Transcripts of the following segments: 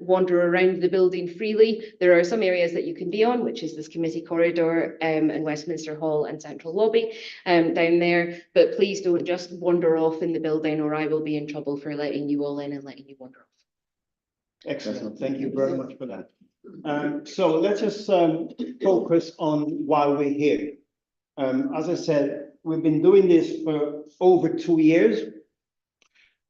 wander around the building freely. There are some areas that you can be on, which is this committee corridor and Westminster Hall and Central Lobby down there. But please don't just wander off in the building, or I will be in trouble for letting you all in and letting you wander off. Excellent. Thank you very much for that. So let's just focus on why we're here. As I said, we've been doing this for over 2 years.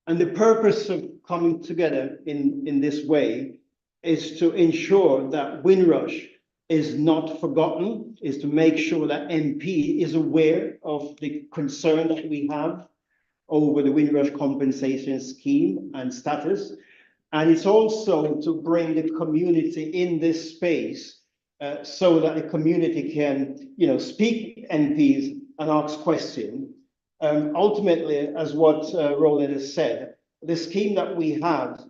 And the purpose of coming together in this way is to ensure that Windrush is not forgotten, is to make sure that MP is aware of the concern that we have over the Windrush compensation scheme and status. And it's also to bring the community in this space so that the community can, speak MPs and ask questions. Ultimately, as what Roland has said, the scheme that we have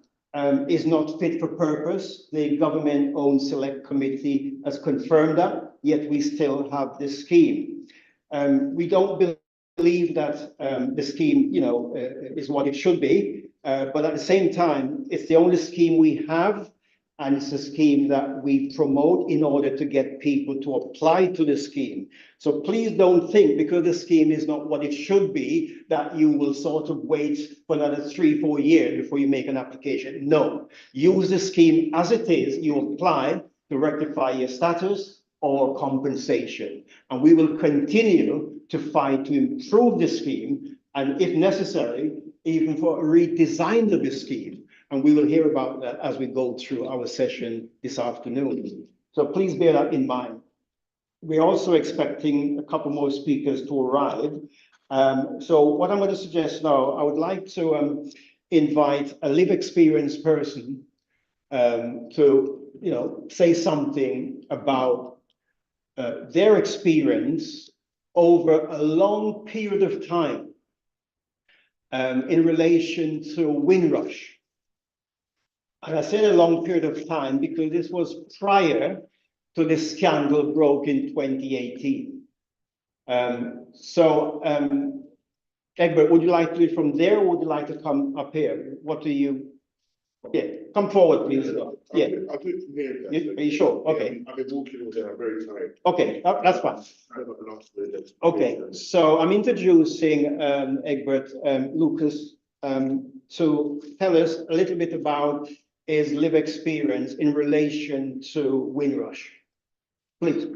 is not fit for purpose. The government-owned select committee has confirmed that, yet we still have this scheme. We don't believe that the scheme, is what it should be. But at the same time, it's the only scheme we have, and it's a scheme that we promote in order to get people to apply to the scheme. So please don't think because the scheme is not what it should be, that you will sort of wait for another 3-4 years before you make an application. No, use the scheme as it is. You apply to rectify your status or compensation. And we will continue to fight to improve the scheme, and if necessary, even for a redesign of the scheme. And we will hear about that as we go through our session this afternoon. So please bear that in mind. We're also expecting a couple more speakers to arrive. So what I'm going to suggest now, I would like to invite a lived experience person to say something about their experience over a long period of time in relation to Windrush. And I said a long period of time because this was prior to the scandal broke in 2018. Egbert, would you like to do it from there, or would you like to come up here? What do you? Yeah, come forward, please. Yeah, I'll do it from here. Are you sure? Okay. I've been walking all day. I'm very tired. Okay, that's fine. Okay, so I'm introducing Egbert Lucas to tell us a little bit about his lived experience in relation to Windrush. Please.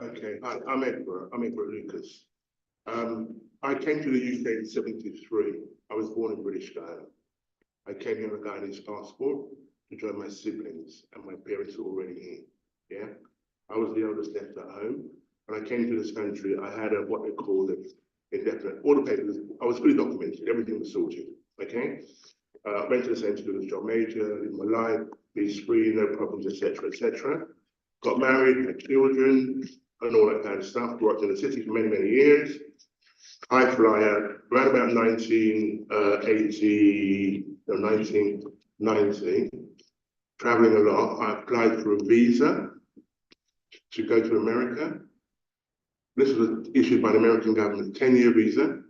Okay, hi, I'm Egbert Lucas. I came to the UK in '73. I was born in British Guyana. I came here on a Guyanese passport to join my siblings, and my parents were already here. Yeah, I was the eldest left at home. When I came to this country, I had what they call the indefinite, all the papers. I was fully documented. Everything was sorted. Okay. Went to the same school as John Major, lived my life, peace free, no problems, etc., etc. Got married, had children, and all that kind of stuff. Worked in the city for many, many years. High flyer, around about 1990, traveling a lot. I applied for a visa to go to America. This was issued by the American government, 10-year visa.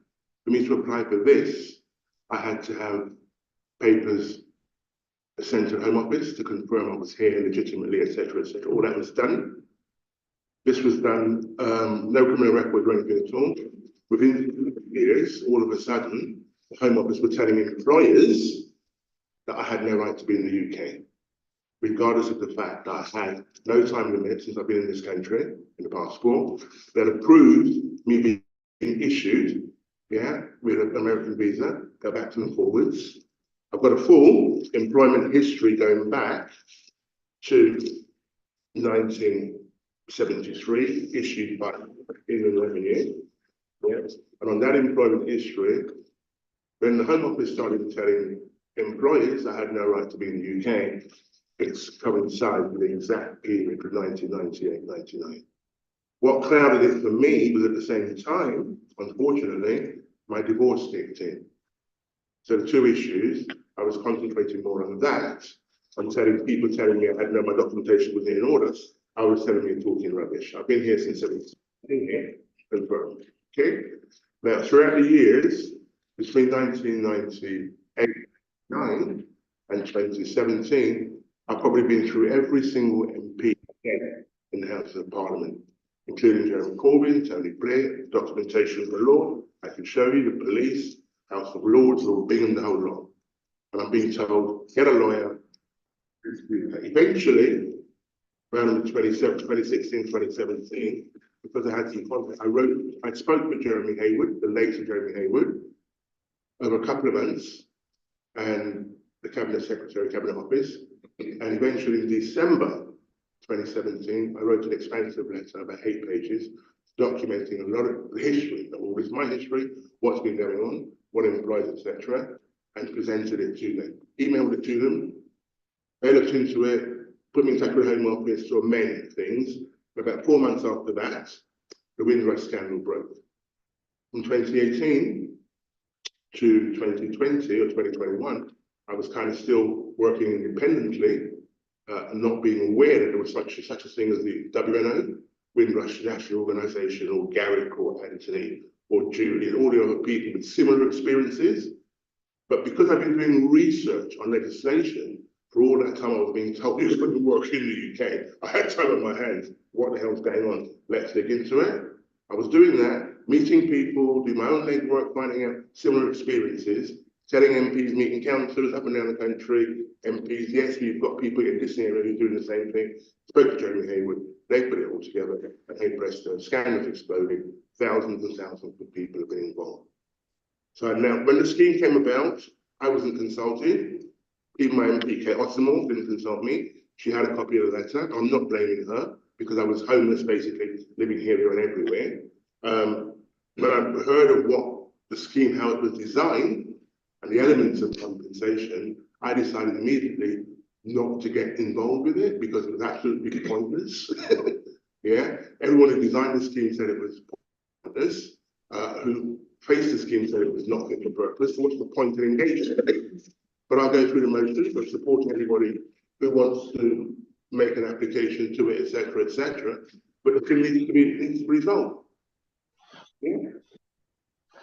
For me to apply for this, I had to have papers sent to the Home Office to confirm I was here legitimately, etc., etc. All that was done. This was done, no criminal record or anything at all. Within years, all of a sudden, the Home Office were telling employers that I had no right to be in the UK, regardless of the fact that I had no time limit since I've been in this country, in the passport, that approved me being issued, with an American visa, go back to and forwards. I've got a full employment history going back to 1973, issued by Inland Revenue. Yes. And on that employment history, when the Home Office started telling employers I had no right to be in the UK, it's coincided with the exact period of 1998-99. What clouded it for me was at the same time, unfortunately, my divorce kicked in. So the two issues, I was concentrating more on that, and people telling me I had my documentation was in order. I was telling me talking rubbish. I've been here since 17, confirmed. Okay. Now, throughout the years, between 1998 and 2017, I've probably been through every single MP in the House of Parliament, including Jeremy Corbyn, Tony Blair, documentation of the law. I can show you the police, House of Lords, Lord Bingham, the whole lot. And I'm being told, get a lawyer. Eventually, around 2016, 2017, because I had some contact, I spoke with Jeremy Hayward, the later Jeremy Hayward, over a couple of months, and the Cabinet Secretary, Cabinet Office. And eventually in December 2017, I wrote an expansive letter about 8 pages, documenting a lot of the history, all this my history, what's been going on, what it implies, etc., and presented it to them. Emailed it to them. They looked into it, put me in touch with the Home Office to amend things. About 4 months after that, the Windrush scandal broke. From 2018 to 2020 or 2021, I was kind of still working independently, not being aware that there was such a thing as the WNO, Windrush National Organisation, or Garrick or Anthony or Julie, and all the other people with similar experiences. But because I've been doing research on legislation for all that time, I was being told this wouldn't work in the UK. I had time on my hands. What the hell's going on? Let's dig into it. I was doing that, meeting people, do my own legwork, finding out similar experiences, telling MPs, meeting councillors up and down the country, MPs, yes, we've got people in this area who are doing the same thing. Spoke to Jeremy Hayward, they put it all together, and hey presto, scandals exploded, thousands and thousands of people have been involved. So now, when the scheme came about, I wasn't consulted. Even my MP, Kate Osmond, didn't consult me. She had a copy of the letter. I'm not blaming her, because I was homeless, basically, living here, there, and everywhere. But I've heard of what the scheme, how it was designed, and the elements of compensation. I decided immediately not to get involved with it, because it was absolutely pointless. Yeah, everyone who designed the scheme said it was pointless. Who faced the scheme said it was not fit for purpose. So what's the point in engaging? But I'll go through the motions of supporting anybody who wants to make an application to it, etc., etc. But the thing needs to be resolved. Yeah?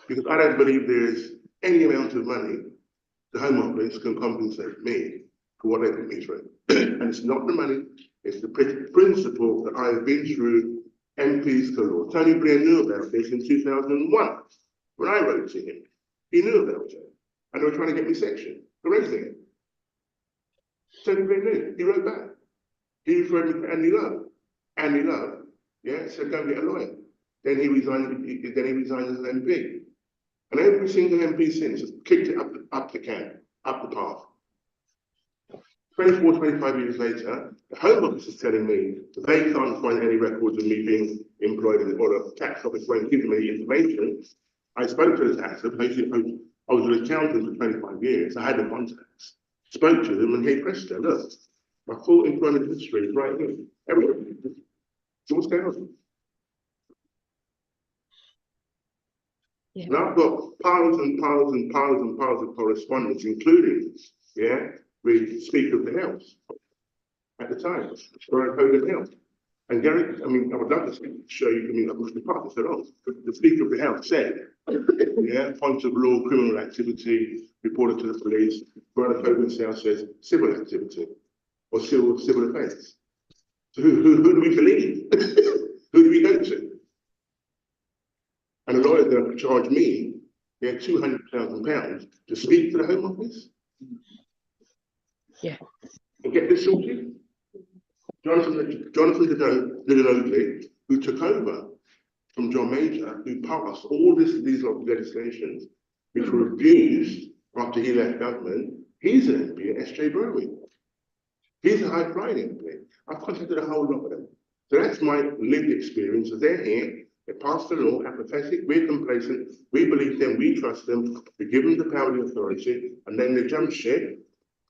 Because I don't believe there is any amount of money the Home Office can compensate me for what they put me through. And it's not the money, it's the principle that I have been through MPs galore. Tony Blair knew about this in 2001 when I wrote to him. He knew about it. And they were trying to get me sectioned for raising it. Tony Blair knew. He wrote back. He referred me to Andy Love. Andy Love, yeah, said go get a lawyer. Then he resigned as an MP. And every single MP since has kicked it up the path. 24, 25 years later, the Home Office is telling me that they can't find any records of me being employed in, or the tax office won't give me information. I spoke to the tax office. I was an accountant for 25 years. I had the contacts. Spoke to them, and hey presto, look, my full employment history is right here. Everything. So what's going on? Yeah. And I've got piles and piles and piles and piles of correspondence, including, yeah, with Speaker of the House at the time, Brian Hogan House. And Gary, I mean, I would love to show you, I mean, I pushed the part, I said, oh, the Speaker of the House said, yeah, points of law, criminal activity, reported to the police. Brian Hogan's House says civil activity or civil offence. So who do we believe? Who do we go to? And the lawyer's going to charge me, yeah, £200,000 to speak to the Home Office. Yeah. And get this sorted. Jonathan Lidonogli, who took over from John Major, who passed all these legislations, which were abused after he left government, he's an MP at SJ Berwick. He's a high-flying MP. I've contacted a whole lot of them. So that's my lived experience. So they're here, they passed the law, apathetic, we're complacent, we believe them, we trust them, we give them the power and the authority, and then they jump ship,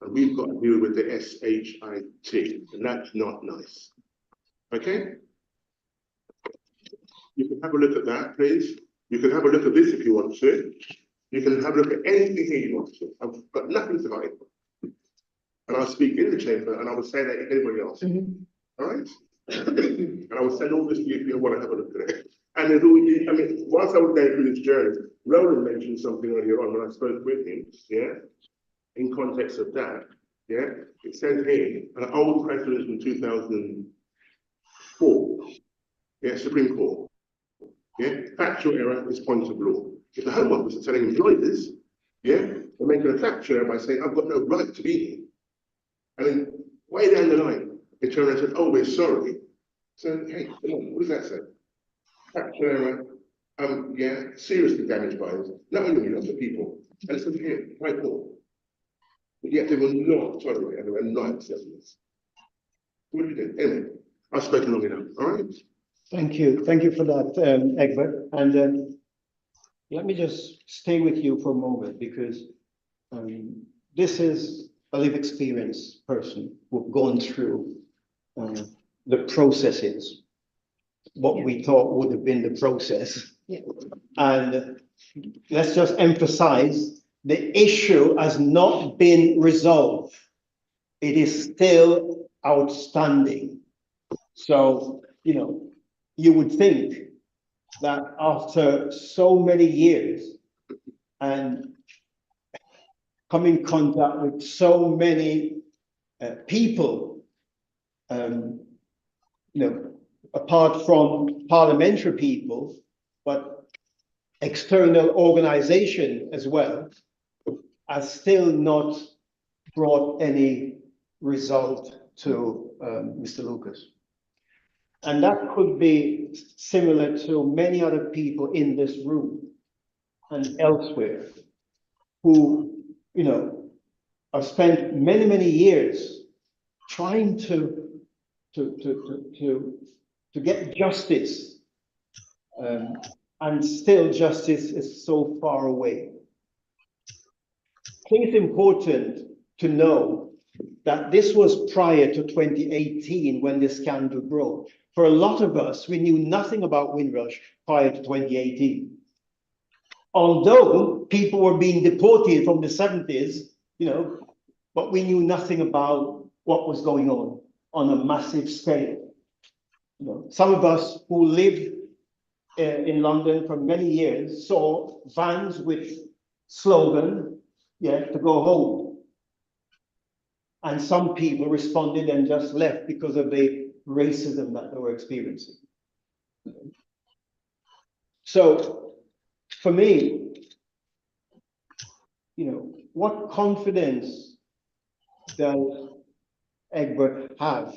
and we've got to deal with the SHIT, and that's not nice. Okay? You can have a look at that, please. You can have a look at this if you want to. You can have a look at anything here you want to. I've got nothing to hide. And I'll speak in the chamber, and I will say that if anybody else. All right? And I will send all this to you if you want to have a look at it. And there's always, I mean, whilst I was going through this journey, Roland mentioned something earlier on when I spoke with him, yeah? In context of that, Yeah, it says here, an old precedent from 2004, yeah, Supreme Court. Yeah, factual error is point of law. If the Home Office is telling employers, yeah, they're making a factual error by saying, I've got no right to be here. And then way down the line, they turn around and say, oh, we're sorry. So, hey, come on, what does that say? Factual error, yeah, seriously damaged by us, not only me, other people. And it's over here, right court. But yet they will not tolerate and they will not accept this. What do we do? Anyway, I've spoken long enough, all right? Thank you for that, Egbert. And let me just stay with you for a moment because this is a lived experience person who've gone through the processes, what we thought would have been the process. Yeah. And let's just emphasize the issue has not been resolved. It is still outstanding. So, you know, you would think that after so many years and come in contact with so many people, you know, apart from parliamentary people, but external organization as well, has still not brought any result to Mr. Lucas. And that could be similar to many other people in this room and elsewhere who, you know, have spent many, many years trying to get justice, and still justice is so far away. I think it's important to know that this was prior to 2018 when the scandal broke. For a lot of us, we knew nothing about Windrush prior to 2018. Although people were being deported from the 70s, you know, but we knew nothing about what was going on a massive scale. You know, some of us who lived in London for many years saw vans with slogan, yeah, to go home. And some people responded and just left because of the racism that they were experiencing. So for me, you know, what confidence does Egbert have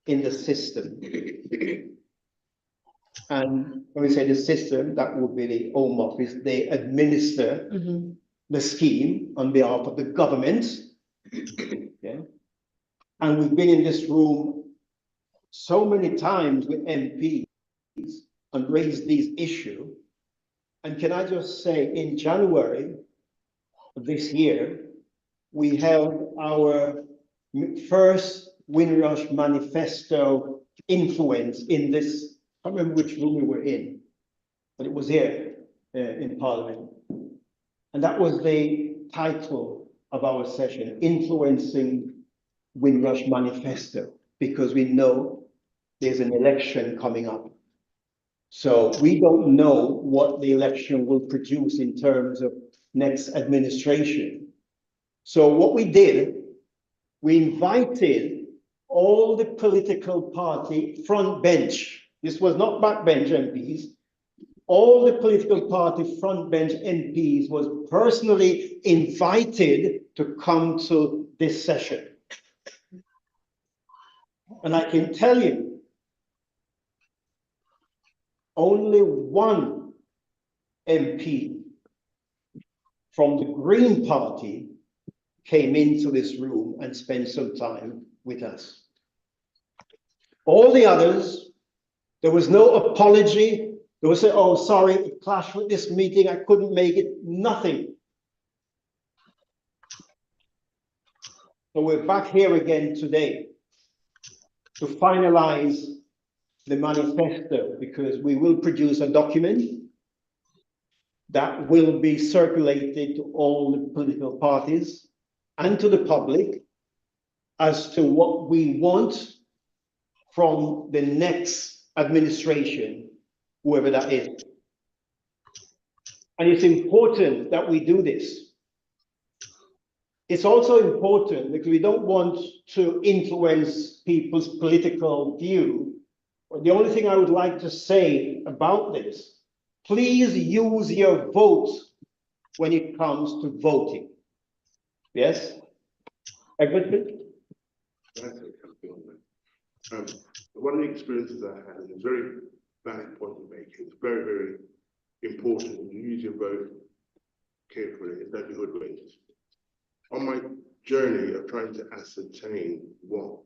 in the system? And when we say the system, that would be the Home Office. They administer the scheme on behalf of the government. Yeah. And we've been in this room so many times with MPs and raised these issues. And can I just say, in January of this year, we held our first Windrush Manifesto influence in this, I can't remember which room we were in, but it was here in Parliament. And that was the title of our session, Influencing Windrush Manifesto, because we know there's an election coming up. So we don't know what the election will produce in terms of next administration. So what we did, we invited all the political party front bench. This was not backbench MPs. All the political party front bench MPs was personally invited to come to this session. And I can tell you, only one MP from the Green Party came into this room and spent some time with us. All the others, there was no apology. They would say, oh, sorry, it clashed with this meeting, I couldn't make it, nothing. So we're back here again today to finalize the manifesto, because we will produce a document that will be circulated to all the political parties and to the public as to what we want from the next administration, whoever that is. And it's important that we do this. it's also important because we don't want to influence people's political view. The only thing I would like to say about this, please use your vote when it comes to voting. Yes? Everything? One of the experiences I had, and it's a very valid point to make, it's very, very important to use your vote carefully, don't be hoodwinked. On my journey of trying to ascertain what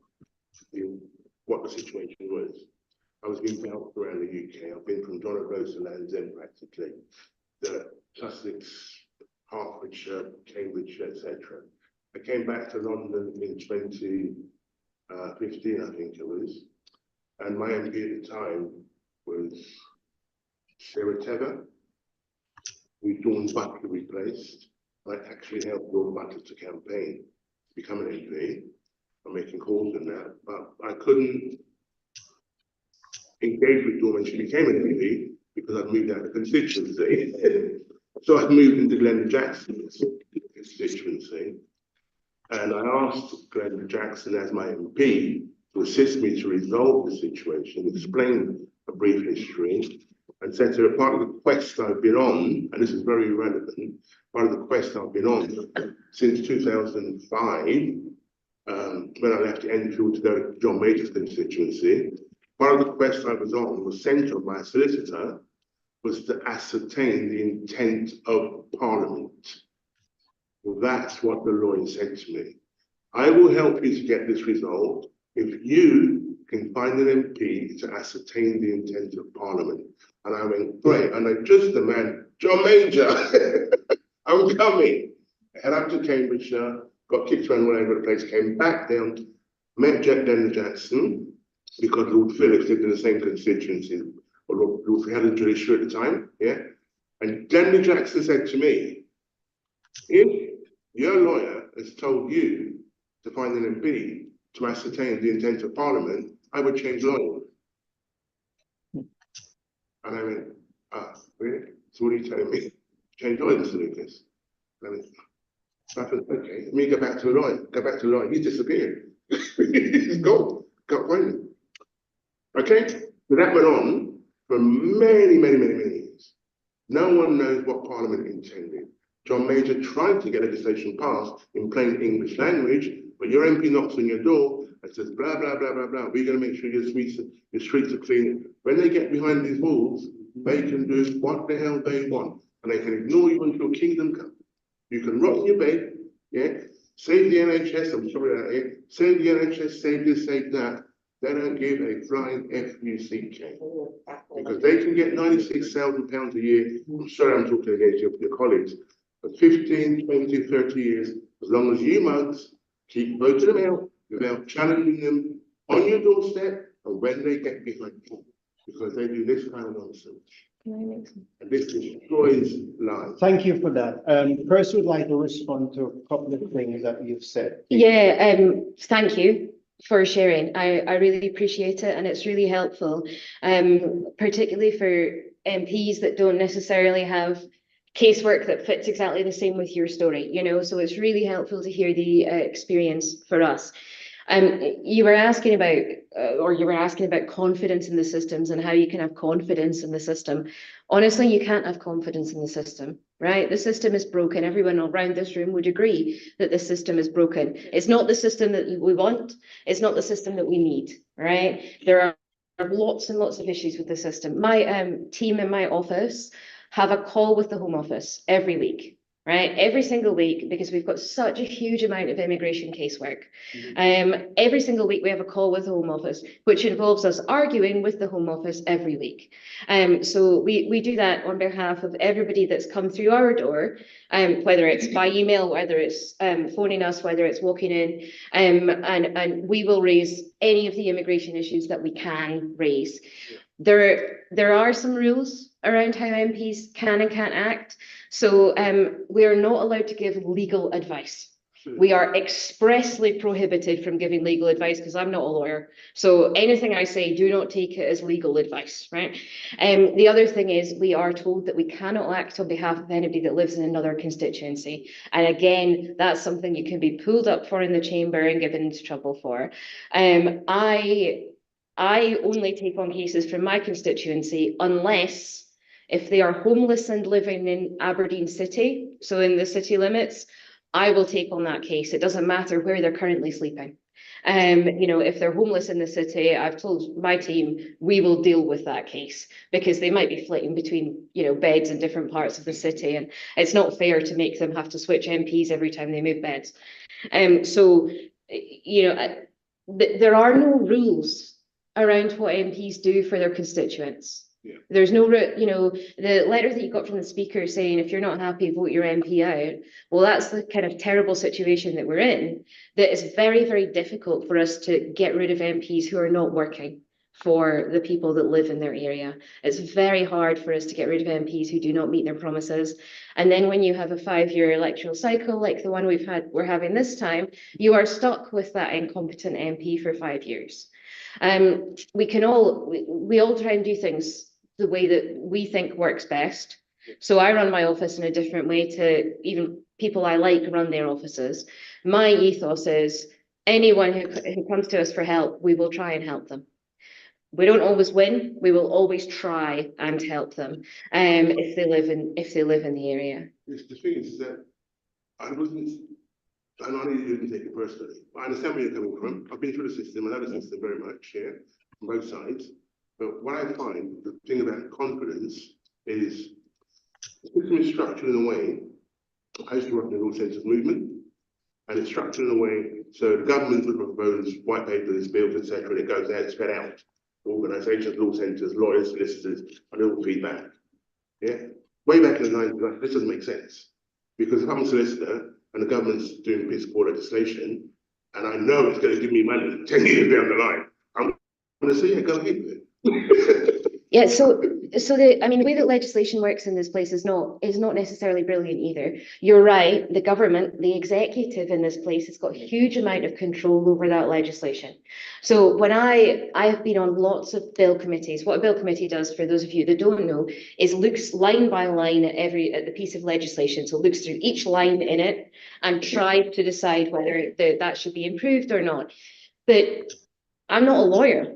the situation was, I was being bounced around the UK. I've been from John O'Groats to Land's End practically, the Sussex, Hertfordshire, Cambridgeshire, etc. I came back to London in 2015, I think it was, and my MP at the time was Sarah Tever, who Dawn Butler replaced. I actually helped Dawn Butler to campaign to become an MP. I'm making calls on that, but I couldn't engage with Dawn when she became an MP because I'd moved out of the constituency. So I moved into Glenda Jackson's constituency, and I asked Glenda Jackson as my MP to assist me to resolve the situation, explain a brief history, and said to her, part of the quest I've been on, and this is very relevant, part of the quest I've been on since 2005, when I left Enfield to go to John Major's constituency, part of the quest I was on was sent on by a solicitor, was to ascertain the intent of Parliament. Well, that's what the lawyer said to me. I will help you to get this resolved if you can find an MP to ascertain the intent of Parliament. And I went, great, and I just the man, John Major, I'm coming. Head up to Cambridgeshire, got kicked around all over the place, came back down, met Glenda Jackson, because Lord Phillips lived in the same constituency, or Lord Helen Julie at the time, yeah? And Glenda Jackson said to me, if your lawyer has told you to find an MP to ascertain the intent of Parliament, I would change lawyers. And I went, really? So what are you telling me? Change lawyers, Mr. Lucas? And I went, okay, let me go back to the lawyer. He's disappeared. He's gone. Can't find him. Okay, so that went on for many, many, many, many years. No one knows what Parliament intended. John Major tried to get legislation passed in plain English language, but your MP knocks on your door and says, blah, blah, blah, blah, blah. We're going to make sure your streets are clean. When they get behind these walls, they can do what the hell they want. And they can ignore you until kingdom come. You can rot in your bed, yeah? Save the NHS, I'm sorry, save the NHS, save this, save that. They don't give a flying F-U-C-K. Because they can get £96,000 a year. I'm sorry I'm talking against your colleagues. For 15, 20, 30 years, as long as you mugs keep voting them out without challenging them on your doorstep and when they get behind you. Because they do this kind of nonsense. And this destroys lives. Thank you for that. First, would like to respond to a couple of things that you've said. Yeah, thank you for sharing. I really appreciate it, and it's really helpful, particularly for MPs that don't necessarily have casework that fits exactly the same with your story, you know, so it's really helpful to hear the experience for us. You were asking about confidence in the systems and how you can have confidence in the system. Honestly, you can't have confidence in the system, right? The system is broken. Everyone around this room would agree that the system is broken. It's not the system that we want. It's not the system that we need, right? There are lots and lots of issues with the system. My team in my office have a call with the Home Office every week, right? Every single week, because we've got such a huge amount of immigration casework. Every single week we have a call with the Home Office, which involves us arguing with the Home Office every week. So we do that on behalf of everybody that's come through our door, whether it's by email, whether it's phoning us, whether it's walking in, and we will raise any of the immigration issues that we can raise. There are some rules around how MPs can and can't act. So we are not allowed to give legal advice. We are expressly prohibited from giving legal advice because I'm not a lawyer. So anything I say, do not take it as legal advice, right? The other thing is we are told that we cannot act on behalf of anybody that lives in another constituency. And again, that's something you can be pulled up for in the chamber and given into trouble for. I only take on cases from my constituency unless if they are homeless and living in Aberdeen City, so in the city limits, I will take on that case. It doesn't matter where they're currently sleeping. If they're homeless in the city, I've told my team, we will deal with that case because they might be flitting between, beds in different parts of the city. And it's not fair to make them have to switch MPs every time they move beds. There are no rules around what MPs do for their constituents. Yeah. There's no, the letter that you got from the speaker saying, if you're not happy, vote your MP out. Well, that's the kind of terrible situation that we're in, that is very, very difficult for us to get rid of MPs who are not working for the people that live in their area. It's very hard for us to get rid of MPs who do not meet their promises. And then when you have a 5-year electoral cycle like the one we're having this time, you are stuck with that incompetent MP for 5 years. We all try and do things the way that we think works best. So I run my office in a different way to even people I like run their offices. My ethos is anyone who comes to us for help, we will try and help them. We don't always win. We will always try and help them if they live in the area. The thing is that I know you didn't take it personally. I understand where you're coming from. I've been through the system. I know the system very much, from both sides. But what I find, the thing about confidence is the system is structured in a way. I used to work in the law centres movement, and it's structured in a way so the government would propose white papers, bills, etc. And it goes out, spread out. Organisations, law centres, lawyers, solicitors, and all feedback. Yeah, way back in the 90s, this doesn't make sense because if I'm a solicitor and the government's doing piece of poor legislation, and I know it's going to give me money 10 years down the line, I'm going to say, yeah, go ahead with it. Yeah, so the way that legislation works in this place is not necessarily brilliant either. You're right, the government, the executive in this place has got a huge amount of control over that legislation. So when I have been on lots of bill committees, what a bill committee does, for those of you that don't know, is looks line by line at the piece of legislation. So looks through each line in it and tries to decide whether that should be improved or not. But I'm not a lawyer.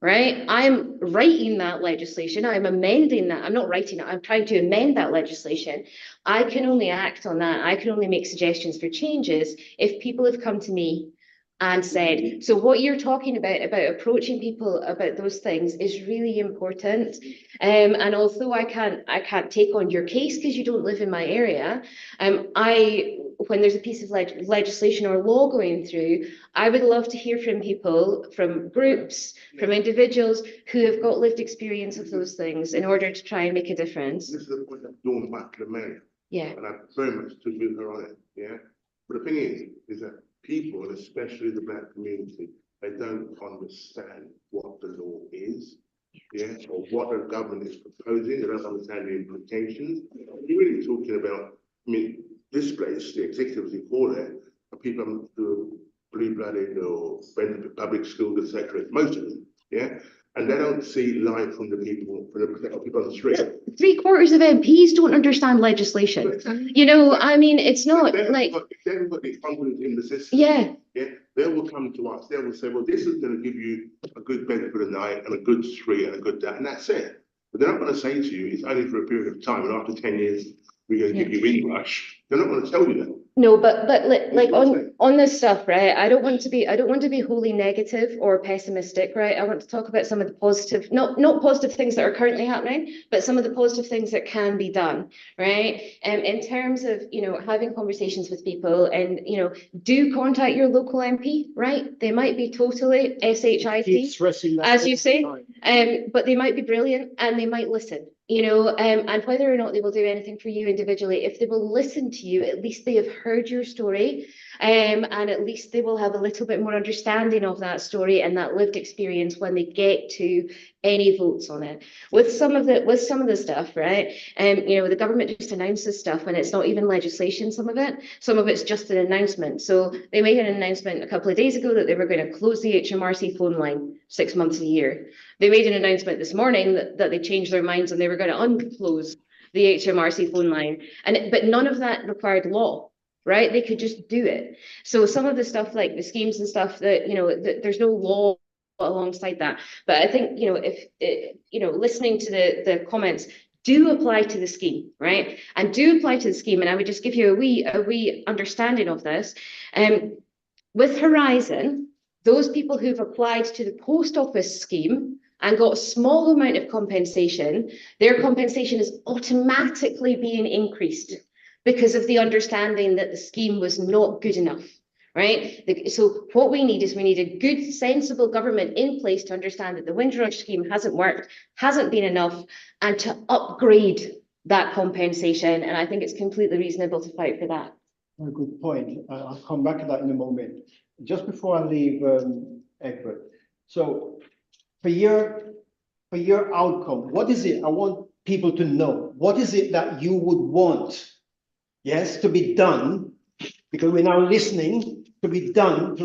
Right? I'm writing that legislation. I'm amending that. I'm not writing it. I'm trying to amend that legislation. I can only act on that. I can only make suggestions for changes if people have come to me and said, so what you're talking about approaching people about those things is really important. And although I can't take on your case because you don't live in my area, when there's a piece of legislation or law going through, I would love to hear from people, from groups, from individuals who have got lived experience of those things in order to try and make a difference. This is the point that Dawn back to the mayor. Yeah. And I very much took with her on it. Yeah. But the thing is that people, and especially the black community, they don't understand what the law is. Yeah, or what the government is proposing. They don't understand the implications. You're really talking about, this place, the executives you call it, are people who are blue-blooded or went to public schools, etc. Most of them, yeah, and they don't see life from the people, on the street. 3/4 of MPs don't understand legislation. It's not like they haven't got the confidence in the system. Yeah. Yeah, they will come to us. They will say, "Well, this is going to give you a good bed for the night and a good street and a good that," and that's it. But they're not going to say to you, "It's only for a period of time, and after 10 years, we're going to give you Windrush." They're not going to tell you that. No, but like on this stuff, right? I don't want to be wholly negative or pessimistic, right? I want to talk about some of the positive, not positive things that are currently happening, but some of the positive things that can be done, right? In terms of having conversations with people, and do contact your local MP, right? They might be totally SHIT, as you say, but they might be brilliant and they might listen. And whether or not they will do anything for you individually, if they will listen to you, at least they have heard your story And at least they will have a little bit more understanding of that story and that lived experience when they get to any votes on it. With some of the stuff, right? You know, the government just announces stuff and it's not even legislation, some of it's just an announcement. So they made an announcement a couple of days ago that they were going to close the HMRC phone line 6 months a year. They made an announcement this morning that they changed their minds and they were going to unclose the HMRC phone line. But none of that required law, right? They could just do it. So some of the stuff like the schemes and stuff that, you know, there's no law alongside that. But I think, you know, if, you know, listening to the comments, do apply to the scheme, right? And do apply to the scheme. And I would just give you a wee understanding of this. With Horizon, those people who've applied to the post office scheme and got a small amount of compensation, their compensation is automatically being increased because of the understanding that the scheme was not good enough. Right. So what we need a good, sensible government in place to understand that the Windrush scheme hasn't worked, hasn't been enough, and to upgrade that compensation. And I think it's completely reasonable to fight for that. A good point. I'll come back to that in a moment. Just before I leave, Egbert. So for your outcome, what is it? I want people to know. What is it that you would want, yes, to be done? Because we're now listening to be done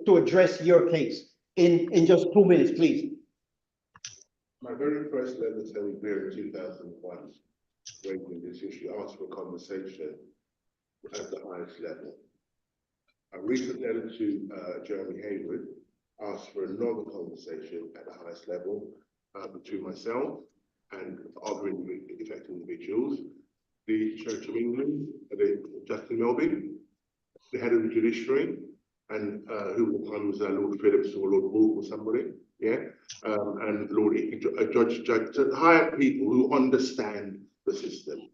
to address your case in just 2 minutes, please. My very first letter to Tony Blair in 2001, raising this issue, asked for a conversation at the highest level. A recent letter to Jeremy Hayward asked for another conversation at the highest level between myself and other affected individuals, the Church of England, Justin Melby, the head of the judiciary, and who at the time was Lord Phillips or Lord Wolf or somebody, yeah, and Judge, to hire people who understand the system.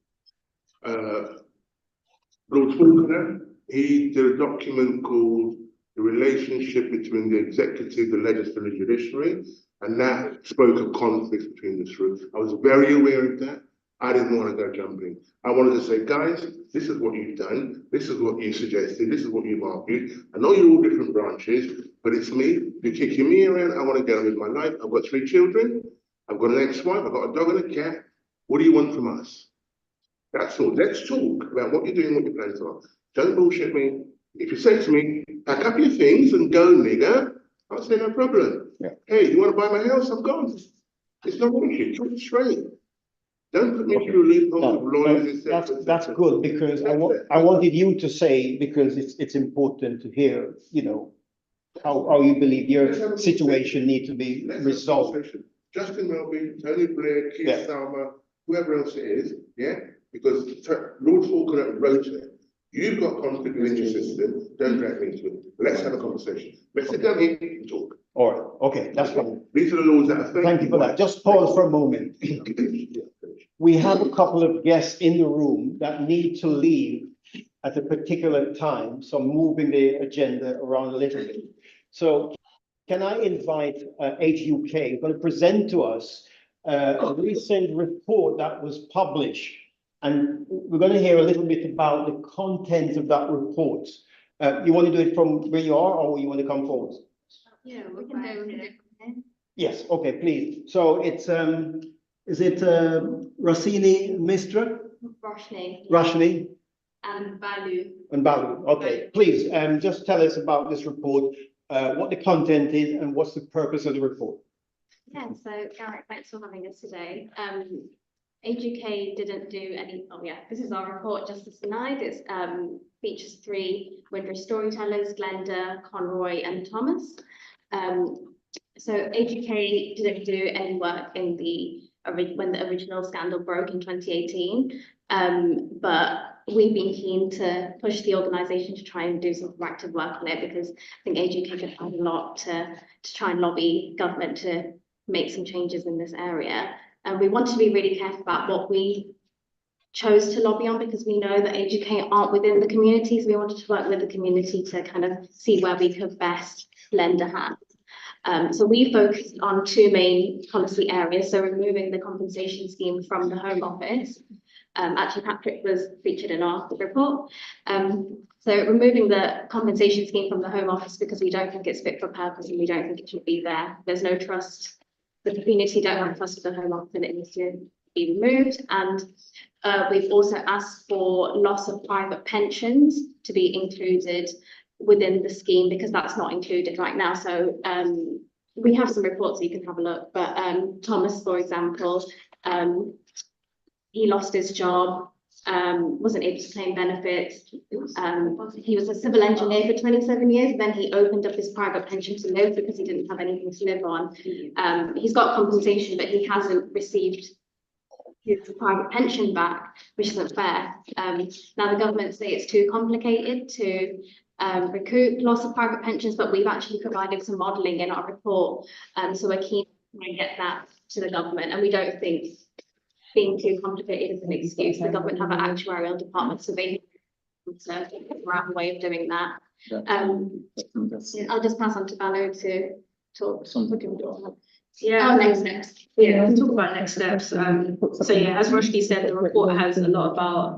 Lord Faulkner, he did a document called The Relationship Between the Executive, the Legislature, and the Judiciary, and that spoke of conflicts between the three. I was very aware of that. I didn't want to go jumping. I wanted to say, guys, this is what you've done. This is what you suggested. This is what you've argued. I know you're all different branches, but it's me. You're kicking me around. I want to get on with my life. I've got 3 children. I've got an ex-wife. I've got a dog and a cat. What do you want from us? That's all. Let's talk about what you're doing, what your plans are. Don't bullshit me. If you say to me, pack up your things and go, nigger, I'll say no problem. Yeah. Hey, you want to buy my house? I'm gone. It's not bullshit. Talk straight. Don't put me through loopholes of lawyers. That's good, because I wanted you to say, because it's important to hear, you know, how you believe your situation needs to be resolved. Justin Melby, Tony Blair, Keith Starmer, whoever else it is, yeah, because Lord Faulkner wrote it. You've got conflict within your system. Don't drag me into it. Let's have a conversation. Let's sit down here and talk. All right. Okay, that's fine. These are the laws that affect. Thank you for that. Just pause for a moment. We have a couple of guests in the room that need to leave at a particular time, so I'm moving the agenda around a little bit. So can I invite HOC, going to present to us a recent report that was published, and we're going to hear a little bit about the content of that report. You want to do it from where you are, or you want to come forward? Yeah, we can do it. Yes, okay, please. So it's is it Rossini Mistra? Roshni. And Balu. And Balu, okay. Please, just tell us about this report, what the content is and what's the purpose of the report. Yeah, so Garrett, thanks for having us today. HOK didn't do any, this is our report just as denied. It features 3 Windrush storytellers, Glenda, Conroy, and Thomas. So HOK didn't do any work in when the original scandal broke in 2018, but we've been keen to push the organisation to try and do some proactive work on it, because I think HOK could add a lot to try and lobby government to make some changes in this area. And we want to be really careful about what we chose to lobby on, because we know that HOK aren't within the communities. We wanted to work with the community to kind of see where we could best lend a hand. So we focused on 2 main policy areas. So removing the compensation scheme from the Home Office, Actually, Patrick was featured in our report. So removing the compensation scheme from the Home Office because we don't think it's fit for purpose and we don't think it should be there. There's no trust. The community don't have trust for the Home Office and it needs to be removed. And we've also asked for loss of private pensions to be included within the scheme because that's not included right now. So we have some reports so you can have a look, but Thomas, for example, he lost his job, wasn't able to claim benefits. He was a civil engineer for 27 years, then he opened up his private pension to live because he didn't have anything to live on. He's got compensation, but he hasn't received his private pension back, which isn't fair. Now the government say it's too complicated to recoup loss of private pensions, but we've actually provided some modelling in our report. So we're keen to get that to the government, and we don't think being too complicated is an excuse. The government have an actuarial department, so they have a way of doing that. I'll just pass on to Balo to talk. Yeah, Next steps. Yeah, we'll talk about next steps. So yeah, as Roshni said, the report has a lot about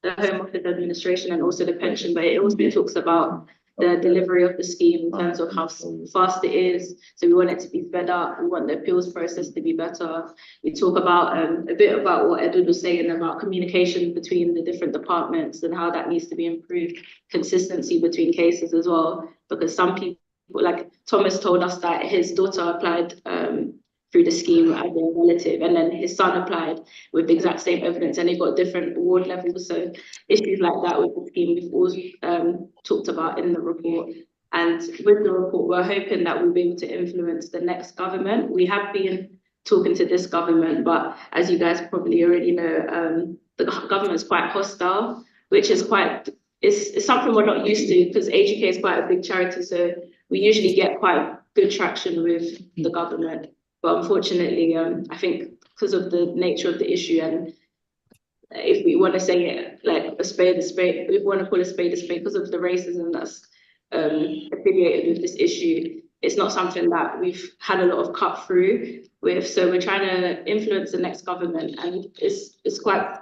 the Home Office administration and also the pension, but it also talks about the delivery of the scheme in terms of how fast it is. So we want it to be sped up. We want the appeals process to be better. We talk about a bit about what Edward was saying about communication between the different departments and how that needs to be improved, consistency between cases as well, because some people, like Thomas told us that his daughter applied through the scheme as a relative, and then his son applied with the exact same evidence, and they got different award levels. So issues like that with the scheme we've always talked about in the report. And with the report, we're hoping that we'll be able to influence the next government. We have been talking to this government, but as you guys probably already know, the government is quite hostile, which is quite, it's something we're not used to because HOC is quite a big charity. So we usually get quite good traction with the government. But unfortunately, I think because of the nature of the issue, and if we want to say it like a spade, if we want to call a spade, because of the racism that's affiliated with this issue, it's not something that we've had a lot of cut through with. So we're trying to influence the next government, and it's quite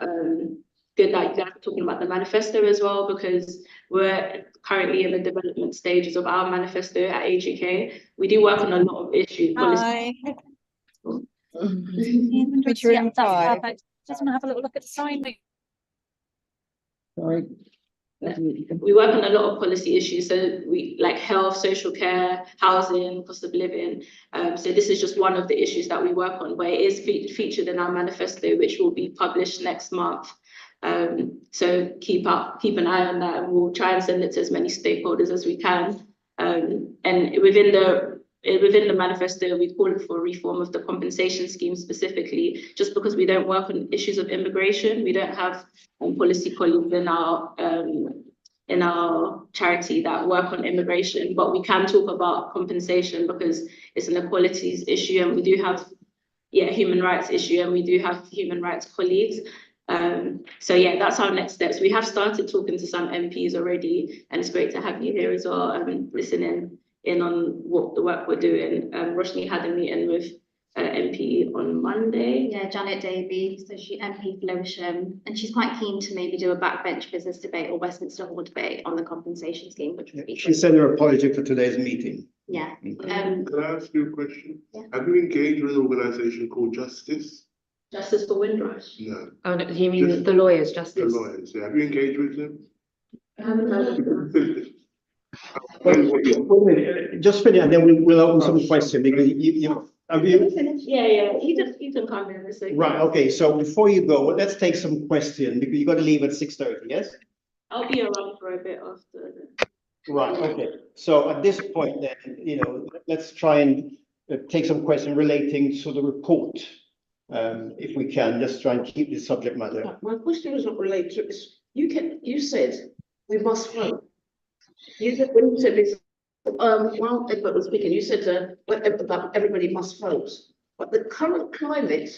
good that you guys are talking about the manifesto as well, because we're currently in the development stages of our manifesto at HOK. We do work on a lot of issues. Hi. Which you're in five. Perfect. Just want to have a little look at the sign. Sorry. We work on a lot of policy issues, so we like health, social care, housing, cost of living. So this is just one of the issues that we work on, where it is featured in our manifesto, which will be published next month. So keep an eye on that, and we'll try and send it to as many stakeholders as we can. And within the manifesto, we call for reform of the compensation scheme specifically, just because we don't work on issues of immigration. We don't have policy colleagues in our charity that work on immigration, but we can talk about compensation because it's an equalities issue, and we do have human rights issue, and we do have human rights colleagues. So yeah, that's our next steps. We have started talking to some MPs already, and it's great to have you here as well, listening in on what the work we're doing. Roshni had a meeting with MP on Monday. Yeah, Janet Davey, so she MP for Lewisham, and she's quite keen to maybe do a backbench business debate or Westminster Hall debate on the compensation scheme, which would be She sent her apology for today's meeting. yeah. Can I ask you a question? Yeah. Have you engaged with an organisation called Justice? Justice for Windrush. No, Oh, no, you mean Just the lawyers, the Justice? lawyers. Yeah. Have you engaged with them? I haven't heard of them. Wait a minute, just finish, and then we'll open some questions, because you have you. Yeah, you can come in a second. Right, okay, so before you go, let's take some questions, because you got to leave at 6:30, yes? I'll be around for a bit after. Right, okay, so at this point then, let's try and take some questions relating to the report. If we can, just try and keep the subject matter. My question was not related to this. You said we must vote. You said, when you said this, while Edward was speaking, you said that everybody must vote. But the current climate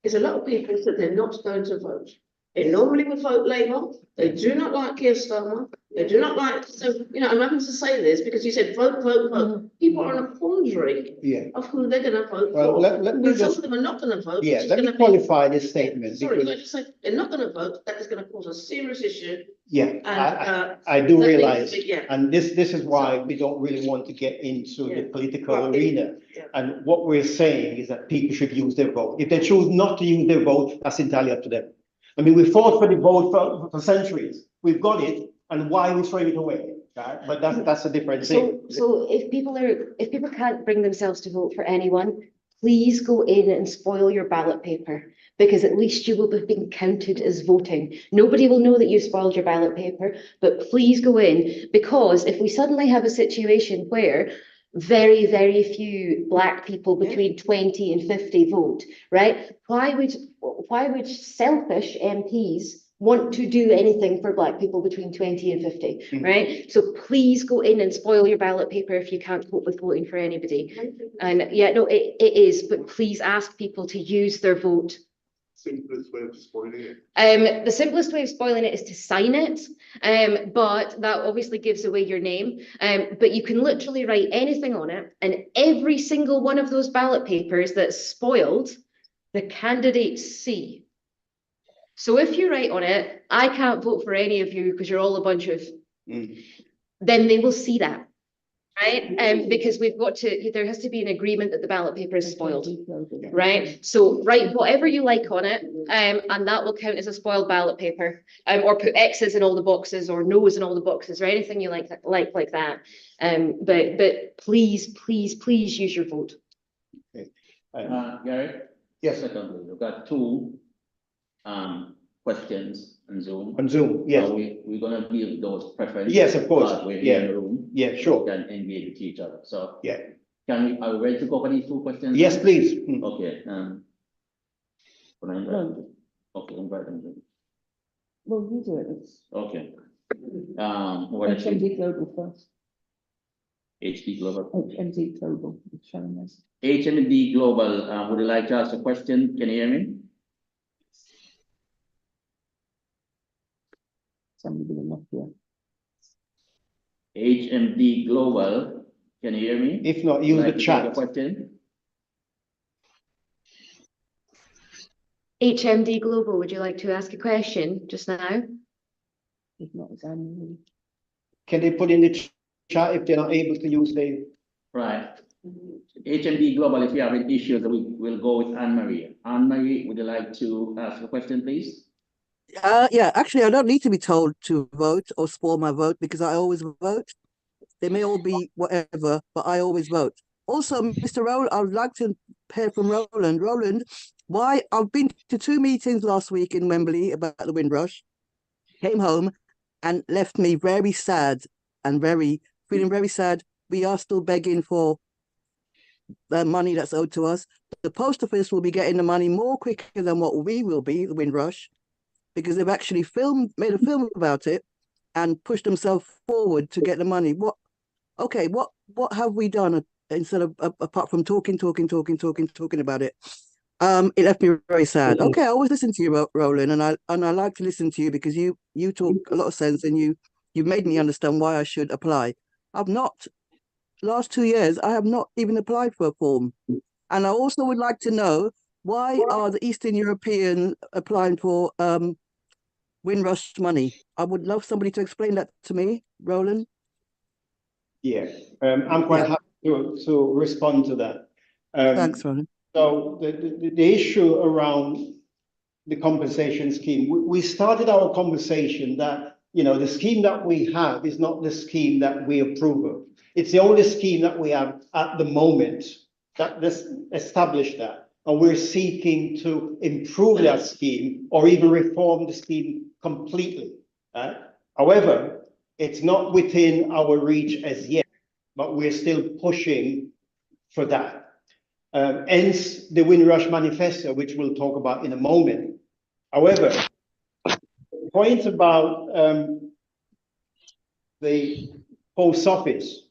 is a lot of people said they're not going to vote. They normally would vote Labour. They do not like Keir Starmer. They do not like, so, you know, I'm having to say this because you said vote, vote, vote. People are in a quandary Yeah. of who they're gonna vote Well, for. let me And some just, of them are not gonna vote. yeah, which is let me gonna be- qualify this statement Sorry, can I because, just say, they're not gonna vote, that is gonna cause a serious issue. yeah, And, I do that needs to realize, be- yeah. and this is why we don't really want to get into the Yeah. political Well, arena. yeah. And what we're saying is that people should use their vote. If they choose not to use their vote, that's entirely up to them. I mean, we fought for the vote for centuries. We've got it, and why are we throwing it away? Right? But that's a different thing. So if people can't bring themselves to vote for anyone, please go in and spoil your ballot paper, because at least you will have been counted as voting. Nobody will know that you spoiled your ballot paper, but please go in, because if we suddenly have a situation where very, very few Black people between 20 and 50 vote, right? Why would selfish MPs want to do anything for Black people between 20 and 50, right? So please go in and spoil your ballot paper if you can't cope with voting for anybody. And yeah, no, it is, but please ask people to use their vote. Simplest way of spoiling it. The simplest way of spoiling it is to sign it, but that obviously gives away your name. But you can literally write anything on it, and every single one of those ballot papers that's spoiled, the candidates see. So if you write on it, I can't vote for any of you because you're all a bunch of, then they will see that, right? Because there has to be an agreement that the ballot paper is spoiled, right? So write whatever you like on it, and that will count as a spoiled ballot paper, or put X's in all the boxes or no's in all the boxes, or anything you like that. But please use your vote. Gary? Yes. Secondly, we've got two questions on Zoom. On Zoom, yes. We're gonna give those preferences. Yes, of course. We're here in the room. Yeah, sure. We can engage with each other, so. Yeah. Are we ready to go for these two questions? Yes, please. Okay, can I invite them? Okay, invite them. Well, you do it. Okay. What is HMD Global first. HD Global? HMD Global, it's showing us. HMD Global, would you like to ask a question? Can you hear me? Somebody will not hear. HMD Global, can you hear me? If not, use the chat. Question? HMD Global, would you like to ask a question just now? If not, it's Anne. Can they put in the chat if they're not able to use the? Right. HMD Global, if you have any issues, we will go with Anne-Marie. Anne-Marie, would you like to ask a question, please? Yeah, actually, I don't need to be told to vote or spoil my vote because I always vote. They may all be whatever, but I always vote. Also, Mr. Rowland, I would like to hear from Roland. Roland, why I've been to 2 meetings last week in Wembley about the Windrush, came home and left me very sad and feeling very sad. We are still begging for the money that's owed to us. The post office will be getting the money more quicker than what we will be, the Windrush, because they've actually made a film about it and pushed themselves forward to get the money. What have we done instead of apart from talking about it? It left me very sad. Okay, I always listen to you, Roland, and I like to listen to you because you talk a lot of sense and you've made me understand why I should apply. Last 2 years, I have not even applied for a form. And I also would like to know, why are the Eastern Europeans applying for Windrush money? I would love somebody to explain that to me, Roland. Yeah, I'm quite happy to respond to that. Thanks, Roland. So the issue around the compensation scheme, we started our conversation that, the scheme that we have is not the scheme that we approve of. It's the only scheme that we have at the moment that this established that. And we're seeking to improve that scheme or even reform the scheme completely. However, it's not within our reach as yet, but we're still pushing for that. Hence the Windrush Manifesto, which we'll talk about in a moment. However, the point about the post office,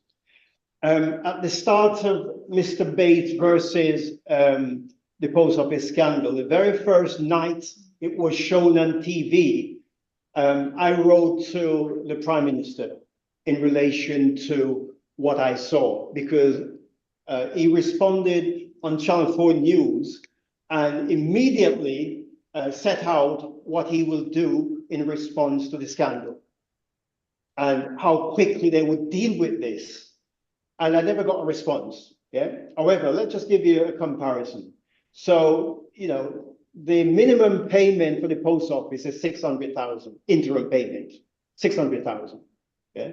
at the start of Mr. Bates versus the post office scandal, the very first night it was shown on TV, I wrote to the Prime Minister in relation to what I saw, because he responded on Channel 4 News and immediately set out what he will do in response to the scandal and how quickly they would deal with this. And I never got a response. Yeah. However, let's just give you a comparison. So, you know, the minimum payment for the post office is 600,000 interim payment, 600,000. Yeah.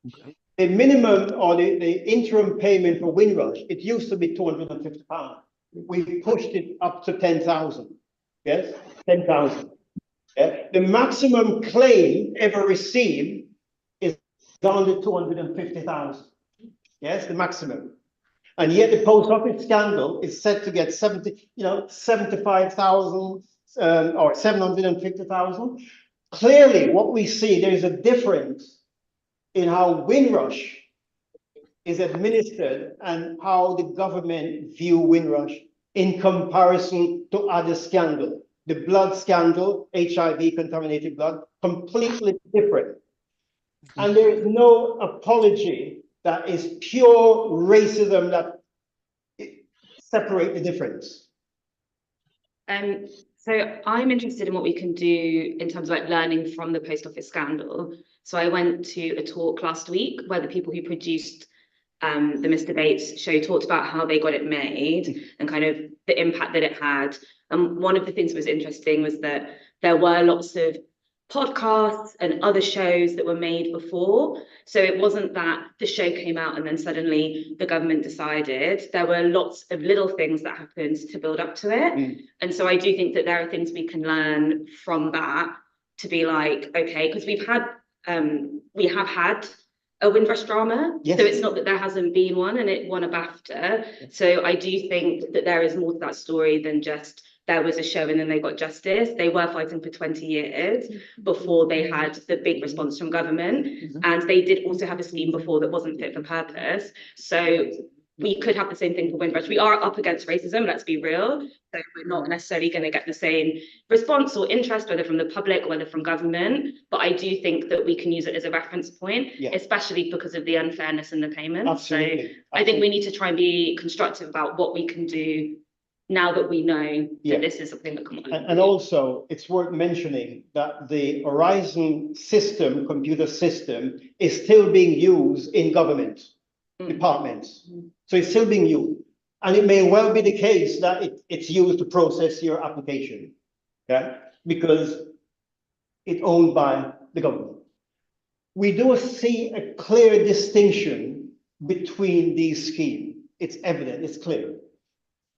Okay. The minimum or the interim payment for Windrush, it used to be £250. We pushed it up to 10,000. Yes, 10,000. Yeah. The maximum claim ever received is only 250,000. Yes, the maximum. And yet the post office scandal is set to get 75,000 or 750,000. Clearly, what we see, there is a difference in how Windrush is administered and how the government view Windrush in comparison to other scandals. The blood scandal, HIV contaminated blood, completely different. And there is no apology that is pure racism that separate the difference. So I'm interested in what we can do in terms of like learning from the post office scandal. So I went to a talk last week where the people who produced the Mr. Bates show talked about how they got it made and kind of the impact that it had. And one of the things that was interesting was that there were lots of podcasts and other shows that were made before. So it wasn't that the show came out and then suddenly the government decided. There were lots of little things that happened to build up to it. And so I do think that there are things we can learn from that to be like, okay, because we have had a Windrush drama. Yes. So it's not that there hasn't been one and it won a BAFTA. Yes. So I do think that there is more to that story than just there was a show and then they got justice. They were fighting for 20 years before they had the big response from government. And they did also have a scheme before that wasn't fit for purpose. So we could have the same thing for Windrush. We are up against racism, let's be real. So we're not necessarily going to get the same response or interest, whether from the public, whether from government. But I do think that we can use it as a reference point, especially because of the unfairness in the payment. Absolutely. So I think we need to try and be constructive about what we can do now that we know that this is something that can happen. And also, it's worth mentioning that the Horizon system, computer system, is still being used in government departments. So it's still being used. And it may well be the case that it's used to process your application, because it's owned by the government. We do see a clear distinction between these schemes. It's evident, it's clear.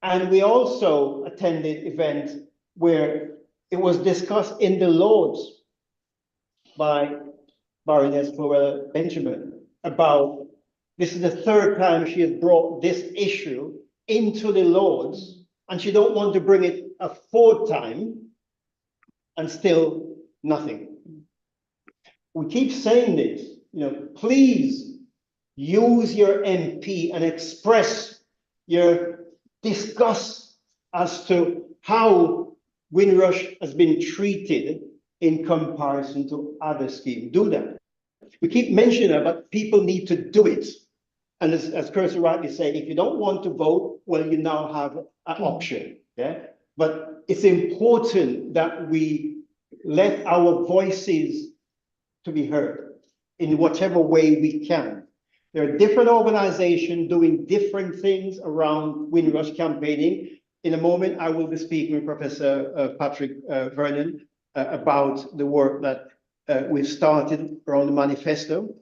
And we also attended an event where it was discussed in the Lords by Baroness Florella Benjamin about, this is the third time she has brought this issue into the Lords, and she don't want to bring it a fourth time, and still nothing. We keep saying this, please use your MP and express your discuss as to how Windrush has been treated in comparison to other schemes. Do that. We keep mentioning it, but people need to do it. And as Kirsty rightly said, if you don't want to vote, well, you now have an option. But it's important that we let our voices to be heard in whatever way we can. There are different organizations doing different things around Windrush campaigning. In a moment, I will be speaking with Professor Patrick Vernon about the work that we've started around the Manifesto.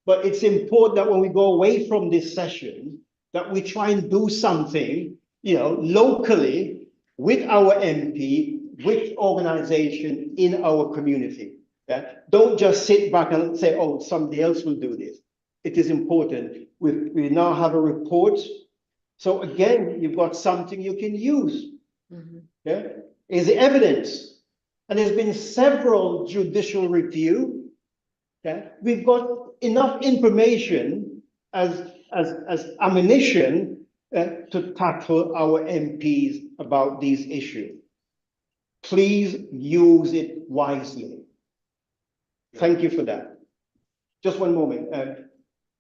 But it's important that when we go away from this session, that we try and do something, locally with our MP, with organization in our community. Don't just sit back and say, oh, somebody else will do this. It is important. We now have a report. So again, you've got something you can use. Is the evidence. And there's been several judicial review. We've got enough information as ammunition to tackle our MPs about these issues. Please use it wisely. Thank you for that. Just one moment.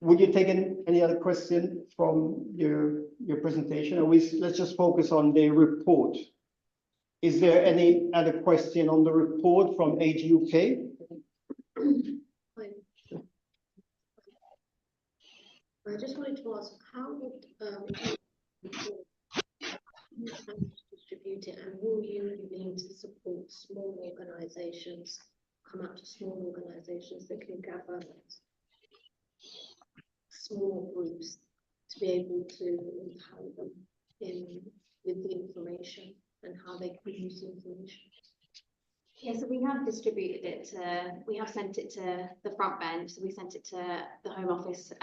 Would you take any other question from your presentation? Or let's just focus on the report. Is there any other question on the report from HUK? I just wanted to ask, how would distribute it, and will you be willing to support small organisations, come up to small organisations that can gather small groups to be able to empower them with the information and how they can use the information? Yeah, so we have distributed it we have sent it to the front bench. So we sent it to the Home Office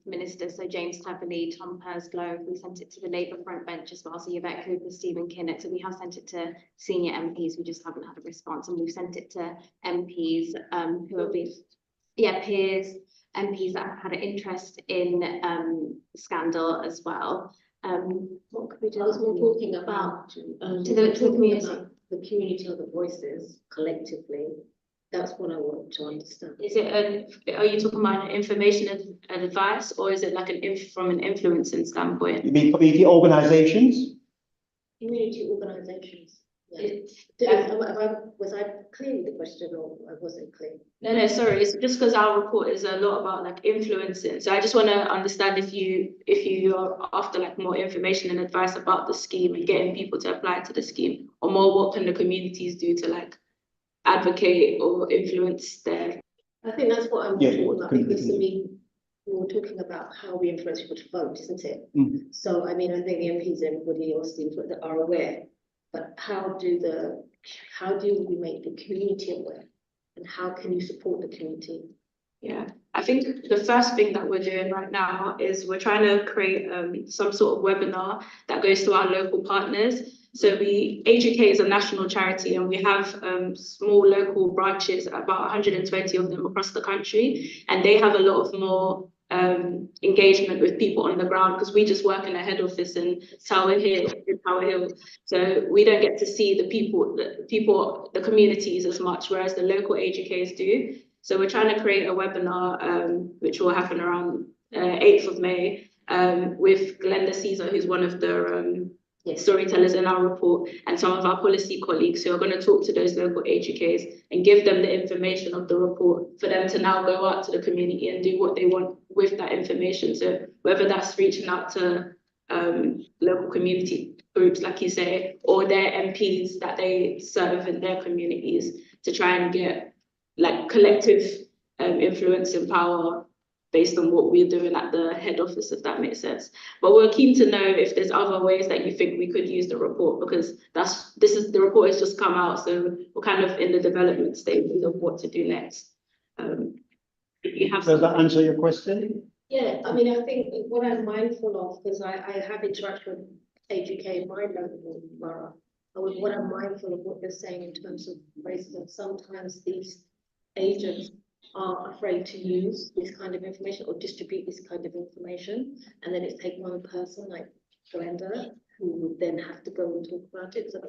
ministers, so James Cleverly, Tom Pursglove. We sent it to the Labour front bench as well, so Yvette Cooper, Stephen Kinnett. So we have sent it to senior MPs, we just haven't had a response. And we've sent it to MPs who have been, peers, MPs that have had an interest in scandal as well. What could we do? I was more talking about to the community. The community or the voices collectively. That's what I want to understand. Is it are you talking about information and advice, or is it like from an influencing standpoint? You mean community organisations? Community organisations. Was I clear with the question, or I wasn't clear? No, sorry. It's just because our report is a lot about like influencing. So I just want to understand if you are after like more information and advice about the scheme and getting people to apply to the scheme, or more what can the communities do to like advocate or influence their. I think that's what I'm talking about, because to me, we're talking about how we influence people to vote, isn't it? Mm. So I mean, I think the MPs, everybody else that are aware, but how do we make the community aware, and how can you support the community? Yeah, I think the first thing that we're doing right now is we're trying to create some sort of webinar that goes to our local partners. So HOK is a national charity, and we have small local branches, about 120 of them across the country, and they have a lot of more engagement with people on the ground, because we just work in a head office in Tower Hill. So we don't get to see the people, the communities as much, whereas the local HOKs do. So we're trying to create a webinar which will happen around 8th of May with Glenda Caesar, who's one of the storytellers in our report, and some of our policy colleagues who are going to talk to those local HOKs and give them the information of the report for them to now go out to the community and do what they want with that information. So whether that's reaching out to local community groups, like you say, or their MPs that they serve in their communities, to try and get like collective influence and power based on what we're doing at the head office, if that makes sense. But we're keen to know if there's other ways that you think we could use the report, because the report has just come out, so we're kind of in the development stages of what to do next. Does that answer your question? Yeah, I mean, I think what I'm mindful of, because I have interaction with HOK in my local borough, what I'm mindful of what you're saying in terms of racism. Sometimes these agents are afraid to use this kind of information or distribute this kind of information, and then it's take one person like Glenda who would then have to go and talk about it. So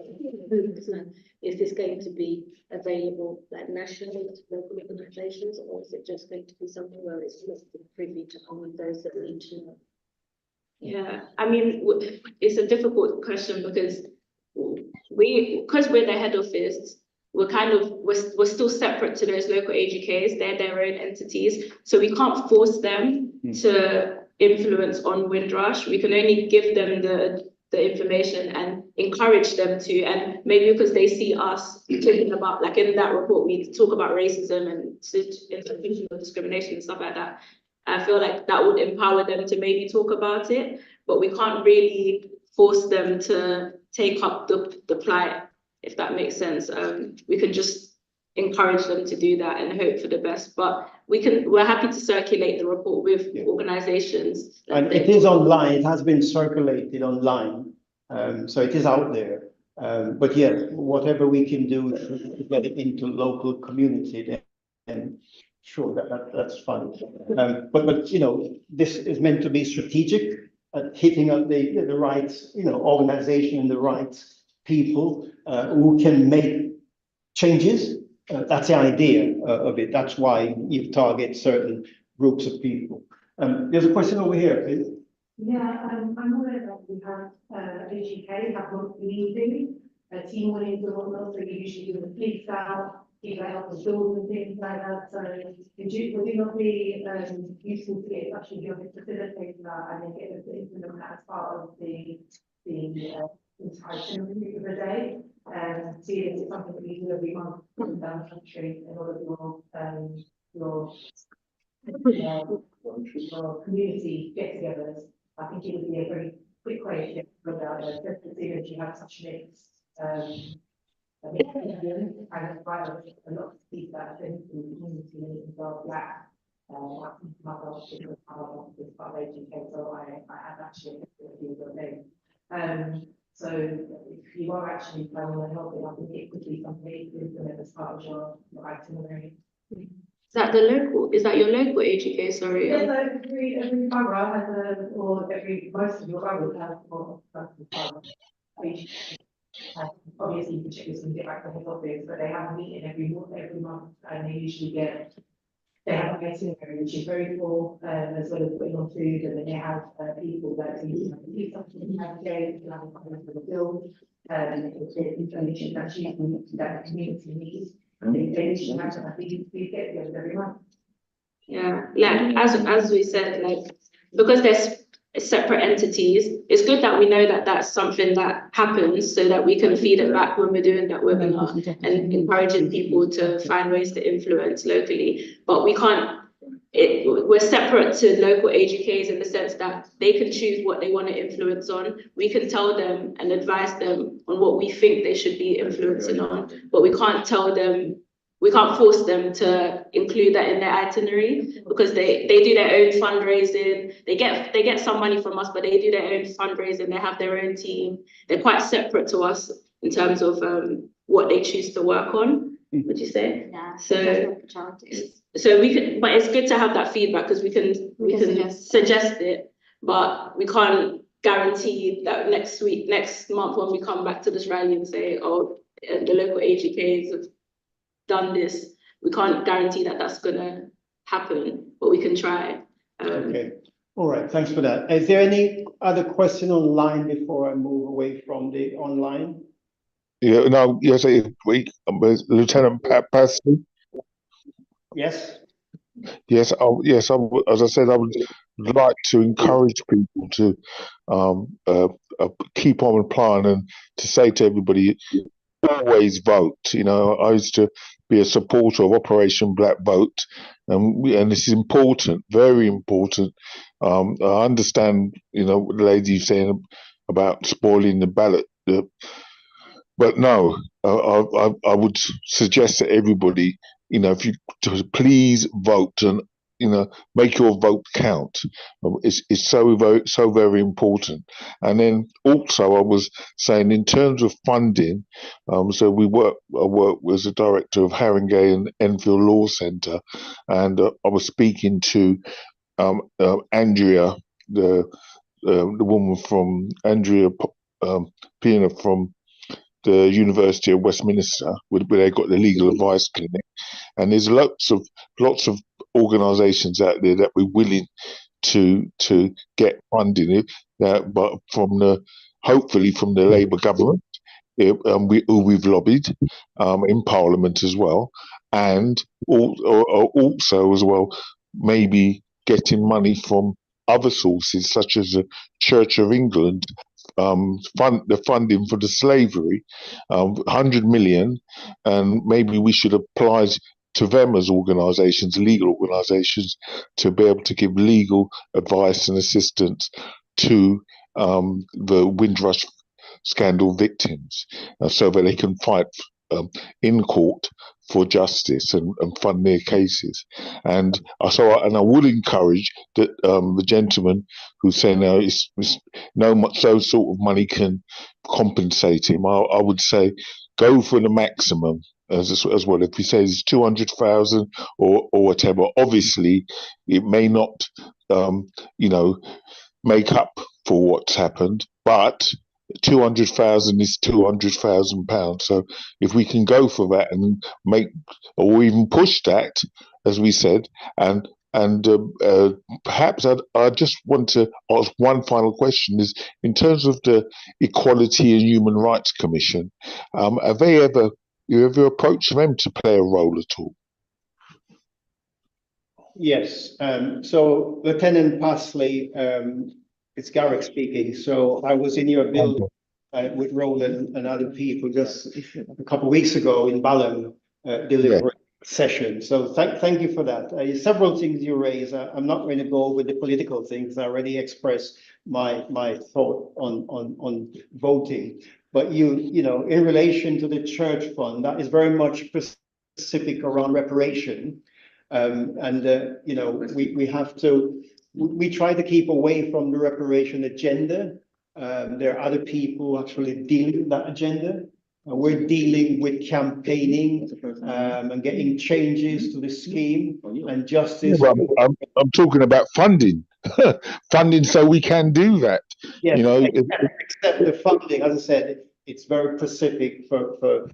is this going to be available like nationally to local organisations, or is it just going to be something where it's not privy to only those that need to know? Yeah, I mean, it's a difficult question, because we're the head office, we're still separate to those local HOKs. They're their own entities, so we can't force them to influence on Windrush. We can only give them the information and encourage them to, and maybe because they see us talking about, like in that report, we talk about racism and institutional discrimination and stuff like that. I feel like that would empower them to maybe talk about it, but we can't really force them to take up the plight, if that makes sense. We can just encourage them to do that and hope for the best. But we're happy to circulate the report with organisations. And it is online. It has been circulated online, so it is out there. But yes, whatever we can do to get it into local community, then sure, that's fine. But you know, this is meant to be strategic, hitting up the right organisation and the right people who can make changes That's the idea of it. That's why you target certain groups of people. There's a question over here, please. Yeah, I'm aware that we have HOK have monthly meeting, team meetings and whatnot, so you usually do the fleets out, people help with building and things like that, so would it not be useful to get in touch with your facilitator and then get them to implement that as part of the entire itinerary of the day, and see if it's something that you do every month down the country in all of your community get-togethers. I think it would be a very quick way to get rid of it, especially if you have such mix. And quite a lot of people that in the community as well, black. I think my dog is part of HOK, so I have actually a few of them. So if you are actually planning on helping, I think it could be something you could implement as part of your itinerary. Is that your local HOK, sorry? Yeah, so every borough has or most of your boroughs have, obviously you can check this and get back to the head office, but they have a meeting every month, and they have an itinerary which is very full, as well as putting on food, and then they have people that do something, have a day, have a comment for the bill, information that the community needs. They should have to these get together every month. Yeah, like as we said, like because there's separate entities, it's good that we know that that's something that happens so that we can feed it back when we're doing that webinar and encouraging people to find ways to influence locally. But we can't, we're separate to local HOKs in the sense that they can choose what they want to influence on. We can tell them and advise them on what we think they should be influencing on, but we can't tell them, we can't force them to include that in their itinerary because they do their own fundraising. They get some money from us, but they do their own fundraising. They have their own team. They're quite separate to us in terms of what they choose to work on. Would you say? Yeah. So we can, but it's good to have that feedback because we can suggest it, but we can't guarantee that next month when we come back to this rally and say, oh, the local HOKs have done this, we can't guarantee that that's gonna happen, but we can try. Okay, all right, thanks for that. Is there any other question online before I move away from the online? Yeah, no, yes, Lieutenant Patsy. Yes. Yes, as I said, I would like to encourage people to keep on applying and to say to everybody, always vote. You know, I used to be a supporter of Operation Black Vote, and this is important, very important. I understand, you know, what the lady saying about spoiling the ballot, but no, I would suggest to everybody, you know, if you to please vote and, you know, make your vote count. It's so very important. And then also I was saying in terms of funding, so I work as a director of Haringey and Enfield Law Centre, and I was speaking to Andrea, the woman from Andrea Pina from the University of Westminster, where they got the legal advice clinic, and there's lots of organisations out there that we're willing to get funding, but hopefully from the Labour government, we've lobbied in Parliament as well, and also as well maybe getting money from other sources such as the Church of England. The funding for the slavery, 100 million, and maybe we should apply to them as organisations, legal organisations, to be able to give legal advice and assistance to the Windrush scandal victims, so that they can fight in court for justice and fund their cases. And I would encourage that the gentleman who's saying now it's no much so sort of money can compensate him. I would say go for the maximum as well. If he says 200,000 or whatever, obviously it may not you know, make up for what's happened, but 200,000 is £200,000. So if we can go for that and make, or even push that, as we said, and perhaps I just want to ask one final question: is in terms of the Equality and Human Rights Commission, have you ever approached them to play a role at all? Yes. So Lieutenant Pasley, it's Garrick speaking. So I was in your building with Roland and other people just a couple of weeks ago in Balham delivering session. So thank you for that. Several things you raise. I'm not going to go over the political things. I already expressed my thought on voting. But you know, in relation to the church fund, that is very much specific around reparation. You know, we try to keep away from the reparation agenda. There are other people actually dealing with that agenda. We're dealing with campaigning and getting changes to the scheme and justice. I'm talking about funding, funding so we can do that. Yes, you know, except the funding, as I said, it's very specific for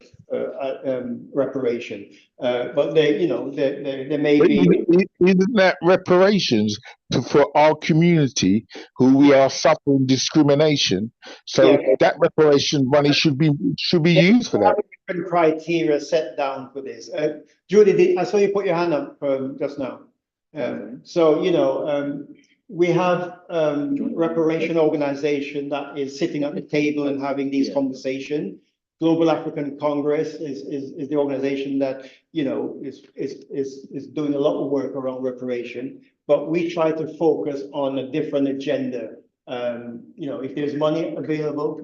reparation. But there may be. Isn't that reparations for our community who we are suffering discrimination? So that reparation money should be used for that. Different criteria set down for this. Judy, I saw you put your hand up just now. So we have reparation organization that is sitting at the table and having these conversations. Global African Congress is the organization that is doing a lot of work around reparation, but we try to focus on a different agenda. If there's money available.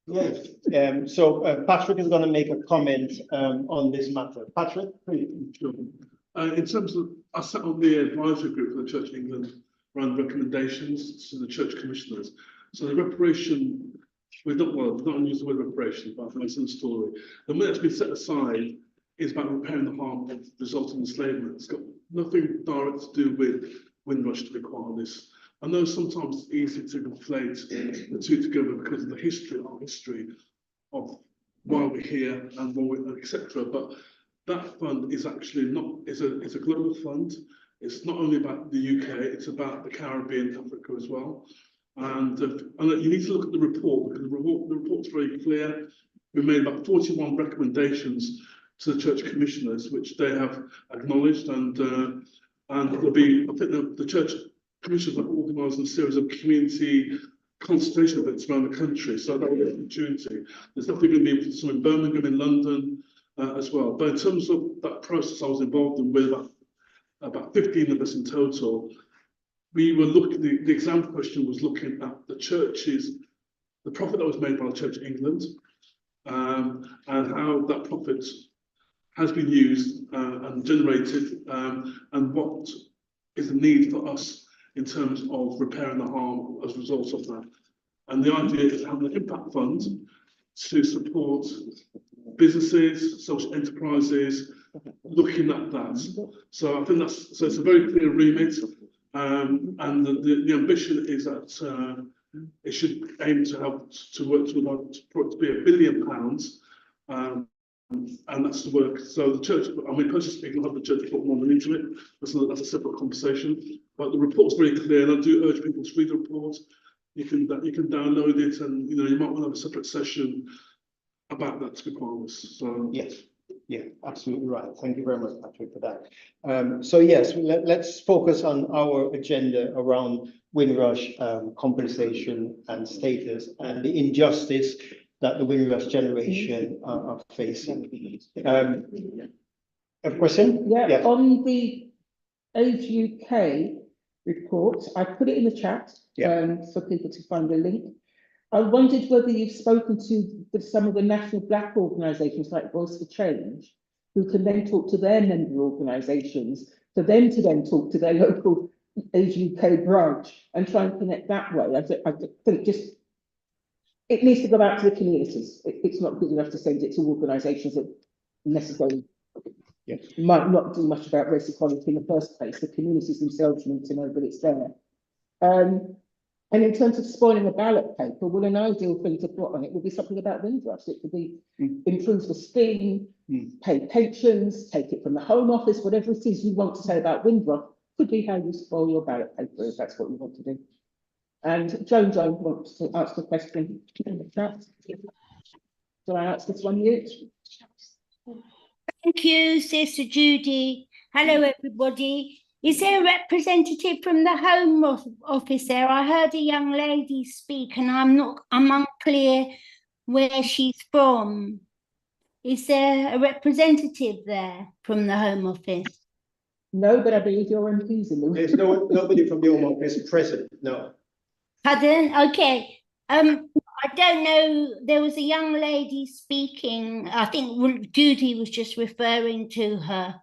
Yes. So Patrick is going to make a comment on this matter. Patrick, please. In terms of, I sat on the advisory group for the Church of England around recommendations to the church commissioners. So the reparation, we don't use the word reparation, but I think it's in the story. The money that's been set aside is about repairing the harm of resulting enslavement. It's got nothing direct to do with Windrush, to be quite honest. I know sometimes it's easy to conflate the two together because of the history, our history of why we're here and why we're, etc. But that fund is actually it's a global fund. It's not only about the UK, it's about the Caribbean, Africa as well. And you need to look at the report because the report's very clear. We made about 41 recommendations to the church commissioners, which they have acknowledged, and there'll be, I think the church commissioners are organising a series of community consultation events around the country, so that will be an opportunity. There's definitely going to be some in Birmingham, in London as well. But in terms of that process I was involved in with about 15 of us in total, we were looking, the exam question was looking at the churches, the profit that was made by the Church of England, and how that profit has been used and generated, and what is the need for us in terms of repairing the harm as a result of that. And the idea is having an impact fund to support businesses, social enterprises, looking at that. So I think that's, so it's a very clear remit. And the ambition is that it should aim to help to work for it to be £1 billion. And that's the work. So the church, I mean, personally speaking, I'll have the church put more money into it. That's a separate conversation. But the report's very clear, and I do urge people to read the report. You can download it, and you might want to have a separate session about that, to be quite honest. So yes, yeah, absolutely right. Thank you very much, Patrick, for that. So yes, let's focus on our agenda around Windrush compensation and status and the injustice that the Windrush generation are facing. A question? Yeah, yes. On the HOC report, I put it in the chat for people to find the link. I wondered whether you've spoken to some of the national Black organisations like Voice for Change, who can then talk to their member organisations, for them to then talk to their local HOC branch and try and connect that way. I think just it needs to go out to the communities. It's not good enough to send it to organisations that necessarily might not do much about race equality in the first place. The communities themselves need to know that it's there. And in terms of spoiling a ballot paper, well, an ideal thing to put on it would be something about Windrush. It could be improve the scheme, pay pensions, take it from the Home Office, whatever it is you want to say about Windrush could be how you spoil your ballot paper if that's what you want to do. And Joan wants to ask a question in the chat. Do I ask this one you? Thank you, Sister Judy. Hello, everybody. Is there a representative from the Home Office there? I heard a young lady speak, and I'm unclear where she's from. Is there a representative there from the Home Office? No, but I believe your MP's in the room. There's nobody from the Home Office present, no. Pardon? Okay. I don't know. There was a young lady speaking. I think Judy was just referring to her.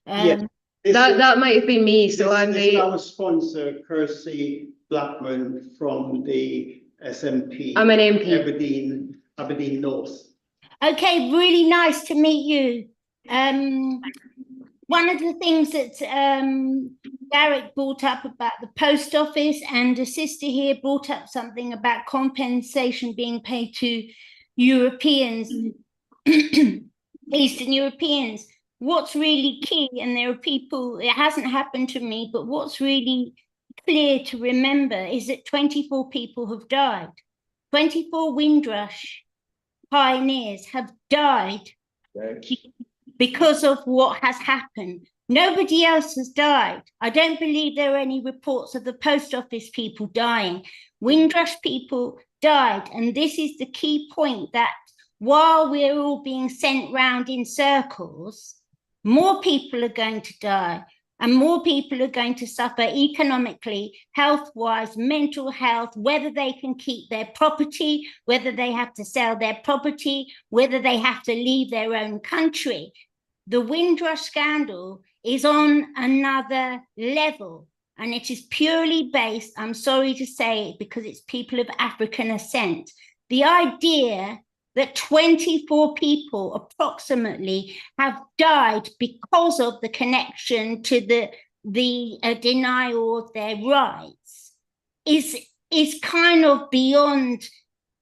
Yes. That might have been me. So I'm this is the. our sponsor, Kirsty Blackman from the SNP. I'm an MP. Aberdeen North. Okay, really nice to meet you. One of the things that Garrett brought up about the post office, and a sister here brought up something about compensation being paid to Europeans, Eastern Europeans. What's really key, and there are people, it hasn't happened to me, but what's really clear to remember is that 24 people have died. 24 Windrush pioneers have died because of what has happened. Nobody else has died. I don't believe there are any reports of the post office people dying. Windrush people died. And this is the key point, that while we're all being sent round in circles, more people are going to die, and more people are going to suffer economically, health-wise, mental health, whether they can keep their property, whether they have to sell their property, whether they have to leave their own country. The Windrush scandal is on another level, and it is purely based, I'm sorry to say it, because it's people of African ascent. The idea that 24 people approximately have died because of the connection to the denial of their rights is kind of beyond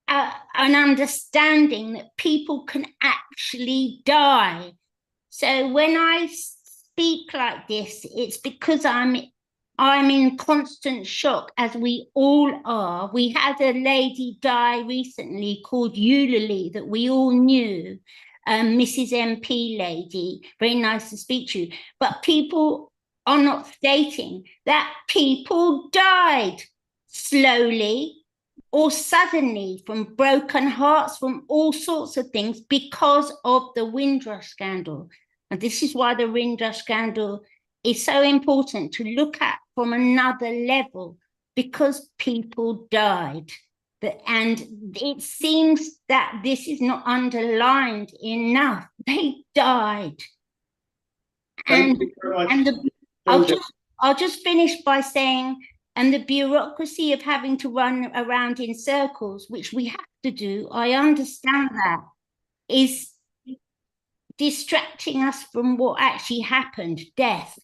an understanding that people can actually die. So when I speak like this, it's because I'm in constant shock, as we all are. We had a lady die recently called Eulalie that we all knew, Mrs. MP lady, very nice to speak to you. But people are not stating that people died slowly or suddenly from broken hearts, from all sorts of things because of the Windrush scandal. And this is why the Windrush scandal is so important to look at from another level, because people died. And it seems that this is not underlined enough. They died. And I'll just finish by saying, and the bureaucracy of having to run around in circles, which we have to do, I understand that, is distracting us from what actually happened, death.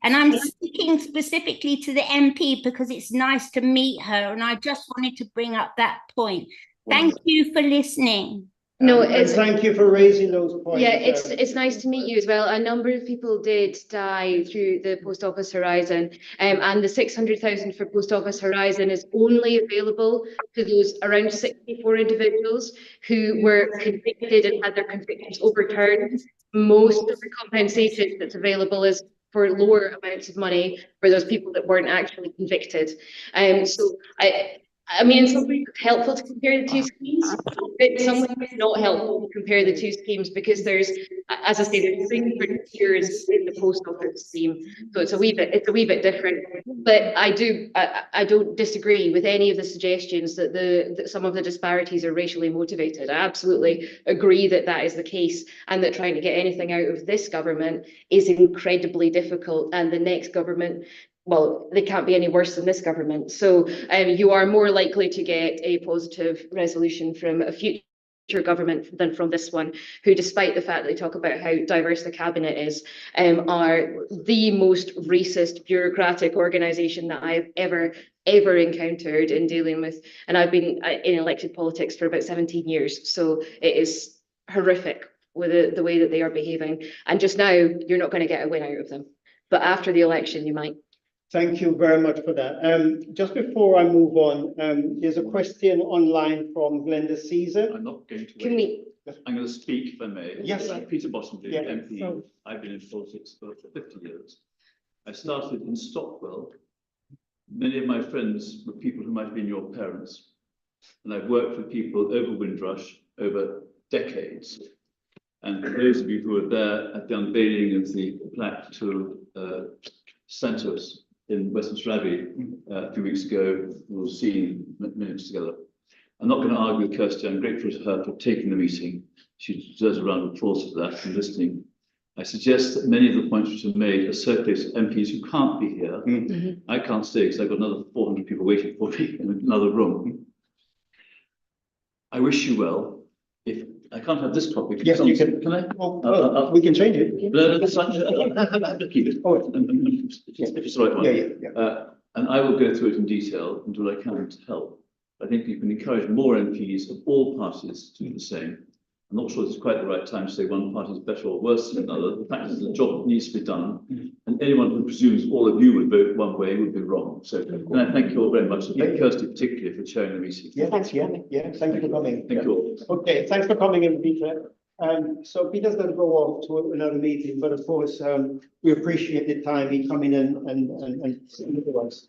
And I'm speaking specifically to the MP because it's nice to meet her, and I just wanted to bring up that point. Thank you for listening. No, and thank you for raising those points. Yeah, it's nice to meet you as well. A number of people did die through the Post Office Horizon, and the 600,000 for Post Office Horizon is only available to those around 64 individuals who were convicted and had their convictions overturned. Most of the compensation that's available is for lower amounts of money for those people that weren't actually convicted. So I mean, in some ways it's helpful to compare the two schemes, but in some ways it's not helpful to compare the two schemes, because there's, as I say, there's 3 different tiers in the post office scheme, so it's a wee bit different. But I don't disagree with any of the suggestions that some of the disparities are racially motivated. I absolutely agree that that is the case, and that trying to get anything out of this government is incredibly difficult, and the next government, well, they can't be any worse than this government. So you are more likely to get a positive resolution from a future government than from this one, who, despite the fact they talk about how diverse the cabinet is, are the most racist bureaucratic organisation that I've ever encountered in dealing with. And I've been in elected politics for about 17 years, so it is horrific with the way that they are behaving. And just now, you're not going to get a win out of them, but after the election, you might. Thank you very much for that. Just before I move on, there's a question online from Glenda Caesar. I'm not going to Can wait. I'm going to speak, if I may. Yes. Peter Bottomley, Yeah. MP. I've been in politics for 50 years. I started in Stockwell. Many of my friends were people who might have been your parents. And I've worked with people over Windrush over decades. And for those of you who were there at the unveiling of the plaque to Santos in Westminster Abbey a few weeks ago, we were seeing minutes together. I'm not going to argue with Kirsty. I'm grateful to her for taking the meeting. She deserves a round of applause for that and listening. I suggest that many of the points which are made are circulated to MPs who can't be here. I can't stay because I've got another 400 people waiting for me in another room. I wish you well. If I can't have this topic, Yes, you can. Can I? We can change it. No, that's fine. I'll keep it. Oh, if it's the right one. Yeah. And I will go through it in detail and do what I can to help. I think you can encourage more MPs of all parties to do the same. I'm not sure it's quite the right time to say one party is better or worse than another. The fact is the job needs to be done, and anyone who presumes all of you would vote one way would be wrong. So, and I thank you all very much, and thank Kirsty particularly for chairing the meeting. Yeah, thank you for coming. Thank you all. Okay, thanks for coming in, Peter. So Peter's going to go off to another meeting, but of course, we appreciate the time he coming in and speaking to us.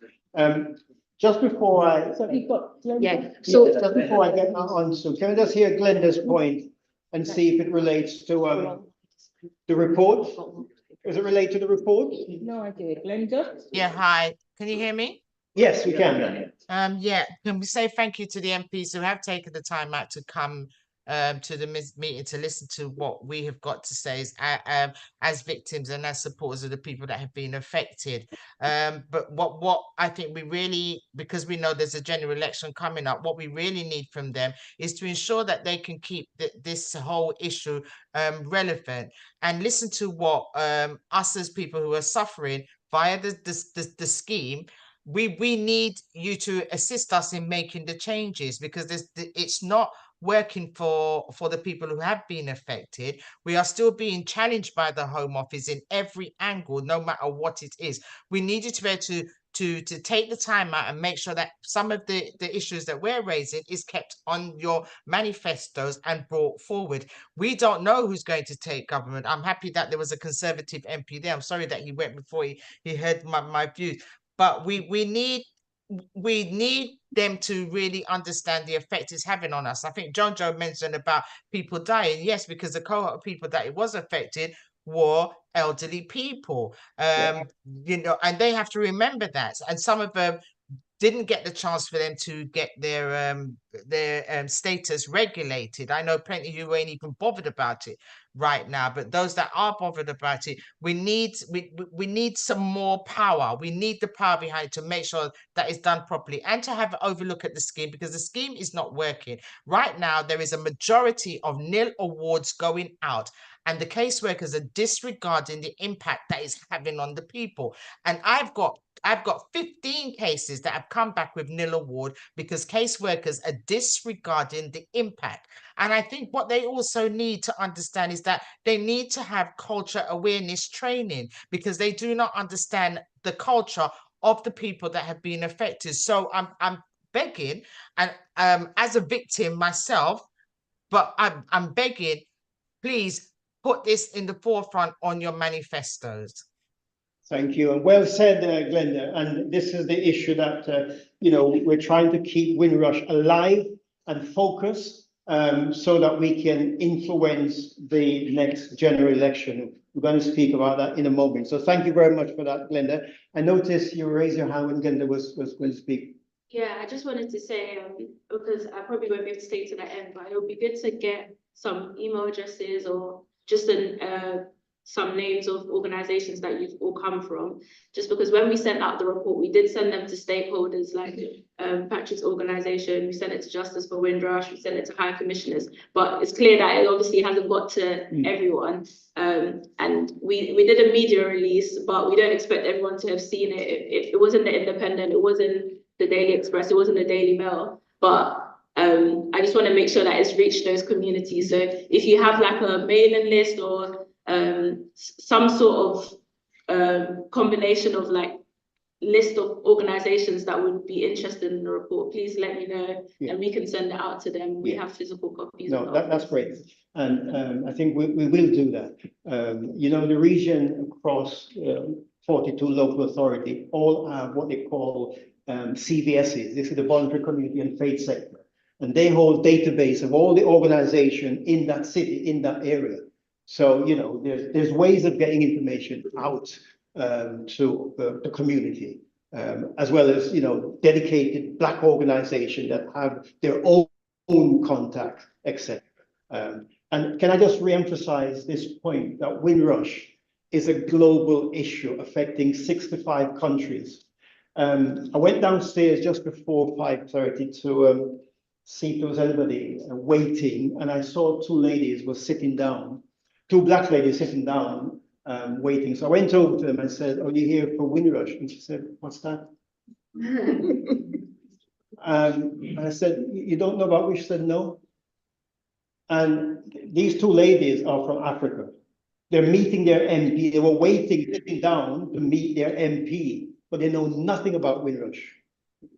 Just before I, So you've got Glenda? Yeah. so just before I get on, so can we just hear Glenda's point and see if it relates to the report? Does it relate to the report? No idea. Glenda? Yeah, hi. Can you hear me? Yes, we can. Yeah, can we say thank you to the MPs who have taken the time out to come to the meeting to listen to what we have got to say as victims and as supporters of the people that have been affected. But what I think we really, because we know there's a general election coming up, what we really need from them is to ensure that they can keep this whole issue relevant and listen to what us as people who are suffering via the scheme. We need you to assist us in making the changes, because it's not working for the people who have been affected. We are still being challenged by the Home Office in every angle, no matter what it is. We need you to be able to take the time out and make sure that some of the issues that we're raising is kept on your manifestos and brought forward. We don't know who's going to take government. I'm happy that there was a Conservative MP there. I'm sorry that he went before he heard my views. But we need them to really understand the effect it's having on us. I think John Joe mentioned about people dying. Yes, because the cohort of people that it was affected were elderly people. You know, and they have to remember that. And some of them didn't get the chance for them to get their status regulated. I know plenty who ain't even bothered about it right now, but those that are bothered about it, we need some more power. We need the power behind it to make sure that it's done properly, and to have an overlook at the scheme, because the scheme is not working. Right now, there is a majority of nil awards going out, and the caseworkers are disregarding the impact that it's having on the people. And I've got 15 cases that have come back with nil award because caseworkers are disregarding the impact. And I think what they also need to understand is that they need to have culture awareness training, because they do not understand the culture of the people that have been affected. So I'm begging, and as a victim myself, but I'm begging, please put this in the forefront on your manifestos. Thank you, and well said, Glenda. And this is the issue that we're trying to keep Windrush alive and focused, so that we can influence the next general election. We're going to speak about that in a moment. So thank you very much for that, Glenda. I noticed you raised your hand when Glenda was going to speak. Yeah, I just wanted to say, because I probably won't be able to stay to the end, but it would be good to get some email addresses or just some names of organizations that you've all come from, just because when we sent out the report, we did send them to stakeholders like Patrick's organization, we sent it to Justice for Windrush, we sent it to high commissioners, but it's clear that it obviously hasn't got to everyone. And we did a media release, but we don't expect everyone to have seen it. It wasn't the Independent, it wasn't the Daily Express, it wasn't the Daily Mail, but I just want to make sure that it's reached those communities. So if you have like a mailing list or some sort of combination of like list of organizations that would be interested in the report, please let me know and we can send it out to them. We have physical copies. No, that's great. And I think we will do that. You know, the region across 42 local authority all have what they call CVSs. This is the voluntary community and faith sector. And they hold database of all the organization in that city, in that area. So, you know, there's ways of getting information out to the community, as well as, you know, dedicated Black organization that have their own contact, etc. And can I just re-emphasize this point that Windrush is a global issue affecting 65 countries. I went downstairs just before 5:30 to see if there was anybody waiting, and I saw two ladies were sitting down, two Black ladies sitting down, waiting. So I went over to them and said, "Are you here for Windrush?" And she said, "What's that?" And I said, "You don't know about which?" She said, "No." And these two ladies are from Africa. They're meeting their MP. They were waiting, sitting down to meet their MP, but they know nothing about Windrush.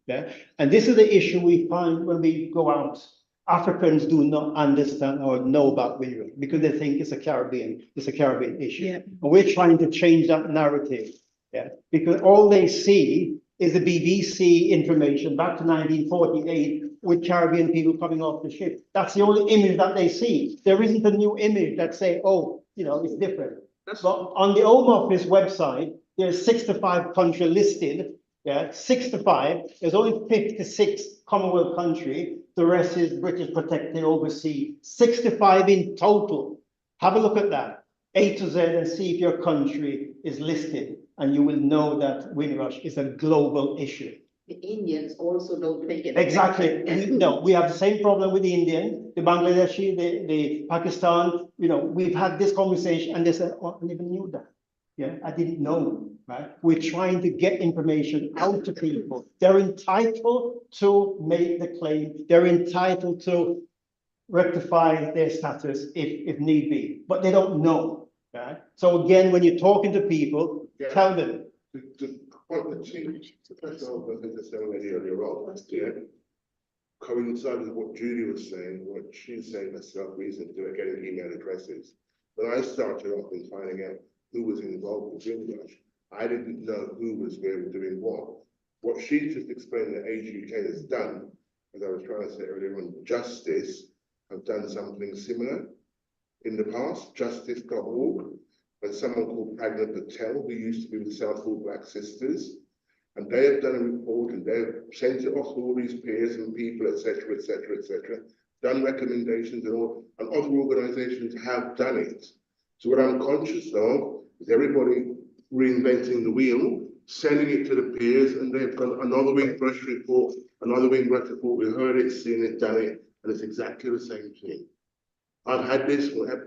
Yeah, and this is the issue we find when we go out. Africans do not understand or know about Windrush because they think it's a Caribbean issue. Yeah. And we're trying to change that narrative. Yeah, because all they see is the BBC information back to 1948 with Caribbean people coming off the ship. That's the only image that they see. There isn't a new image that say, oh, you know, it's different. But on the Home Office website, there's 65 countries listed. Yeah, 65. There's only 56 Commonwealth country. The rest is British protected overseas. 65 in total. Have a look at that, A to Z, and see if your country is listed, and you will know that Windrush is a global issue. The Indians also don't think it. Exactly. We have the same problem with the Indian, the Bangladeshi, the Pakistan. You know, we've had this conversation, and they said, "Oh, I never knew that." Yeah, I didn't know. Right? We're trying to get information out to people. They're entitled to make the claim. They're entitled to rectify their status if need be, but they don't know. Right? So again, when you're talking to people, tell them. The question I was going to say already earlier on, coincided with what Judy was saying, what she's saying herself recently, getting email addresses. When I started off in finding out who was involved with Windrush, I didn't know who was where and doing what. What she just explained that HOC has done, as I was trying to say earlier on, Justice have done something similar in the past, justice.org, and someone called Pragna Patel, who used to be with Southall Black Sisters, and they have done a report and they've sent it off to all these peers and people, etc., etc., etc., done recommendations and all, and other organizations have done it. So what I'm conscious of is everybody reinventing the wheel, sending it to the peers, and they've got another Windrush report, another Windrush report. We heard it, seen it, done it, and it's exactly the same thing. I've had this, we have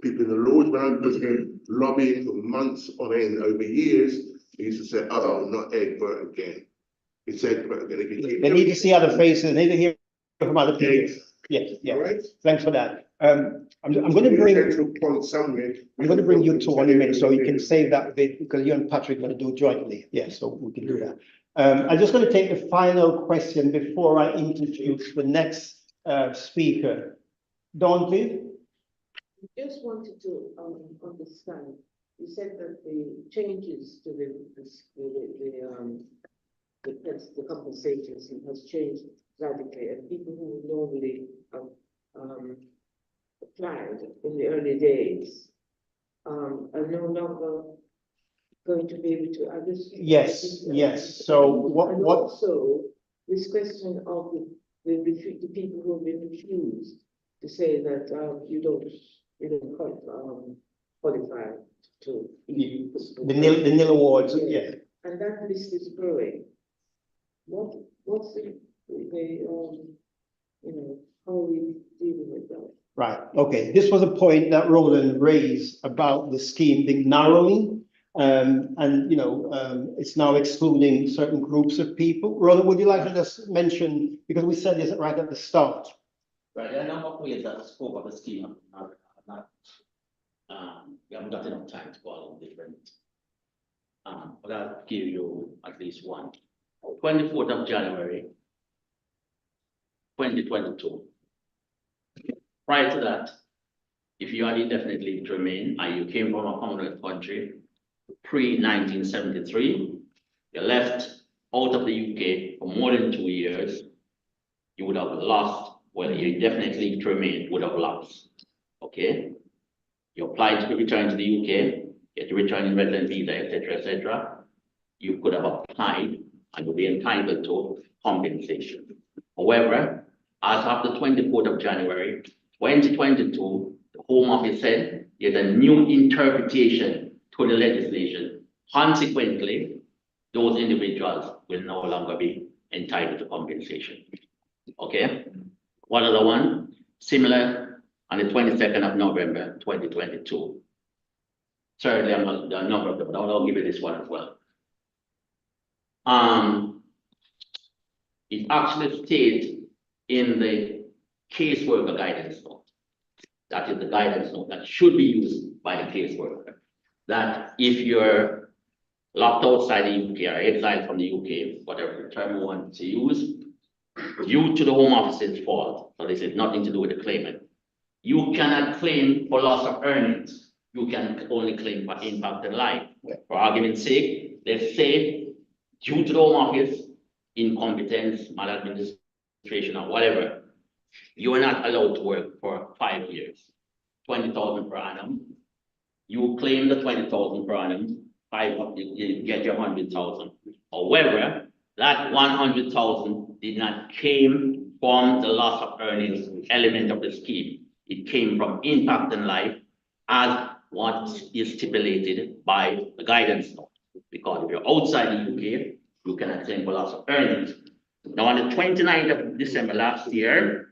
people in the Lord's when I was here lobbying for months on end over years. They used to say, "Oh, not Egbert again. It's Egbert again." They need to see other faces. They need to hear from other people. Yes, yeah. Right. Thanks for that. I'm going to bring. I'm going to bring you to 1 minute, so you can save that bit because you and Patrick are going to do jointly. Yeah, so we can do that. I'm just going to take the final question before I introduce the next speaker. Dawn, please. I just wanted to understand. You said that the changes to the compensation has changed radically, and people who normally applied in the early days are no longer going to be able to. Yes, yes. So what? Also, this question of the people who have been refused to say that you don't quite qualified to. The nil awards, yeah. And that list is growing. What's the, how are we dealing with that? Right, okay. This was a point that Roland raised about the scheme being narrowing. It's now excluding certain groups of people. Roland, would you like to just mention, because we said this right at the start. Right, there are a number of ways that the scope of the scheme we haven't got enough time to go along different. But I'll give you at least one. 24th of January, 2022. Prior to that, if you had indefinite leave to remain and you came from a Commonwealth country pre-1973, you left out of the UK for more than 2 years, you would have lost, well, your indefinite leave to remain would have lapsed. Okay? You applied to return to the UK, get a returning resident visa, etc. You could have applied and you'll be entitled to compensation. However, as of the 24th of January, 2022, the Home Office said there's a new interpretation to the legislation. Consequently, those individuals will no longer be entitled to compensation. Okay? What other one? Similar on the 22nd of November, 2022. Certainly, I'm not the number of them, but I'll give you this one as well. It actually states in the caseworker guidance note, that is the guidance note that should be used by the caseworker, that if you're locked outside the UK or exiled from the UK, whatever the term you want to use, due to the Home Office's fault, so this is nothing to do with the claimant, you cannot claim for loss of earnings. You can only claim for impact on life. For argument's sake, let's say, due to the Home Office, incompetence, maladministration, or whatever, you are not allowed to work for 5 years, 20,000 per annum. You claim the 20,000 per annum, you get your 100,000. However, that 100,000 did not came from the loss of earnings element of the scheme. It came from impact on life as what is stipulated by the guidance note. Because if you're outside the UK, you cannot claim for loss of earnings. Now, on the 29th of December last year,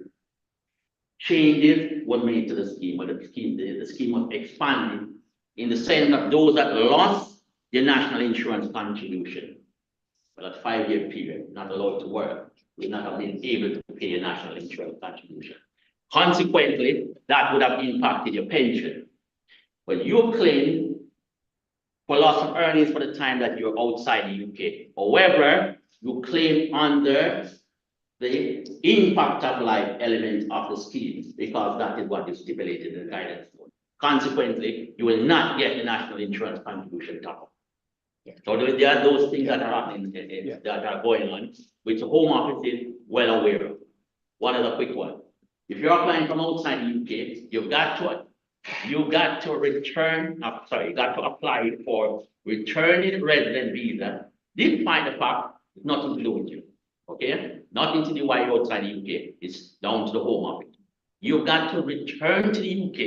changes were made to the scheme, but the scheme was expanded in the sense that those that lost their national insurance contribution for that 5-year period, not allowed to work, will not have been able to pay your national insurance contribution. Consequently, that would have impacted your pension. But you claim for loss of earnings for the time that you're outside the UK. However, you claim under the impact of life element of the scheme because that is what is stipulated in the guidance note. Consequently, you will not get the national insurance contribution top. So there are those things that are happening, that are going on, which the Home Office is well aware of. One is a quick one. If you're applying from outside the UK, you've got to apply for returning resident visa. Despite the fact it's nothing to do with you. Okay? Nothing to do why you're outside the UK. It's down to the Home Office. You've got to return to the UK.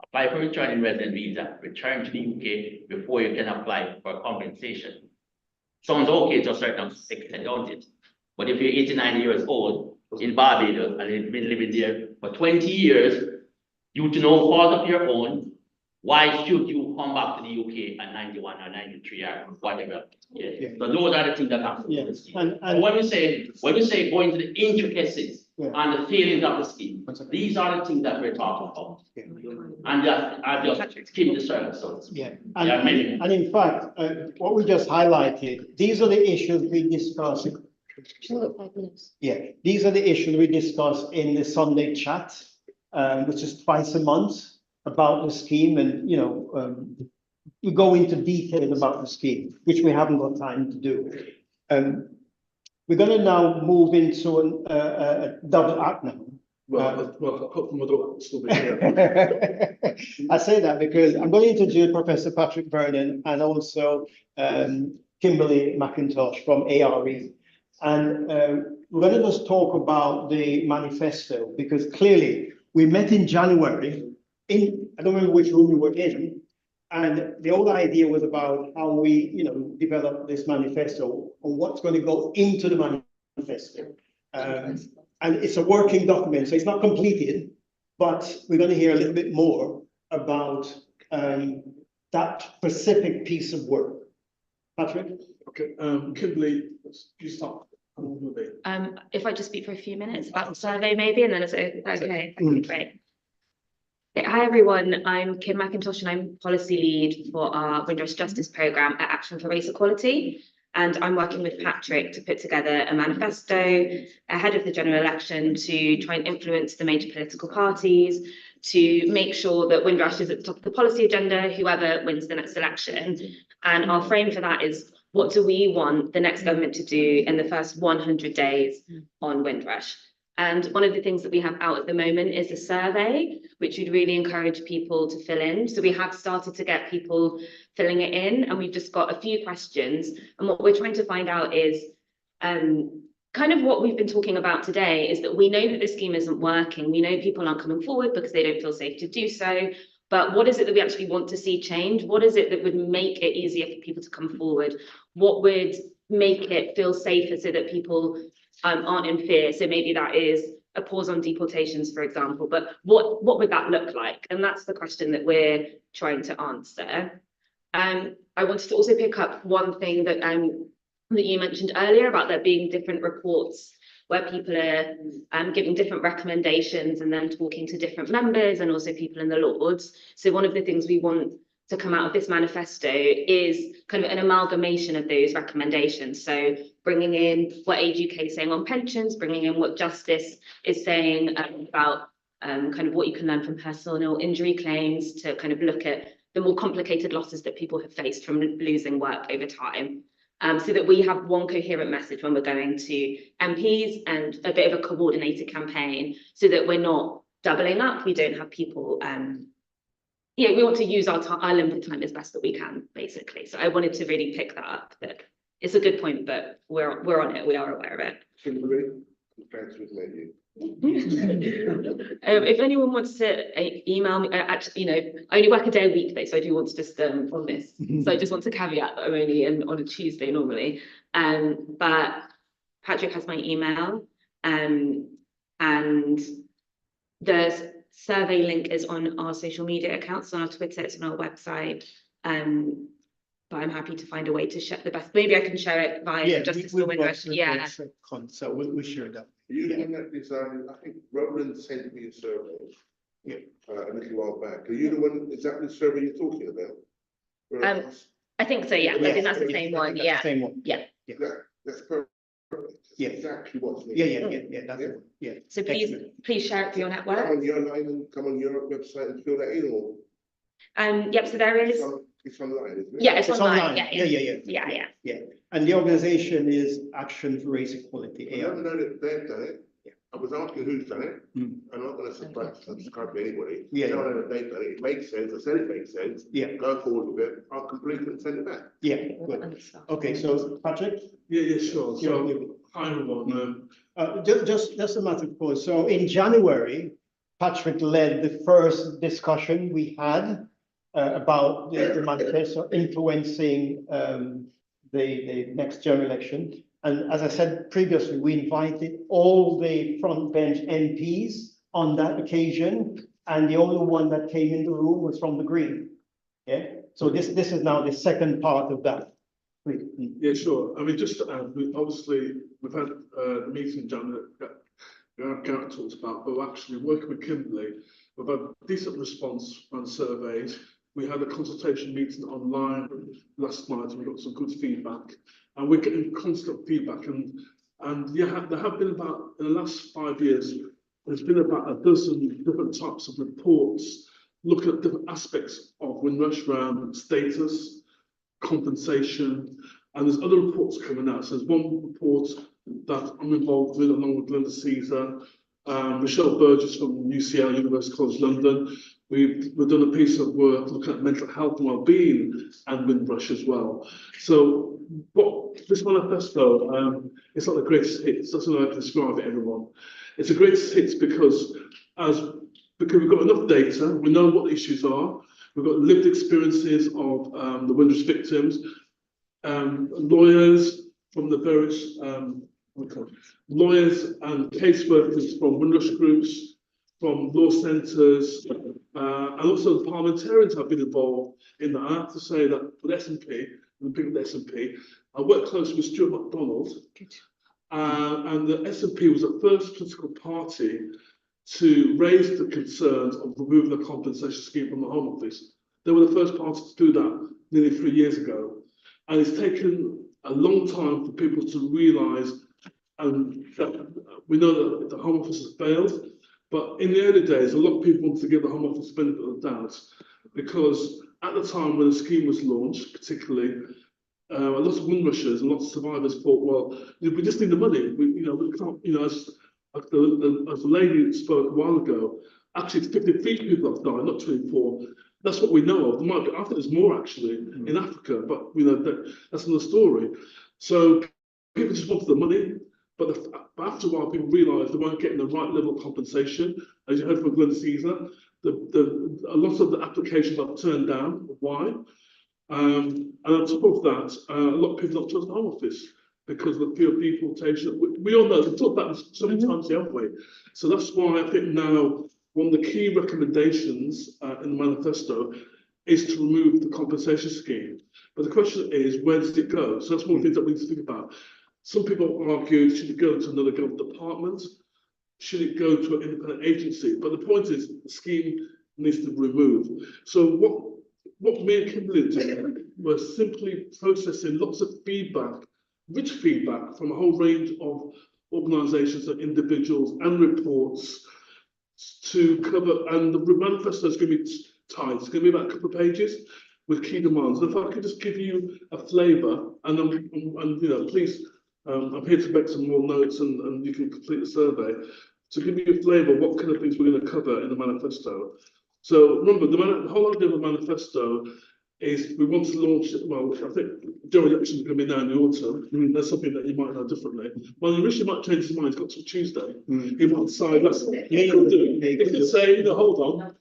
Apply for returning resident visa, return to the UK before you can apply for compensation. Sounds okay to a certain extent, don't it? But if you're 89 years old in Barbados and you've been living there for 20 years, due to no fault of your own, why should you come back to the UK at 91 or 93 or whatever? So those are the things that happen to the scheme. And when we say going to the intricacies and the feelings of the scheme, these are the things that we're talking about. And I just keep the circumstances. And in fact, what we just highlighted, these are the issues we discussed. These are the issues we discussed in the Sunday chat, which is twice a month, about the scheme, and we go into detail about the scheme, which we haven't got time to do. We're going to now move into a double act now. I say that because I'm going to introduce Professor Patrick Vernon and also Kimberly McIntosh from ARE. And we're going to just talk about the manifesto, because clearly we met in January I don't remember which room we were in, and the whole idea was about how we, develop this manifesto or what's going to go into the manifesto. And it's a working document, so it's not completed, but we're going to hear a little bit more about that specific piece of work. Patrick? Okay, Kimberly, you start. If I just speak for a few minutes about the survey maybe, and then it's okay, that'd be great. Okay, hi everyone, I'm Kim McIntosh and I'm policy lead for our Windrush Justice Programme at Action for Race Equality. And I'm working with Patrick to put together a manifesto ahead of the general election to try and influence the major political parties, to make sure that Windrush is at the top of the policy agenda, whoever wins the next election. And our frame for that is, what do we want the next government to do in the first 100 days on Windrush? And one of the things that we have out at the moment is a survey, which we'd really encourage people to fill in. So we have started to get people filling it in, and we've just got a few questions. And what we're trying to find out is kind of what we've been talking about today is that we know that the scheme isn't working. We know people aren't coming forward because they don't feel safe to do so. But what is it that we actually want to see change? What is it that would make it easier for people to come forward? What would make it feel safer so that people aren't in fear? So maybe that is a pause on deportations, for example, but what would that look like? And that's the question that we're trying to answer. I wanted to also pick up one thing that you mentioned earlier about there being different reports where people are giving different recommendations and then talking to different members and also people in the Lords. So one of the things we want to come out of this manifesto is kind of an amalgamation of those recommendations. So bringing in what Age UK is saying on pensions, bringing in what Justice is saying about kind of what you can learn from personal injury claims, to kind of look at the more complicated losses that people have faced from losing work over time. So that we have one coherent message when we're going to MPs and a bit of a coordinated campaign, so that we're not doubling up. We don't have people, we want to use our limited time as best that we can, basically. So I wanted to really pick that up, that it's a good point, but we're on it, we are aware of it. Kimberly, thanks for you. If anyone wants to email me, actually, I only work a day a week though, so I do want to just on this. So I just want to caveat that I'm only in on a Tuesday normally. But Patrick has my email, and the survey link is on our social media accounts, on our Twitter, it's on our website. But I'm happy to find a way to share the best. Maybe I can share it via Justice for Windrush. Yeah. So we'll share that. Looking at this, I think Roland sent me a survey a little while back. Are you the one, is that the survey you're talking about? I think so, yeah. I think that's the same one. Yeah. Same one. Yeah. That's perfect. Yeah. Exactly what's needed. Yeah. That's it. Yeah. So please share it for your network. Come on your line and come on your website and fill that in, or? Yep, so there is. It's online, isn't it? Yeah, it's online. Yeah. And the organization is Action for Race Equality. I don't know that they've done it. I was asking who's done it. I'm not going to subscribe to anybody. I don't know that they've done it. It makes sense. I said it makes sense. Yeah. Go forward with it. I'll complete it and send it back. Yeah. Good. Okay, so Patrick? Yeah, sure. So, hi everyone. Just a matter of course. So in January, Patrick led the first discussion we had about the manifesto influencing the next general election. And as I said previously, we invited all the front bench MPs on that occasion, and the only one that came in the room was from the Green. Yeah. So this is now the second part of that. Please. Yeah, sure. I mean, just obviously we've had the meeting done that Garrett talked about, but actually working with Kimberly, we've had decent response on surveys. We had a consultation meeting online last night, and we got some good feedback, and we're getting constant feedback. And yeah, there have been about, in the last 5 years, there's been about a dozen different types of reports looking at different aspects of Windrush around status, compensation, and there's other reports coming out. So there's one report that I'm involved with, along with Linda Caesar, Michelle Burgess from UCL, University College London. We've done a piece of work looking at mental health and well-being and Windrush as well. So what this manifesto, it's not the greatest hits. That's how I describe it, everyone. It's the greatest hits because as because we've got enough data, we know what the issues are, we've got lived experiences of the Windrush victims, lawyers from the various lawyers and caseworkers from Windrush groups, from law centres, and also the parliamentarians have been involved in that. I have to say that for the SNP, the people of the SNP, I worked closely with Stuart MacDonald, and the SNP was the first political party to raise the concerns of removing the compensation scheme from the Home Office. They were the first party to do that nearly 3 years ago. And it's taken a long time for people to realise that we know that the Home Office has failed, but in the early days, a lot of people wanted to give the Home Office the benefit of the doubt, because at the time when the scheme was launched, particularly, a lot of Windrushers and lots of survivors thought, well, we just need the money. We can't, as the lady spoke a while ago, actually 53 people have died, not 24. That's what we know of. There might be, I think there's more actually in Africa, but that's another story. So people just wanted the money, but after a while, people realised they weren't getting the right level of compensation. As you heard from Glenn Caesar, a lot of the applications are turned down. Why? And on top of that, a lot of people don't trust the Home Office because of the fear of deportation. We all know, we've talked about this so many times, haven't we? So that's why I think now one of the key recommendations in the manifesto is to remove the compensation scheme. But the question is, where does it go? So that's one of the things that we need to think about. Some people argue, should it go to another government department? Should it go to an independent agency? But the point is, the scheme needs to be removed. So what me and Kimberly did was simply processing lots of feedback, rich feedback from a whole range of organisations and individuals and reports to cover, and the manifesto is going to be tight. It's going to be about a couple of pages with key demands. And if I could just give you a flavour, and please, I'm here to make some more notes, and you can complete the survey to give you a flavour of what kind of things we're going to cover in the manifesto. So remember, the whole idea of the manifesto is we want to launch, well, I think general elections are going to be now in the autumn. That's something that you might know differently. Well, he really might change his mind. He's got till Tuesday. He might decide that's he could do. He could say, hold on,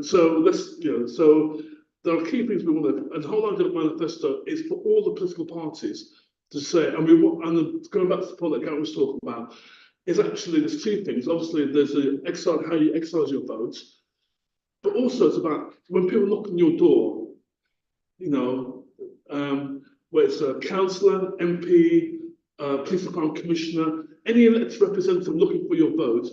so let's, so there are key things we want to, and the whole idea of the manifesto is for all the political parties to say, and going back to the point that Gary was talking about, is actually there's two things. Obviously, there's how you exercise your vote, but also it's about when people knock on your door, where it's a councillor, MP, police department commissioner, any elected representative looking for your vote,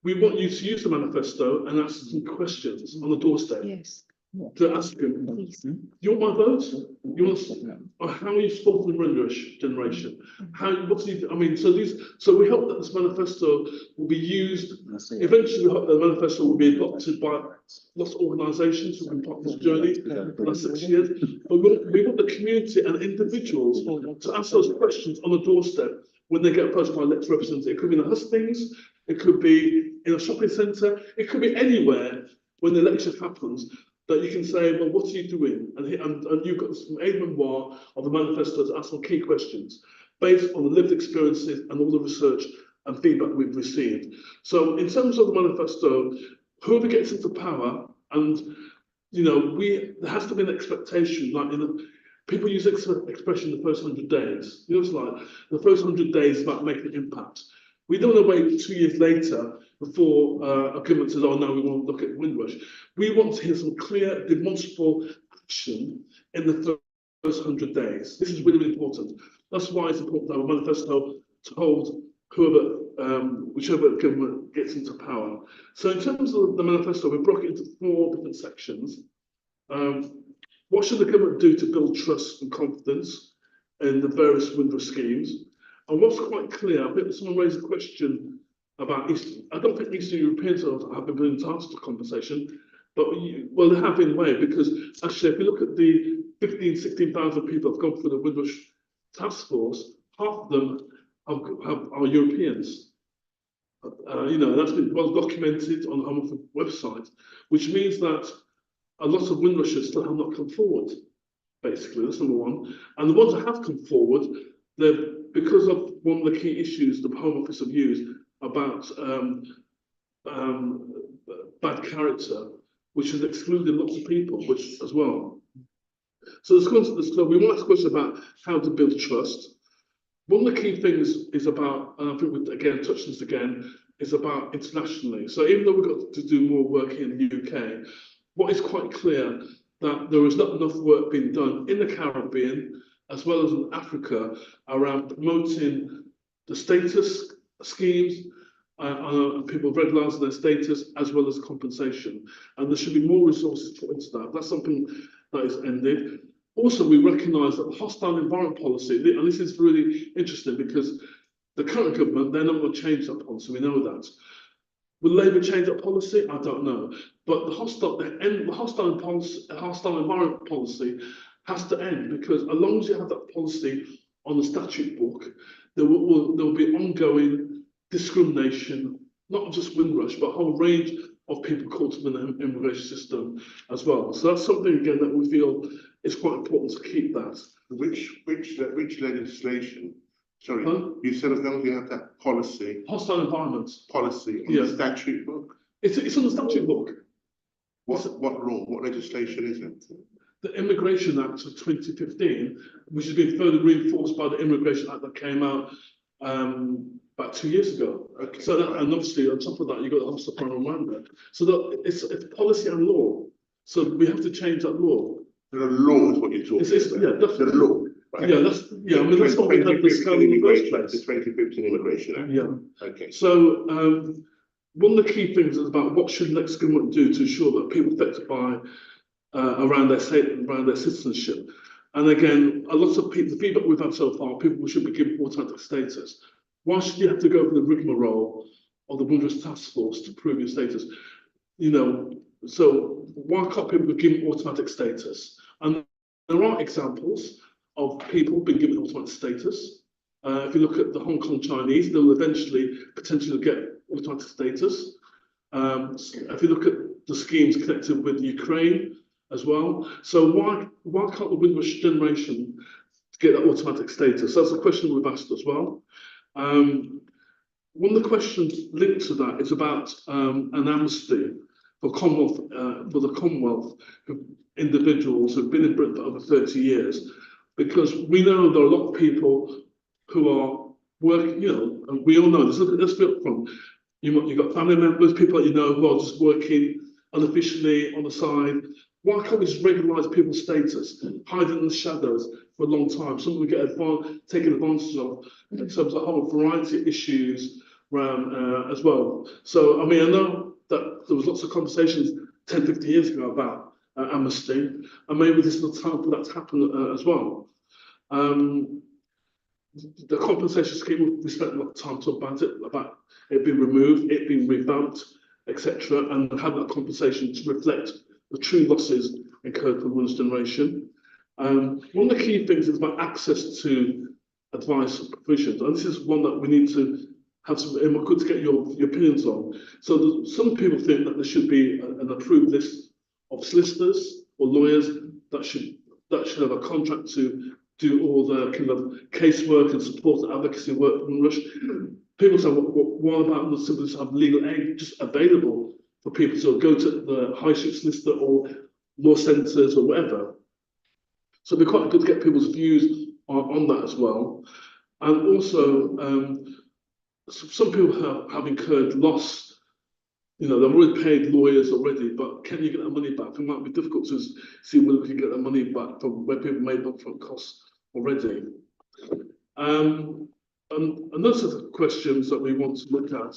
we want you to use the manifesto and ask some questions on the doorstep. Yes. To ask them, you want my vote? How are you supporting the Windrush generation? So we hope that this manifesto will be used. Eventually, we hope that the manifesto will be adopted by lots of organisations who've been part of this journey for the last 6 years. But we want the community and individuals to ask those questions on the doorstep when they get approached by elected representatives. It could be in the hustings, it could be in a shopping centre, it could be anywhere when the election happens. That you can say, well, what are you doing? And you've got some memoir of the manifesto to ask some key questions based on the lived experiences and all the research and feedback we've received. So in terms of the manifesto, whoever gets into power, and there has to be an expectation, like people use the expression the first 100 days. It's like the first 100 days is about making an impact. We don't want to wait 2 years later before a government says, oh, no, we want to look at Windrush. We want to hear some clear, demonstrable action in the first 100 days. This is really, really important. That's why it's important to have a manifesto to hold whichever government gets into power. So in terms of the manifesto, we broke it into 4 different sections. What should the government do to build trust and confidence in the various Windrush schemes? And what's quite clear, I think someone raised a question about I don't think Eastern Europeans have been entitled to compensation, but they have in a way, because actually, if you look at the 16,000 people who have gone through the Windrush task force, half of them are Europeans. That's been well documented on the Home Office website, which means that a lot of Windrushers still have not come forward, basically. That's number one. And the ones that have come forward, because of one of the key issues the Home Office have used, about bad character, which has excluded lots of people, which as well. So we want to ask a question about how to build trust. One of the key things is about, and I think we again touched this again, is about internationally. So even though we've got to do more work in the UK, what is quite clear that there is not enough work being done in the Caribbean as well as in Africa around promoting the status schemes, people regularising their status as well as compensation. And there should be more resources put into that. That's something that is ended. Also, we recognise that the hostile environment policy, and this is really interesting because the current government, they're not going to change that policy, we know that. Will Labour change that policy? I don't know. But the hostile environment policy has to end, because as long as you have that policy on the statute book, there will be ongoing discrimination, not just Windrush, but a whole range of people caught up in the immigration system as well. So that's something again that we feel is quite important to keep that. Which legislation? Sorry, you said as long as you have that policy. Hostile environment policy on the statute book. It's on the statute book. What law? What legislation is it? The Immigration Act of 2015, which has been further reinforced by the Immigration Act that came out about 2 years ago. Okay. So that, and obviously on top of that, you've got the hostile environment reminder. So that it's policy and law. So we have to change that law. The law is what you're talking about. Yeah, definitely. The law. Right. Yeah, I mean that's what we had discussed in the first place. The 2015 Immigration Act. Yeah. Okay. So one of the key things is about what should the next government do to ensure that people affected by around their citizenship. And again, a lot of people, the feedback we've had so far, people should be given automatic status. Why should you have to go for the rigmarole of the Windrush Task Force to prove your status? You know, so why can't people be given automatic status? And there are examples of people being given automatic status. If you look at the Hong Kong Chinese, they will eventually potentially get automatic status. If you look at the schemes connected with Ukraine as well. So why can't the Windrush generation get that automatic status? That's a question we've asked as well. One of the questions linked to that is about an amnesty for the Commonwealth individuals who've been in Britain for over 30 years, because we know there are a lot of people who are working, you know, and we all know this. Let's be upfront. You've got family members, people that you know who are just working unofficially on the side. Why can't we just regularise people's status, hiding in the shadows for a long time? Something we get taken advantage of in terms of a whole variety of issues around as well. So, I mean, I know that there was lots of conversations 10, 15 years ago about amnesty, and maybe this is the time for that to happen as well. The compensation scheme, we spent a lot of time talking about it being removed, it being revamped, etc., and have that compensation to reflect the true losses incurred for the Windrush generation. One of the key things is about access to advice and provisions, and this is one that we need to have some, and good to get your opinions on. So some people think that there should be an approved list of solicitors or lawyers that should have a contract to do all the kind of casework and support and advocacy work for Windrush. People say, what about the simply just have legal aid just available for people to go to the high street solicitor or law centres or whatever? So it'd be quite good to get people's views on that as well. And also, some people have incurred loss. You know, they've already paid lawyers already, but can you get that money back? It might be difficult to see whether we can get that money back from where people made upfront costs already. And those are the questions that we want to look at.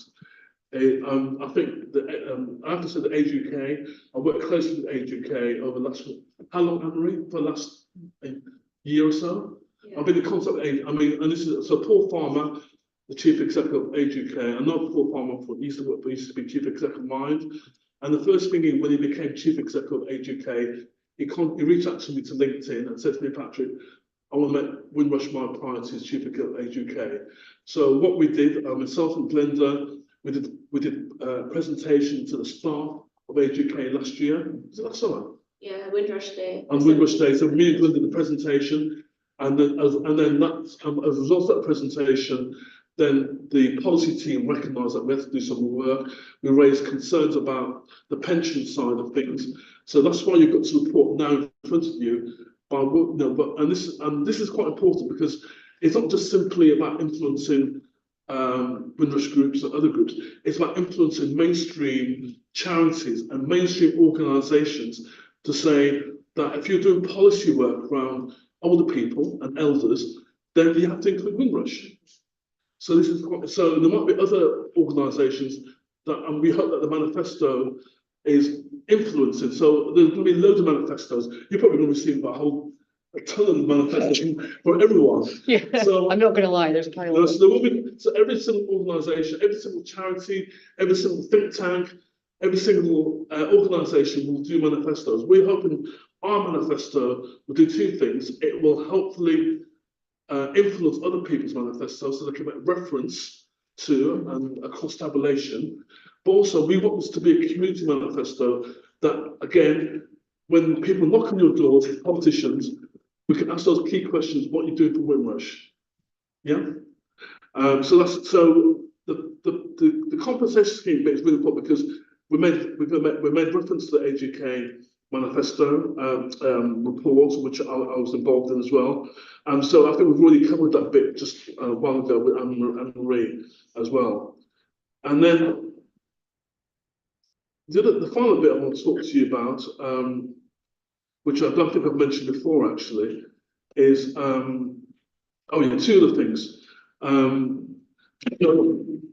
I think that I have to say that Age UK, I worked closely with Age UK over the last, how long, Anne-Marie? For the last year or so? Yeah. I've been in contact with Age, I mean, and this is, so Paul Farmer, the Chief Executive of Age UK, I know Paul Farmer used to be Chief Executive of Mind, and the first thing when he became Chief Executive of Age UK, he reached out to me to LinkedIn and said to me, Patrick, I want to make Windrush my priority as Chief Executive of Age UK. So what we did, myself and Glenda, we did a presentation to the staff of Age UK last year. Was it last summer? Yeah, Windrush Day. On Windrush Day. So me and Glenda did the presentation, and then as a result of that presentation, then the policy team recognised that we had to do some more work. We raised concerns about the pension side of things. So that's why you've got this report now in front of you. And this is quite important, because it's not just simply about influencing Windrush groups and other groups. It's about influencing mainstream charities and mainstream organisations to say that if you're doing policy work around older people and elders, then you have to include Windrush. So this is quite, so there might be other organisations that, and we hope that the manifesto is influencing. So there's going to be loads of manifestos. You're probably going to receive a ton of manifestos for everyone. Yeah, so I'm not going to lie, there's a pile of so there will be, so every single organisation, every single charity, every single think tank, every single organisation will do manifestos. We're hoping our manifesto will do two things. It will hopefully influence other people's manifestos so they can make reference to and a cost tabulation. But also, we want this to be a community manifesto that, again, when people knock on your doors, politicians, we can ask those key questions: what are you doing for Windrush? Yeah. So that's the compensation scheme bit is really important, because we made reference to the HOC manifesto report, which I was involved in as well. And so I think we've already covered that bit just a while ago with Anne-Marie as well. And then the final bit I want to talk to you about, which I don't think I've mentioned before actually, is two other things.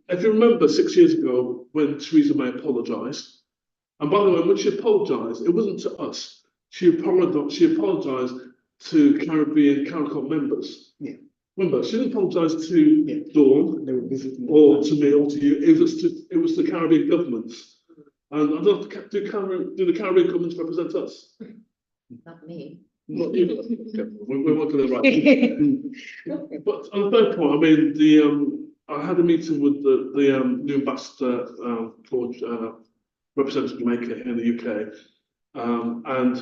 If you remember 6 years ago when Theresa May apologised, and by the way, when she apologised, it wasn't to us. She apologised to Caribbean CARICOM members. Yeah. Remember, she didn't apologise to Dawn or to me or to you. It was the Caribbean governments. And I don't know, do the Caribbean governments represent us? Not me. Not you. Okay. We're working the right. But on the third point, I mean, I had a meeting with the new ambassador for representing Jamaica in the UK, and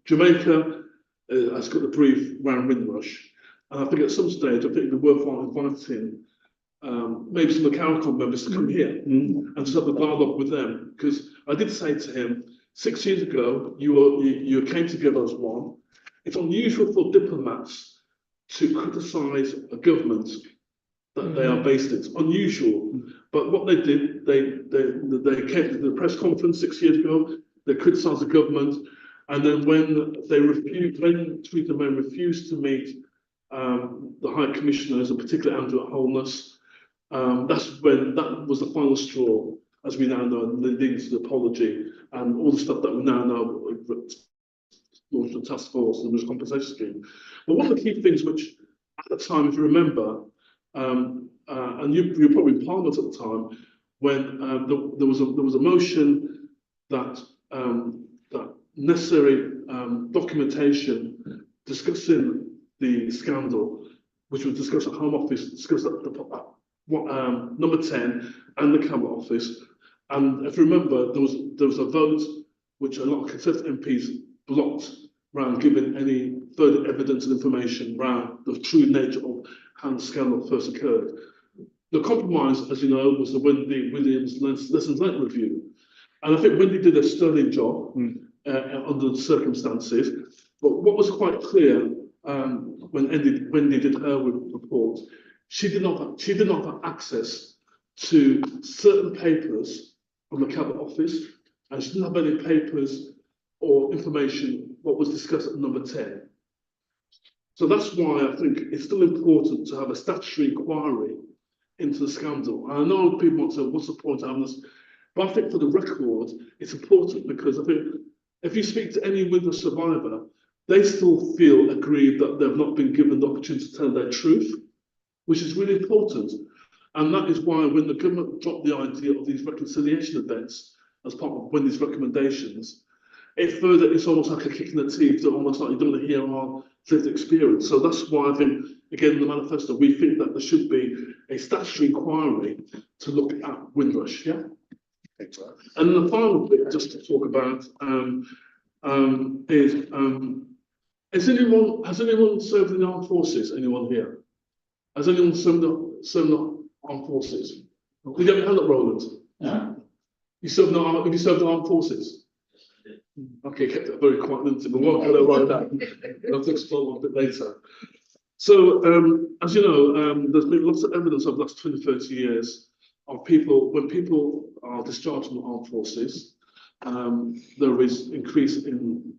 Jamaica has got the brief around Windrush, and I think at some stage I think it'd be worthwhile inviting maybe some of the CARICOM members to come here and to have a dialogue with them, because I did say to him 6 years ago you came together as one. It's unusual for diplomats to criticise a government that they are based in. It's unusual. But what they did, they came to the press conference 6 years ago, they criticised the government, and then when Theresa May refused to meet the High Commissioners, and particularly Andrew Holness, that was the final straw, as we now know, leading to the apology and all the stuff that we now know, launched the task force and the compensation scheme. But one of the key things which, at the time, if you remember, and you were probably in Parliament at the time, when there was a motion that necessary documentation discussing the scandal, which was discussed at Home Office, discussed at number 10 and the Cabinet Office. And if you remember, there was a vote which a lot of Conservative MPs blocked around giving any further evidence and information around the true nature of how the scandal first occurred. The compromise, as you know, was the Wendy Williams Lessons Learned review. And I think Wendy did a sterling job under the circumstances. But what was quite clear when Wendy did her report, she did not have access to certain papers from the Cabinet Office, and she didn't have any papers or information what was discussed at number 10. So that's why I think it's still important to have a statutory inquiry into the scandal. And I know people want to say, what's the point of having this? But I think for the record, it's important, because I think if you speak to any Windrush survivor, they still feel aggrieved that they've not been given the opportunity to tell their truth, which is really important. And that is why when the government dropped the idea of these reconciliation events as part of Wendy's recommendations, it's almost like a kick in the teeth, almost like you don't want to hear our lived experience. So that's why I think, again, in the manifesto, we think that there should be a statutory inquiry to look at Windrush, yeah? And the final bit, just to talk about, has anyone served in the armed forces? Anyone here? Has anyone served? served in the armed forces? Did you have your hand up, Roland? Yeah. You served in the armed forces? Okay, kept it very quiet, didn't it? But what can I write down? I'll have to explore a bit later. So, as you know, there's been lots of evidence over the last 20, 30 years of people, when people are discharged from the armed forces, there is increase in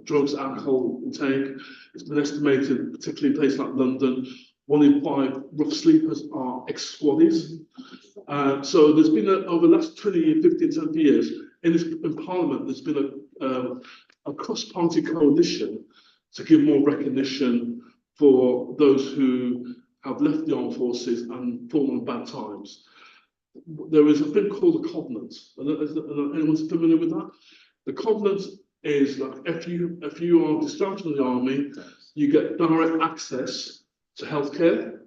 drugs, alcohol intake. It's been estimated, particularly in places like London, 1 in 5 rough sleepers are ex-squaddies. So there's been, over the last 20, 15, 20 years, in Parliament, there's been a cross-party coalition to give more recognition for those who have left the armed forces and fallen on bad times. There is a thing called the Covenant. Anyone's familiar with that? The Covenant is like if you are discharged from the army, you get direct access to healthcare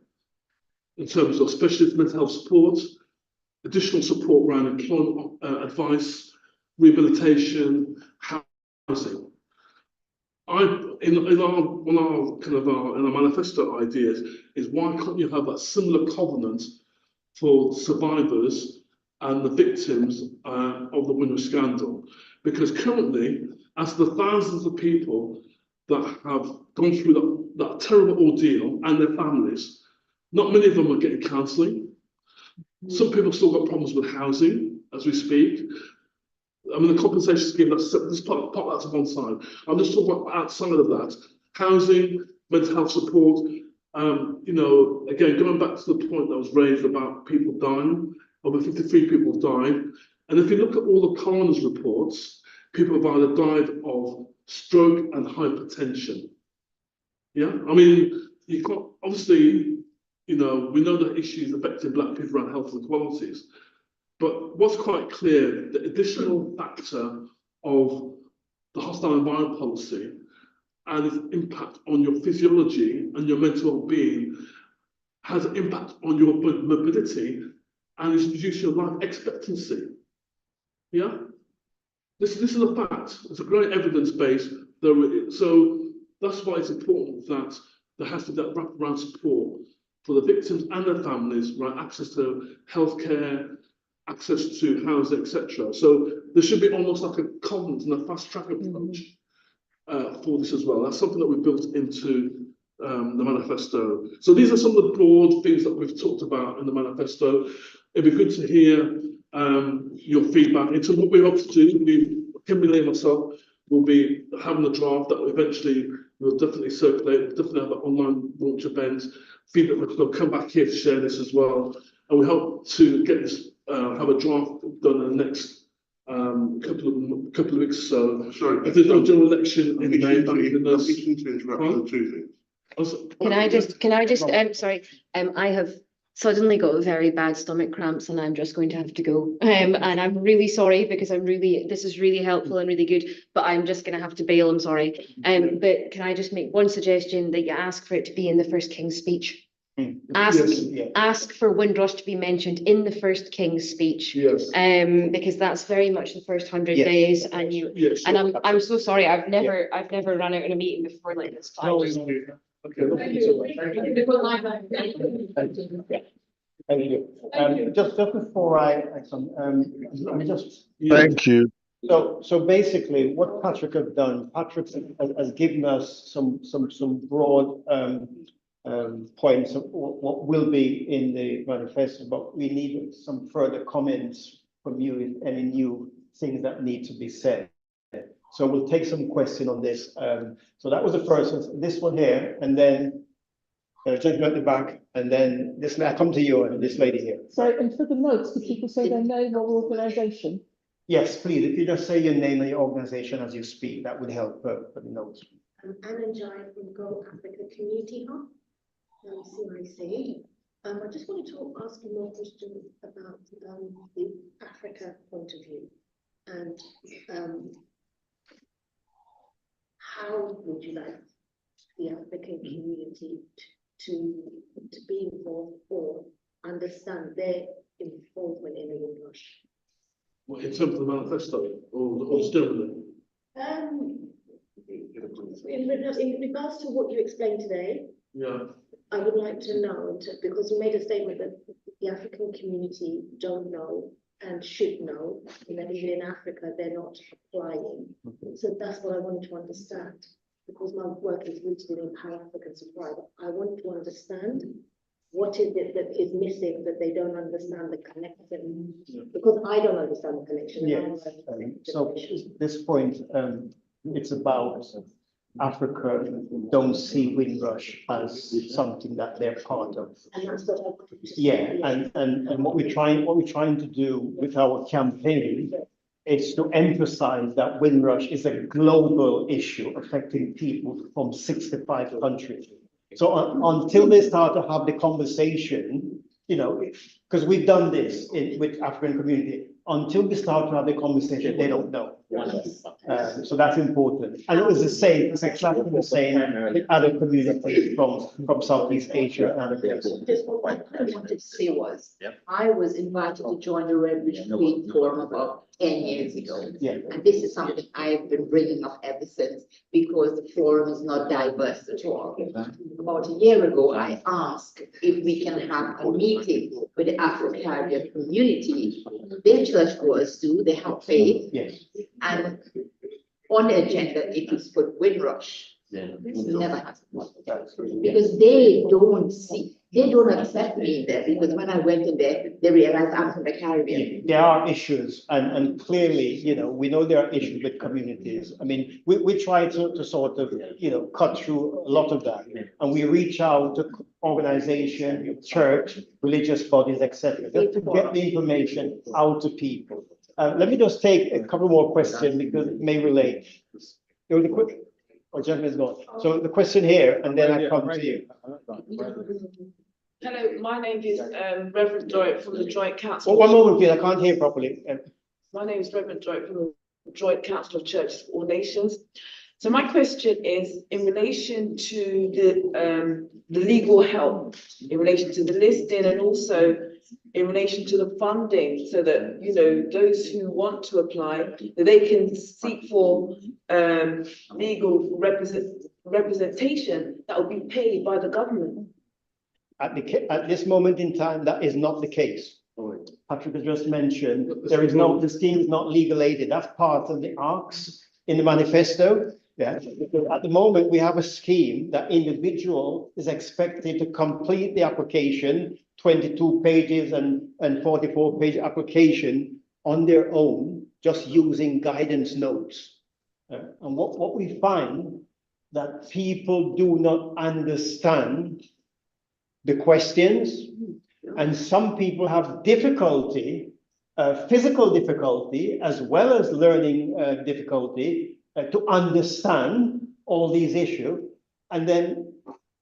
in terms of specialist mental health support, additional support around employment advice, rehabilitation, housing. In our manifesto ideas is why can't you have that similar covenant for survivors and the victims of the Windrush scandal? Because currently, as the thousands of people that have gone through that terrible ordeal and their families, not many of them are getting counselling. Some people still got problems with housing as we speak. I mean, the compensation scheme, this part that's on one side. I'm just talking about outside of that. Housing, mental health support, you know, again, going back to the point that was raised about people dying, over 53 people died. And if you look at all the coroner's reports, people have either died of stroke and hypertension. Yeah, I mean, you can't, obviously, you know, we know that issues affecting Black people around health inequalities. But what's quite clear, the additional factor of the hostile environment policy and its impact on your physiology and your mental well-being has an impact on your mobility and it's reducing your life expectancy. Yeah? This is a fact. It's a great evidence base. So that's why it's important that there has to be that wraparound support for the victims and their families, right? Access to healthcare, access to housing, etc. So there should be almost like a covenant and a fast track approach for this as well. That's something that we built into the manifesto. So these are some of the broad things that we've talked about in the manifesto. It'd be good to hear your feedback into what we hope to do. Kimberly and myself will be having a draft that eventually will definitely circulate. We'll definitely have an online launch event. Feedback will come back here to share this as well. And we hope to get this, have a draft done in the next couple of weeks or so. Sorry, if there's no general election in May, Can I just, sorry, I have suddenly got very bad stomach cramps and I'm just going to have to go. And I'm really sorry because this is really helpful and really good, but I'm just going to have to bail, I'm sorry. But can I just make one suggestion that you ask for it to be in the first King's speech? Ask for Windrush to be mentioned in the first King's speech. Yes. Because that's very much the first 100 days, and and I'm so sorry. I've never run out in a meeting before like this. Thank you. Just before I Thank you. So basically, what Patrick has done, Patrick has given us some broad points of what will be in the manifesto, but we need some further comments from you, if any new things that need to be said. So we'll take some question on this. So that was the first one, this one here, and then gentleman at the back, and then this. I come to you and this lady here. Sorry, and for the notes, could people say their name or organisation? Yes, please. If you just say your name and your organisation as you speak, that would help for the notes. I'm Anna Jai from Go Africa Community Hub, CIC. I just wanted to ask you more questions about the Africa point of view, and how would you like the African community to be involved or understand their involvement in the Windrush? What, in terms of the manifesto or generally? In regards to what you explained today. Yeah. I would like to know, because you made a statement that the African community don't know and should know, and that even in Africa, they're not applying. So that's what I wanted to understand, because my work is rooted in how Africans apply. I wanted to understand what is it that is missing, that they don't understand the connection, because I don't understand the connection. Yes, so at this point, it's about Africa don't see Windrush as something that they're part of. And that's what I wanted to Yeah, and what we're trying to do with our campaign is to emphasize that Windrush is a global issue affecting people from 65 countries. So until they start to have the conversation, you know, because we've done this with African community, until we start to have the conversation, they don't know. So that's important. And it was the same, it's exactly the same with other communities from Southeast Asia and other places. Just what I wanted to say was, I was invited to join the Redbridge Green Forum about 10 years ago. Yeah. And this is something I've been bringing up ever since, because the forum is not diverse at all. About a year ago, I asked if we can have a meeting with the Afro-Caribbean community. Their churchgoers do, they have faith. Yes. And on the agenda, it is put Windrush. Never happened. Because they don't see, they don't accept me there, because when I went in there, they realized I'm from the Caribbean. There are issues, and clearly, you know, we know there are issues with communities. I mean, we try to sort of, you know, cut through a lot of that, and we reach out to organization, church, religious bodies, etc., just to get the information out to people. Let me just take a couple more questions because it may relate. There was a quick, gentleman's gone. So the question here, and then I come to you. Hello, my name is Reverend Dorrit from the Joint Council. Well, one moment, please. I can't hear properly. My name is Reverend Dorrit from the Joint Council of Churches for All Nations. So my question is in relation to the legal help, in relation to the listing, and also in relation to the funding, so that, you know, those who want to apply, that they can seek for legal representation that will be paid by the government. At this moment in time, that is not the case. Patrick has just mentioned, there is no, the scheme is not legal aided. That's part of the HOC in the manifesto. Yeah, because at the moment we have a scheme that individual is expected to complete the application, 22 pages and 44-page application on their own, just using guidance notes. And what we find that people do not understand the questions, and some people have difficulty, physical difficulty, as well as learning difficulty, to understand all these issues. And then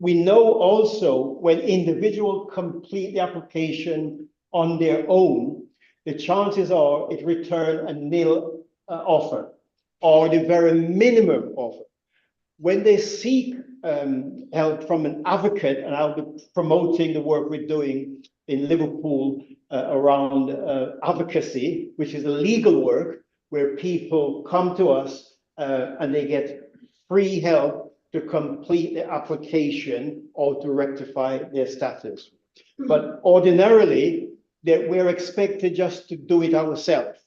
we know also when individuals complete the application on their own, the chances are it return a nil offer, or the very minimum offer. When they seek help from an advocate, and I'll be promoting the work we're doing in Liverpool around advocacy, which is a legal work where people come to us and they get free help to complete the application or to rectify their status. But ordinarily, we're expected just to do it ourselves.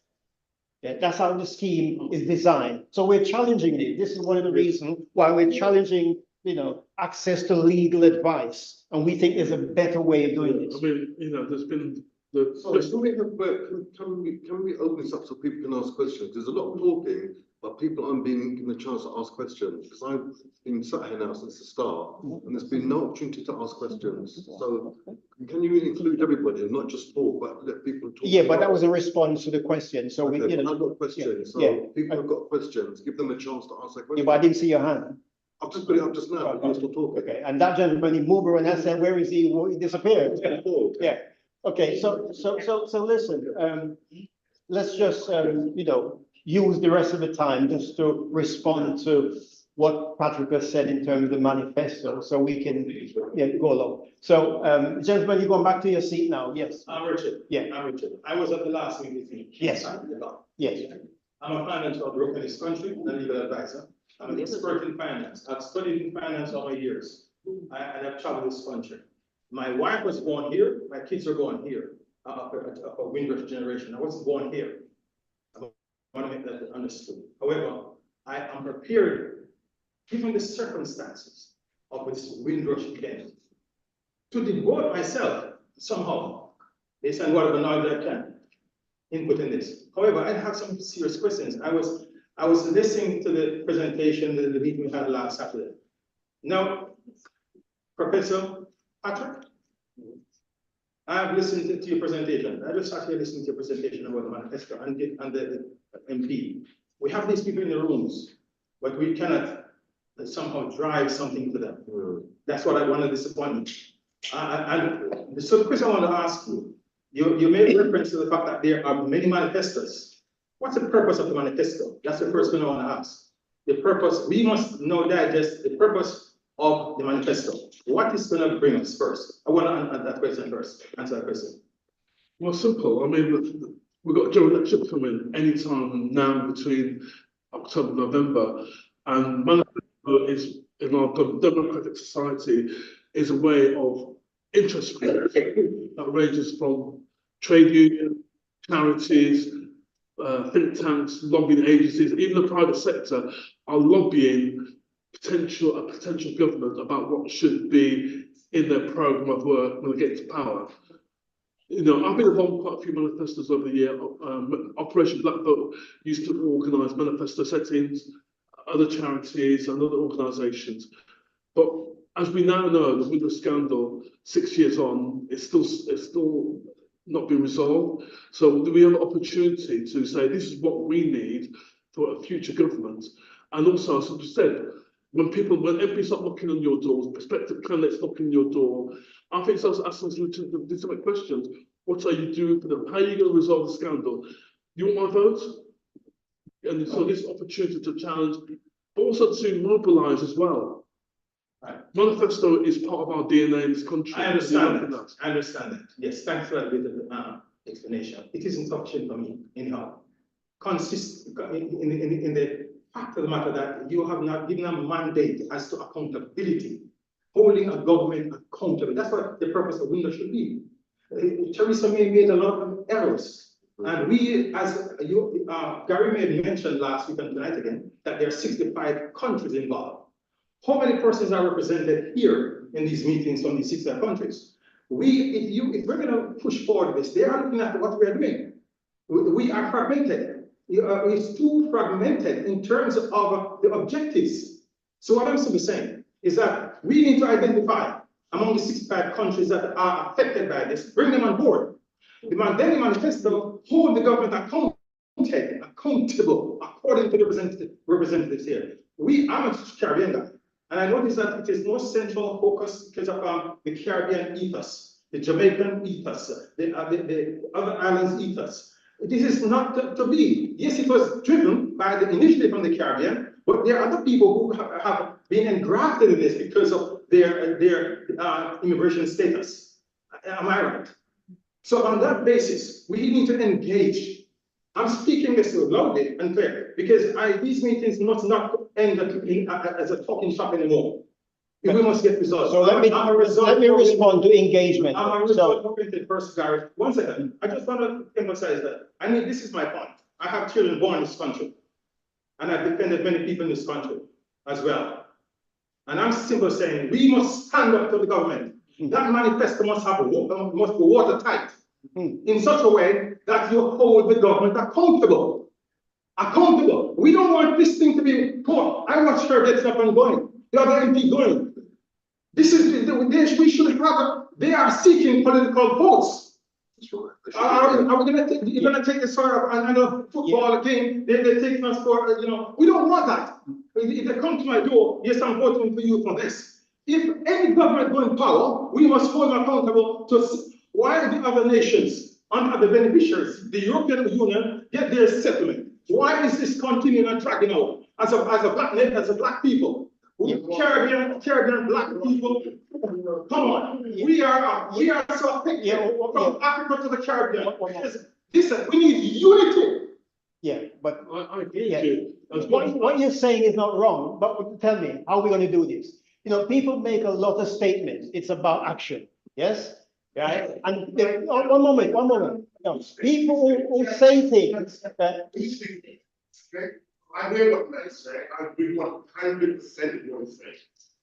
Yeah, that's how the scheme is designed. So we're challenging it. This is one of the reasons why we're challenging, you know, access to legal advice. And we think there's a better way of doing this. I mean, you know, there's been Sorry, can we open this up so people can ask questions? There's a lot of talking, but people aren't being given a chance to ask questions. Because I've been sat here now since the start, and there's been no opportunity to ask questions. So can you include everybody and not just talk, but let people talk? Yeah, but that was a response to the question. So okay, we, you know, I've got questions. Yeah, So people have got questions. Give them a chance to ask their questions. Yeah, but I didn't see your hand. I've just put it up just now. You're still talking. Okay, and that gentleman, he moved around and said, "Where is he?" Well, he disappeared. Yeah. Okay. So listen. Let's just you know, use the rest of the time just to respond to what Patrick has said in terms of the manifesto, so we can go along. So, gentlemen, you're going back to your seat now. Yes. I'm Richard. Yeah. I'm Richard. I was at the last meeting. Yes. Yes. I'm a financial broker in this country and a legal advisor. I'm an expert in finance. I've studied in finance over years. and I've traveled this country. My wife was born here, my kids are born here, of a Windrush generation. I wasn't born here. I want to make that understood. However, I am prepared, given the circumstances of this Windrush event, to devote myself somehow, based on whatever knowledge I can, input in this. However, I have some serious questions. I was listening to the presentation, the meeting we had last Saturday. Now, Professor Patrick, I've listened to your presentation. I just actually listened to your presentation about the manifesto and the MP. We have these people in the rooms, but we cannot somehow drive something to them. That's what I want to disappoint me. And so the question I want to ask you, you made reference to the fact that there are many manifestos. What's the purpose of the manifesto? That's the first thing I want to ask. The purpose, we must now digest the purpose of the manifesto. What is going to bring us first? I want to answer that question first. Answer that question. Well, simple. I mean, we've got a general election coming anytime now between October and November, and manifesto is, in our democratic society, is a way of interest groups that ranges from trade unions, charities, think tanks, lobbying agencies, even the private sector are lobbying a potential government about what should be in their program of work when they get into power. You know, I've been involved in quite a few manifestos over the year. Operation Black Vote used to organise manifesto settings, other charities and other organisations. But as we now know, the Windrush scandal, 6 years on, it's still not been resolved. So do we have an opportunity to say this is what we need for a future government? And also, as I said, when MPs start knocking on your doors, prospective candidates knocking on your door, I think it's also asking legitimate questions. What are you doing for them? How are you going to resolve the scandal? You want my vote? And so this opportunity to challenge, but also to mobilise as well. Right. Manifesto is part of our DNA in this country. I understand that. I understand that. Yes, thanks for that bit of explanation. It isn't sufficient for me, anyhow. Consist in the fact of the matter that you have not given a mandate as to accountability, holding a government accountable. That's what the purpose of Windrush should be. Teresa May made a lot of errors. And we, as you, Gary made mention last week and tonight again, that there are 65 countries involved. How many persons are represented here in these meetings from these 65 countries? If we're going to push forward this, they are looking at what we are doing. We are fragmented. It's too fragmented in terms of the objectives. So what I'm simply saying is that we need to identify among the 65 countries that are affected by this, bring them on board. The Mandela Manifesto hold the government accountable according to the representatives here. I'm a Caribbean guy, and I notice that it is more central focus because of the Caribbean ethos, the Jamaican ethos, the other islands ethos. This is not to be. Yes, it was driven initially from the Caribbean, but there are other people who have been engrafted in this because of their immigration status. Am I right? So on that basis, we need to engage. I'm speaking this loudly and clear because these meetings must not end as a talking shop anymore. We must get results. So let me respond to engagement. I'm a result-oriented person, Gary. One second. I just want to emphasize that. This is my point. I have children born in this country, and I've defended many people in this country as well. And I'm simply saying we must stand up to the government. That manifesto must be watertight in such a way that you hold the government accountable. Accountable. We don't want this thing to be poor. I watched her getting up and going. The other MP going. This is we should have. They are seeking political votes. Are we going to take? You're going to take the sort of another football game? They're taking us for We don't want that. If they come to my door, yes, I'm voting for you for this. If any government go in power, we must hold them accountable to why the other nations under the beneficiaries, the European Union, get their settlement. Why is this continuing and dragging out as a black people? Caribbean black people, come on. We are so affected from Africa to the Caribbean. Listen, we need unity. Yeah, but I agree with you. What you're saying is not wrong, but tell me, how are we going to do this? people make a lot of statements. It's about action. Yes? Right? And one moment. People who say things that. I hear what they say. I agree 100% with what they say.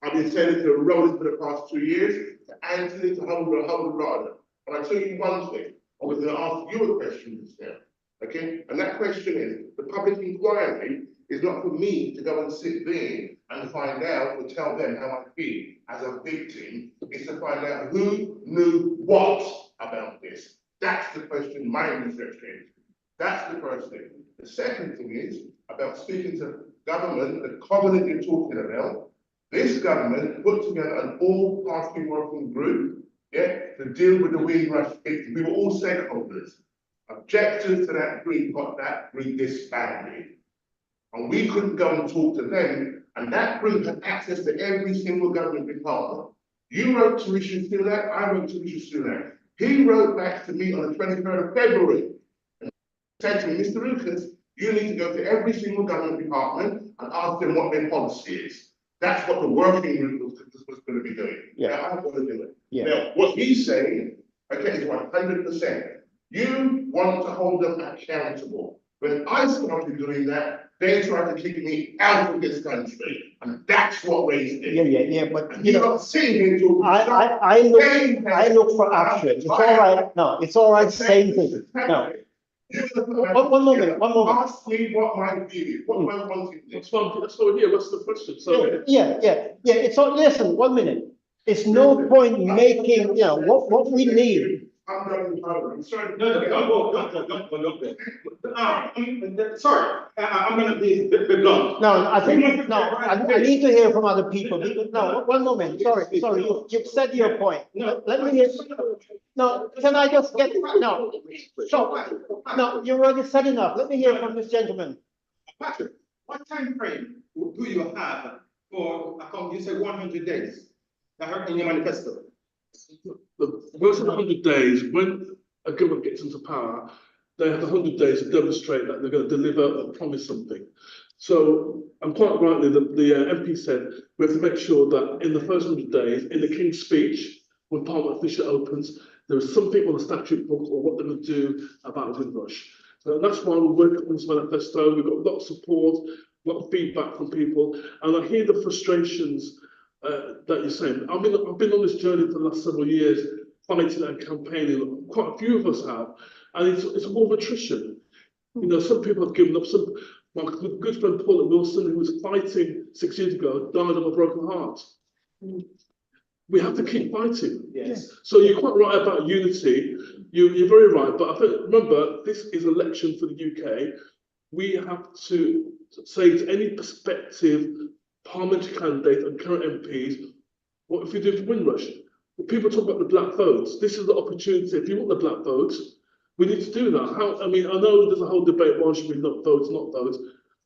I've been saying it to Roland for the past 2 years, to Anthony, to hold the rod. And I tell you one thing, I was going to ask you a question just now, okay? And that question is, the public inquiry is not for me to go and sit there and find out or tell them how I feel as a victim. It's to find out who knew what about this. That's the question my research is. That's the first thing. The second thing is about speaking to government, the covenant you're talking about. This government put together an all-party working group, to deal with the Windrush victims. We were all stakeholders. Objectors to that group got that group disbanded. And we couldn't go and talk to them, and that group had access to every single government department. You wrote to Rishi Sunak, I wrote to Rishi Sunak. He wrote back to me on the 23rd of February and said to me, Mr. Lucas, you need to go to every single government department and ask them what their policy is. That's what the working group was going to be doing. Yeah. Now, I'm going to do it. Yeah. Now, what he's saying, okay, is 100%. You want to hold them accountable. When I started doing that, they tried to kick me out of this country, and that's what raised it. Yeah, but And you're not sitting here talking. I look for action. It's all right. No, it's all right saying things. No. One moment. Ask me what my view is, what my wanting is. That's what here. What's the question? So Yeah. It's all. Listen, 1 minute. It's no point making. What we need. I'm sorry. No, sorry, I'm gonna be blunt. I need to hear from other people. No, 1 moment. Sorry. You've said your point. Let me hear. No, can I just get no? No, you already said enough. Let me hear from this gentleman. Patrick, what time frame do you have for? You said 100 days. I heard in your manifesto. the first 100 days, when a government gets into power, they have 100 days to demonstrate that they're going to deliver or promise something. So, and quite rightly, the MP said we have to make sure that in the first 100 days, in the King's speech, when Parliament officially opens, there is something on the statute book or what they're going to do about Windrush. So that's why we're working on this manifesto. We've got a lot of support, a lot of feedback from people, and I hear the frustrations that you're saying. I've been on this journey for the last several years, fighting and campaigning. Quite a few of us have, and it's all of attrition. You know, some people have given up. My good friend Paul Wilson, who was fighting 6 years ago, died of a broken heart. We have to keep fighting. Yes. So you're quite right about unity. You're very right. But I think, remember, this is an election for the UK. We have to say to any prospective parliamentary candidate and current MPs, what if we do for Windrush? People talk about the black votes. This is the opportunity. If you want the black votes, we need to do that. I know there's a whole debate, why should we not vote,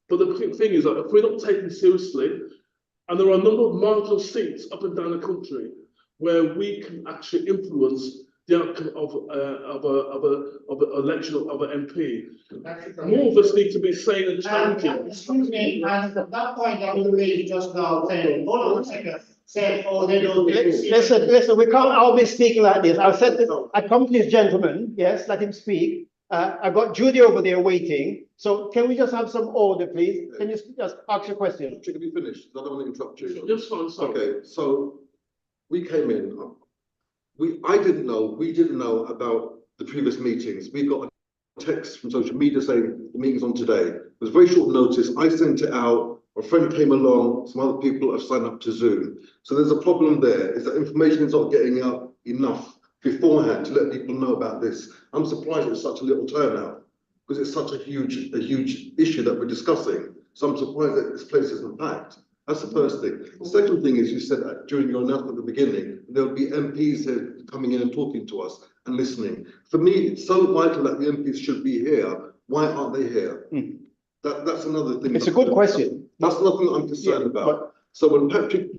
but the thing is that if we're not taken seriously, and there are a number of marginal seats up and down the country where we can actually influence the outcome of an election of an MP. More of us need to be saying and challenging. Excuse me, and at that point, I will really just now say, hold on a second. Say, oh, they don't. Listen, we can't all be speaking like this. I've said this, I come to this gentleman, yes, let him speak. I've got Judy over there waiting. So can we just have some order, please? Can you just ask your question? Can you finish? I don't want to interrupt you. Just fine, sorry. Okay, so we came in. We didn't know about the previous meetings. We got a text from social media saying the meeting's on today. It was very short notice. I sent it out. A friend came along. Some other people have signed up to Zoom. So there's a problem there. Is that information is not getting out enough beforehand to let people know about this. I'm surprised it's such a little turnout because it's such a huge issue that we're discussing. So I'm surprised that this place isn't packed. That's the first thing. The second thing is you said that during your announcement at the beginning, there will be MPs here coming in and talking to us and listening. For me, it's so vital that the MPs should be here. Why aren't they here? That's another thing. It's a good question. That's nothing I'm concerned about. So when Patrick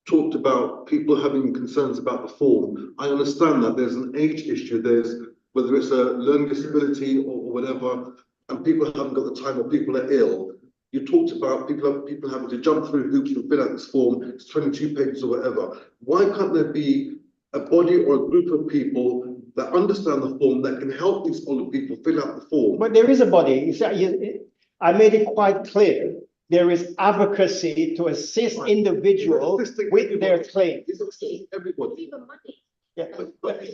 talked about people having concerns about the form, I understand that there's an age issue. There's whether it's a learning disability or whatever, and people haven't got the time or people are ill. You talked about people having to jump through hoops to fill out this form, it's 22 pages or whatever. Why can't there be a body or a group of people that understand the form that can help these older people fill out the form? But there is a body. I made it quite clear. There is advocacy to assist individuals with their claim. It's assisting everybody. Even money. Yeah,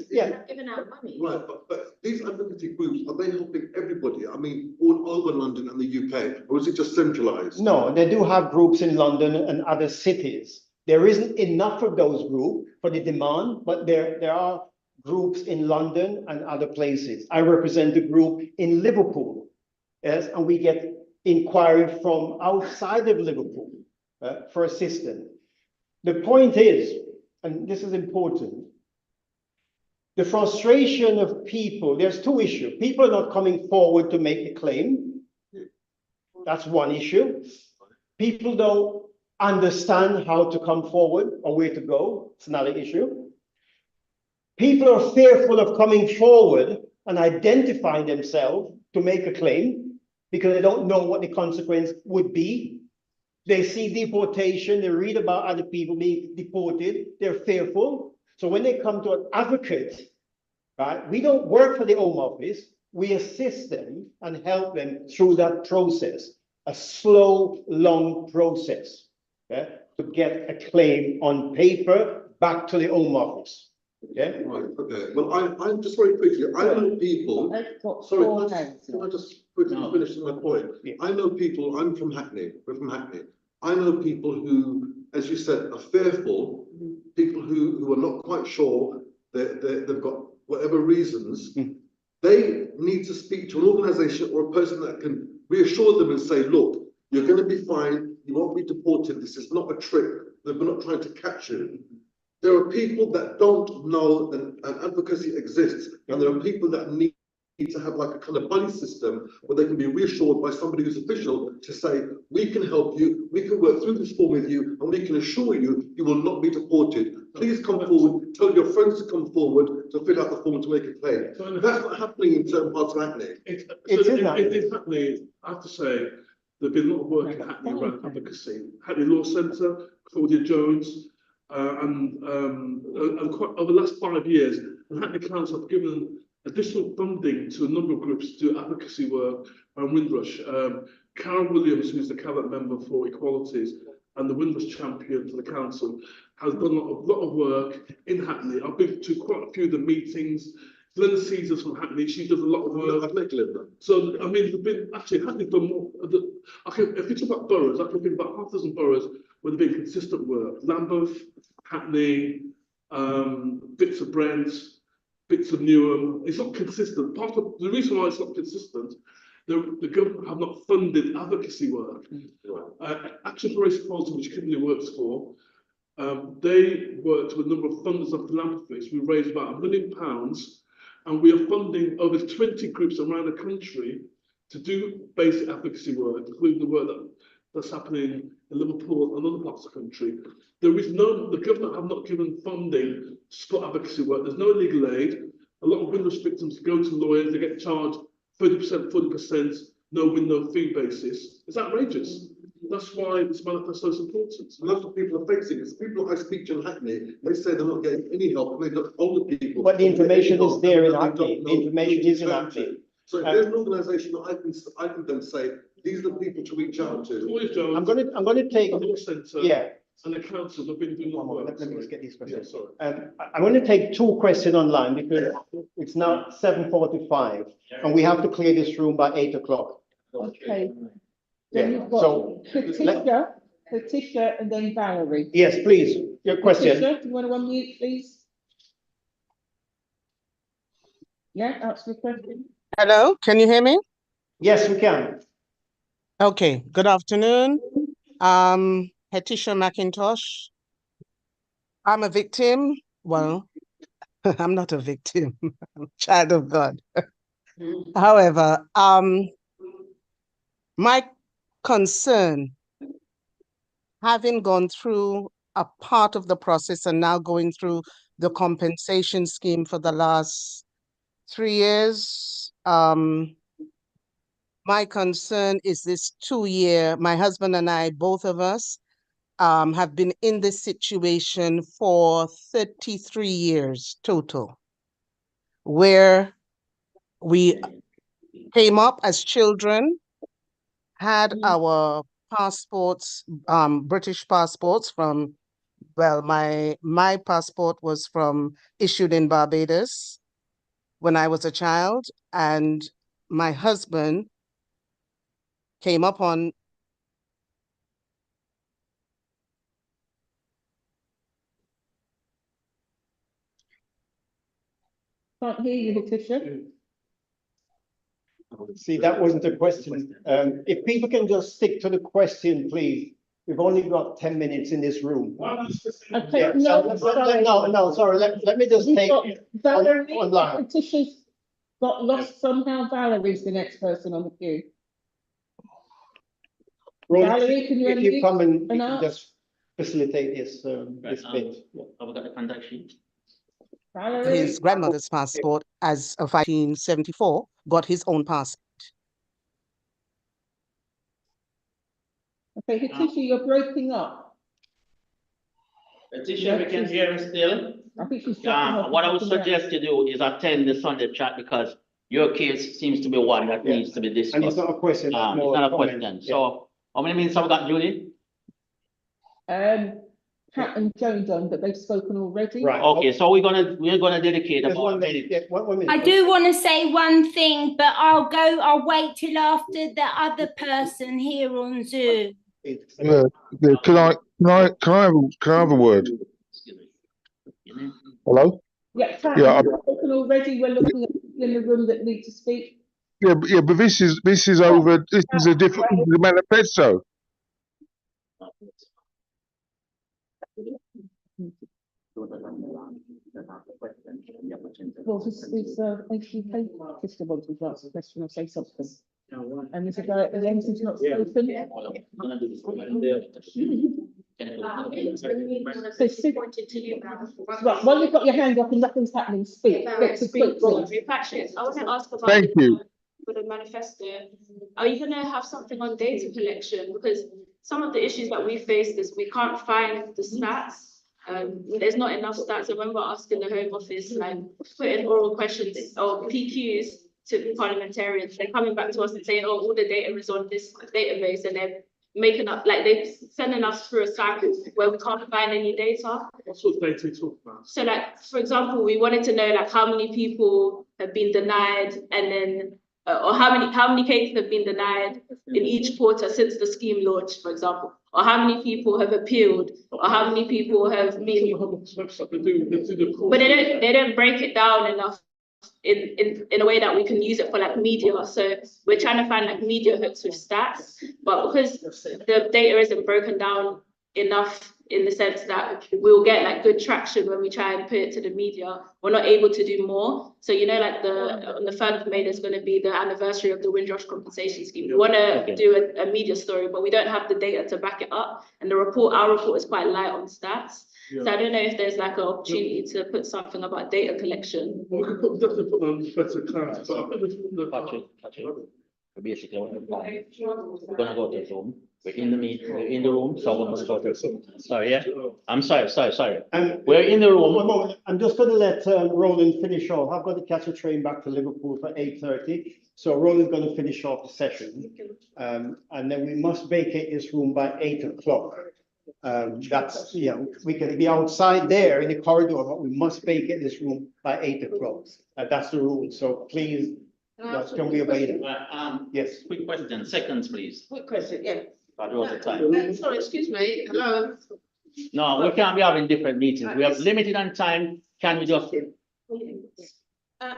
Yeah. Giving out money. Right, but these advocacy groups, are they helping everybody? I mean, all over London and the UK, or is it just centralised? No, they do have groups in London and other cities. There isn't enough of those groups for the demand, but there are groups in London and other places. I represent a group in Liverpool, yes, and we get inquiry from outside of Liverpool for assistance. The point is, and this is important, the frustration of people, there's two issues. People are not coming forward to make a claim. That's one issue. People don't understand how to come forward or where to go. It's another issue. People are fearful of coming forward and identifying themselves to make a claim because they don't know what the consequence would be. They see deportation, they read about other people being deported, they're fearful. So when they come to an advocate, right, we don't work for the Home Office, we assist them and help them through that process, a slow, long process, okay, to get a claim on paper back to the Home Office. Okay. Right, okay. Well, I'm just very quickly, I know people, sorry, can I just quickly finish my point? Yeah. I know people, I'm from Hackney, we're from Hackney. I know people who, as you said, are fearful, people who are not quite sure that they've got whatever reasons. They need to speak to an organisation or a person that can reassure them and say, look, you're going to be fine, you won't be deported, this is not a trick, we're not trying to catch you. There are people that don't know that advocacy exists, and there are people that need to have like a kind of buddy system where they can be reassured by somebody who's official to say, we can help you, we can work through this form with you, and we can assure you, you will not be deported. Please come forward, tell your friends to come forward to fill out the form to make a claim. That's not happening in certain parts of Hackney. It is happening. I have to say, there's been a lot of work in Hackney around advocacy. Hackney Law Centre, Claudia Jones, and quite, over the last 5 years, the Hackney Council have given additional funding to a number of groups to do advocacy work around Windrush. Karen Williams, who's the cabinet member for equalities and the Windrush champion for the council, has done a lot of work in Hackney. I've been to quite a few of the meetings. Glenn Caesar's from Hackney, she does a lot of work. I've met Glenn. So, I mean, there's been, actually, Hackney's done more. If you talk about boroughs, I can think about half a dozen boroughs where there's been consistent work. Lambeth, Hackney, bits of Brent, bits of Newham. It's not consistent. Part of the reason why it's not consistent, the government have not funded advocacy work. Action for Race Equality, which Kimberley works for, they worked with a number of funders and philanthropists. We raised about £1 million, and we are funding over 20 groups around the country to do basic advocacy work, including the work that's happening in Liverpool and other parts of the country. The government have not given funding for advocacy work. There's no legal aid. A lot of Windrush victims go to lawyers, they get charged 30%, 40%, no win, no fee basis. It's outrageous. That's why this manifesto is important. And that's what people are facing. It's people I speak to in Hackney, they say they're not getting any help, and they've got older people. But the information is there in Hackney. The information is in Hackney. So if there's an organisation that I can then say, these are the people to reach out to. I'm gonna take, yeah. And the council have been doing a lot of work. Let me just get these questions. Yeah, sorry. I'm going to take 2 questions online because it's now 7:45 and we have to clear this room by 8 o'clock. Okay. Yeah. Then you've got So Patricia, and then Valerie. yes, please, your question. Patricia, do you want to unmute, please? Yeah, ask the question. Hello, can you hear me? Yes, we can. Okay, good afternoon. Patricia McIntosh. I'm a victim. Well, I'm not a victim. I'm a child of God. However, my concern, having gone through a part of the process and now going through the compensation scheme for the last 3 years, My concern is this 2 year, my husband and I, both of us, have been in this situation for 33 years total, where we came up as children, had our passports, British passports from, well, my passport was issued in Barbados when I was a child, and my husband came up on Can't hear you, Letitia. See, that wasn't a question. If people can just stick to the question, please. We've only got 10 minutes in this room. Okay, Yeah, no, so sorry. no, sorry, let me just We've take got Valerie, online. Letitia's got lost somehow. Valerie's the next person on the queue. Valerie, can you If you unmute come and you and can ask? just facilitate this, this bit. Have we got the contact sheet? Valerie? his grandmother's passport as of 1974, got his own passport. Okay, Letitia, you're breaking up. Letitia, we can hear you still. I think she's dropping off. What I would suggest you do is attend the Sunday chat, because your case seems to be one that needs to be discussed. And it's not a question, it's It's more not a comment. question. So how many minutes have we got, Julie? Pat and Joan done, but they've spoken already. Right. Okay, so we're gonna dedicate Just about one a minute. minute, yeah, one minute. I do want to say one thing, but I'll wait till after the other person here on Zoom. Yeah, can I have a word? Hello? Yeah, Pat, Yeah, you've spoken already. We're looking at people in the room that need to speak. but this is over. This is a different the manifesto. Well, this is HUK Krista wanted to answer a question or say something. And there's a guy at the end who's not spoken. Right, while you've got your hand up and nothing's happening, speak. Patrick, I want to ask about Thank you. for the manifesto. Are you going to have something on data collection? Because some of the issues that we faced is we can't find the stats. There's not enough stats. I remember asking the Home Office, like, put in oral questions or PQs to parliamentarians. They're coming back to us and saying, oh, all the data is on this database, and they're making up, like, they're sending us through a cycle where we can't find any data. What sort of data you talk about? So, like, for example, we wanted to know, like, how many people have been denied, and then or how many cases have been denied in each quarter since the scheme launched, for example, or how many people have appealed, or how many people have been. But they don't break it down enough in a way that we can use it for like media. So we're trying to find like media hooks with stats, but because the data isn't broken down enough in the sense that we'll get like good traction when we try and put it to the media, we're not able to do more. So, you know, like on the 3rd of May, there's going to be the anniversary of the Windrush compensation scheme. We want to do a media story, but we don't have the data to back it up. And our report is quite light on stats. Yeah. So I don't know if there's like an opportunity to put something about data collection. Well, we could definitely put on better clarity, but I think Basically, we're gonna go to Zoom. We're in the room, so we're gonna go to Zoom. Sorry, yeah. I'm sorry. We're in the room. One moment. I'm just going to let Roland finish off. I've got to catch a train back to Liverpool for 8:30. So Roland's going to finish off the session. And then we must vacate this room by 8 o'clock. That's, you know, we can be outside there in the corridor, but we must vacate this room by 8 o'clock. That's the rule. So please, can we obey that? Yes. Quick question, seconds, please. Quick question, yeah. Sorry, excuse me, hello. No, we can't be having different meetings. We have limited on time. Can we just?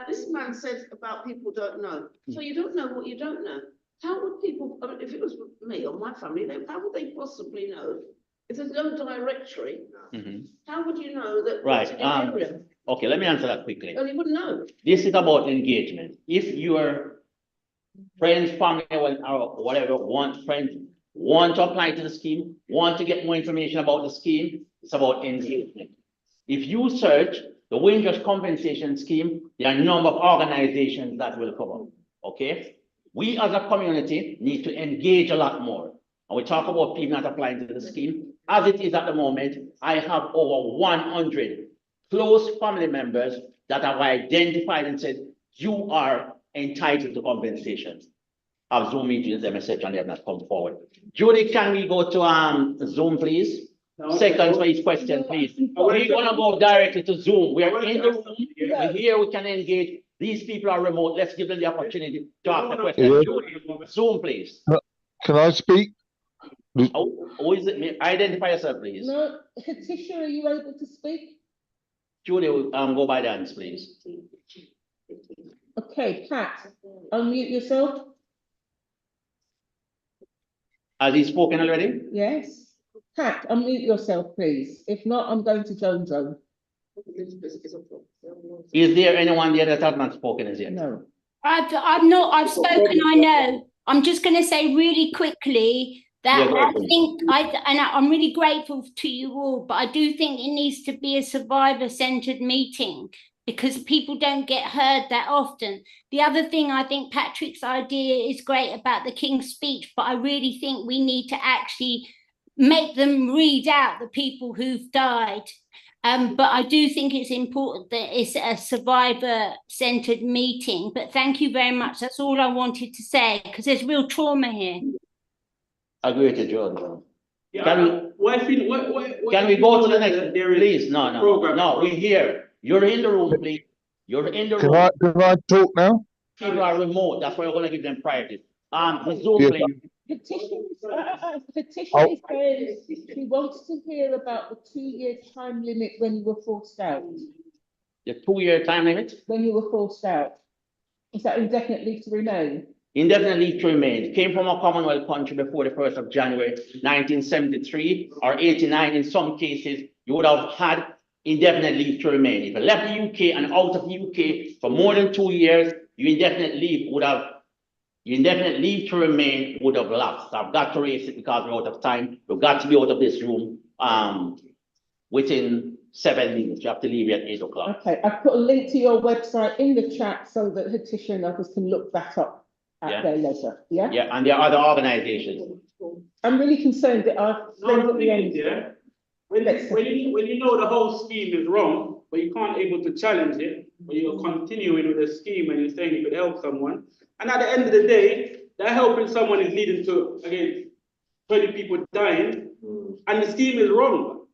This man said about people don't know. So you don't know what you don't know. How would people, I mean, if it was me or my family, how would they possibly know? If there's no directory, how would you know that? Right. Okay, let me answer that quickly. Well, you wouldn't know. This is about engagement. If your friends, family, or whatever, want to apply to the scheme, want to get more information about the scheme, it's about engagement. If you search the Windrush compensation scheme, there are a number of organizations that will come up. Okay. We as a community need to engage a lot more. And we talk about people not applying to the scheme. As it is at the moment, I have over 100 close family members that have identified and said, you are entitled to compensation. I've Zoom meetings, message, and they have not come forward. Judy, can we go to Zoom, please? Seconds for each question, please. We're gonna go directly to Zoom. We are in the room. We're here, we can engage. These people are remote. Let's give them the opportunity to ask the question. Yeah. Judy, Zoom, please. Can I speak? Who is it? Identify yourself, please. No, Letitia, are you able to speak? Judy, go by the hands, please. Okay, Pat, unmute yourself. Has he spoken already? Yes. Pat, unmute yourself, please. If not, I'm going to Jojo. Is there anyone there that has not spoken as yet? No. I've spoken, I know. I'm just going to say really quickly that I'm really grateful to you all, but I do think it needs to be a survivor-centered meeting because people don't get heard that often. The other thing, I think Patrick's idea is great about the King's Speech, but I really think we need to actually make them read out the people who've died. But I do think it's important that it's a survivor-centered meeting. But thank you very much. That's all I wanted to say, because there's real trauma here. Agree to John. Yeah, Can we go to the next? Please, no, we're here. You're in the room, please. You're in the room. Can I talk now? People are remote. That's why we're going to give them priority. The Zoom, Yeah. please. Petition says she wants to hear about the 2-year time limit when you were forced out. The 2-year time limit? When you were forced out. Is that indefinite leave to remain? Indefinite leave to remain. It came from a Commonwealth country before the 1st of January 1973 or 89. In some cases, you would have had indefinite leave to remain. If you left the UK and out of the UK for more than 2 years, your indefinite leave to remain would have lapsed. I've got to raise it because we're out of time. We've got to be out of this room within 7 minutes. You have to leave at 8 o'clock. Okay, I've put a link to your website in the chat so that Letitia and others can look that up at their leisure. Yeah. Yeah, and there are other organizations. I'm really concerned that our friends at the end. Yeah. When you know the whole scheme is wrong, but you can't able to challenge it, but you're continuing with the scheme and you're saying you could help someone, and at the end of the day, that helping someone is leading to, again, 20 people dying, and the scheme is wrong.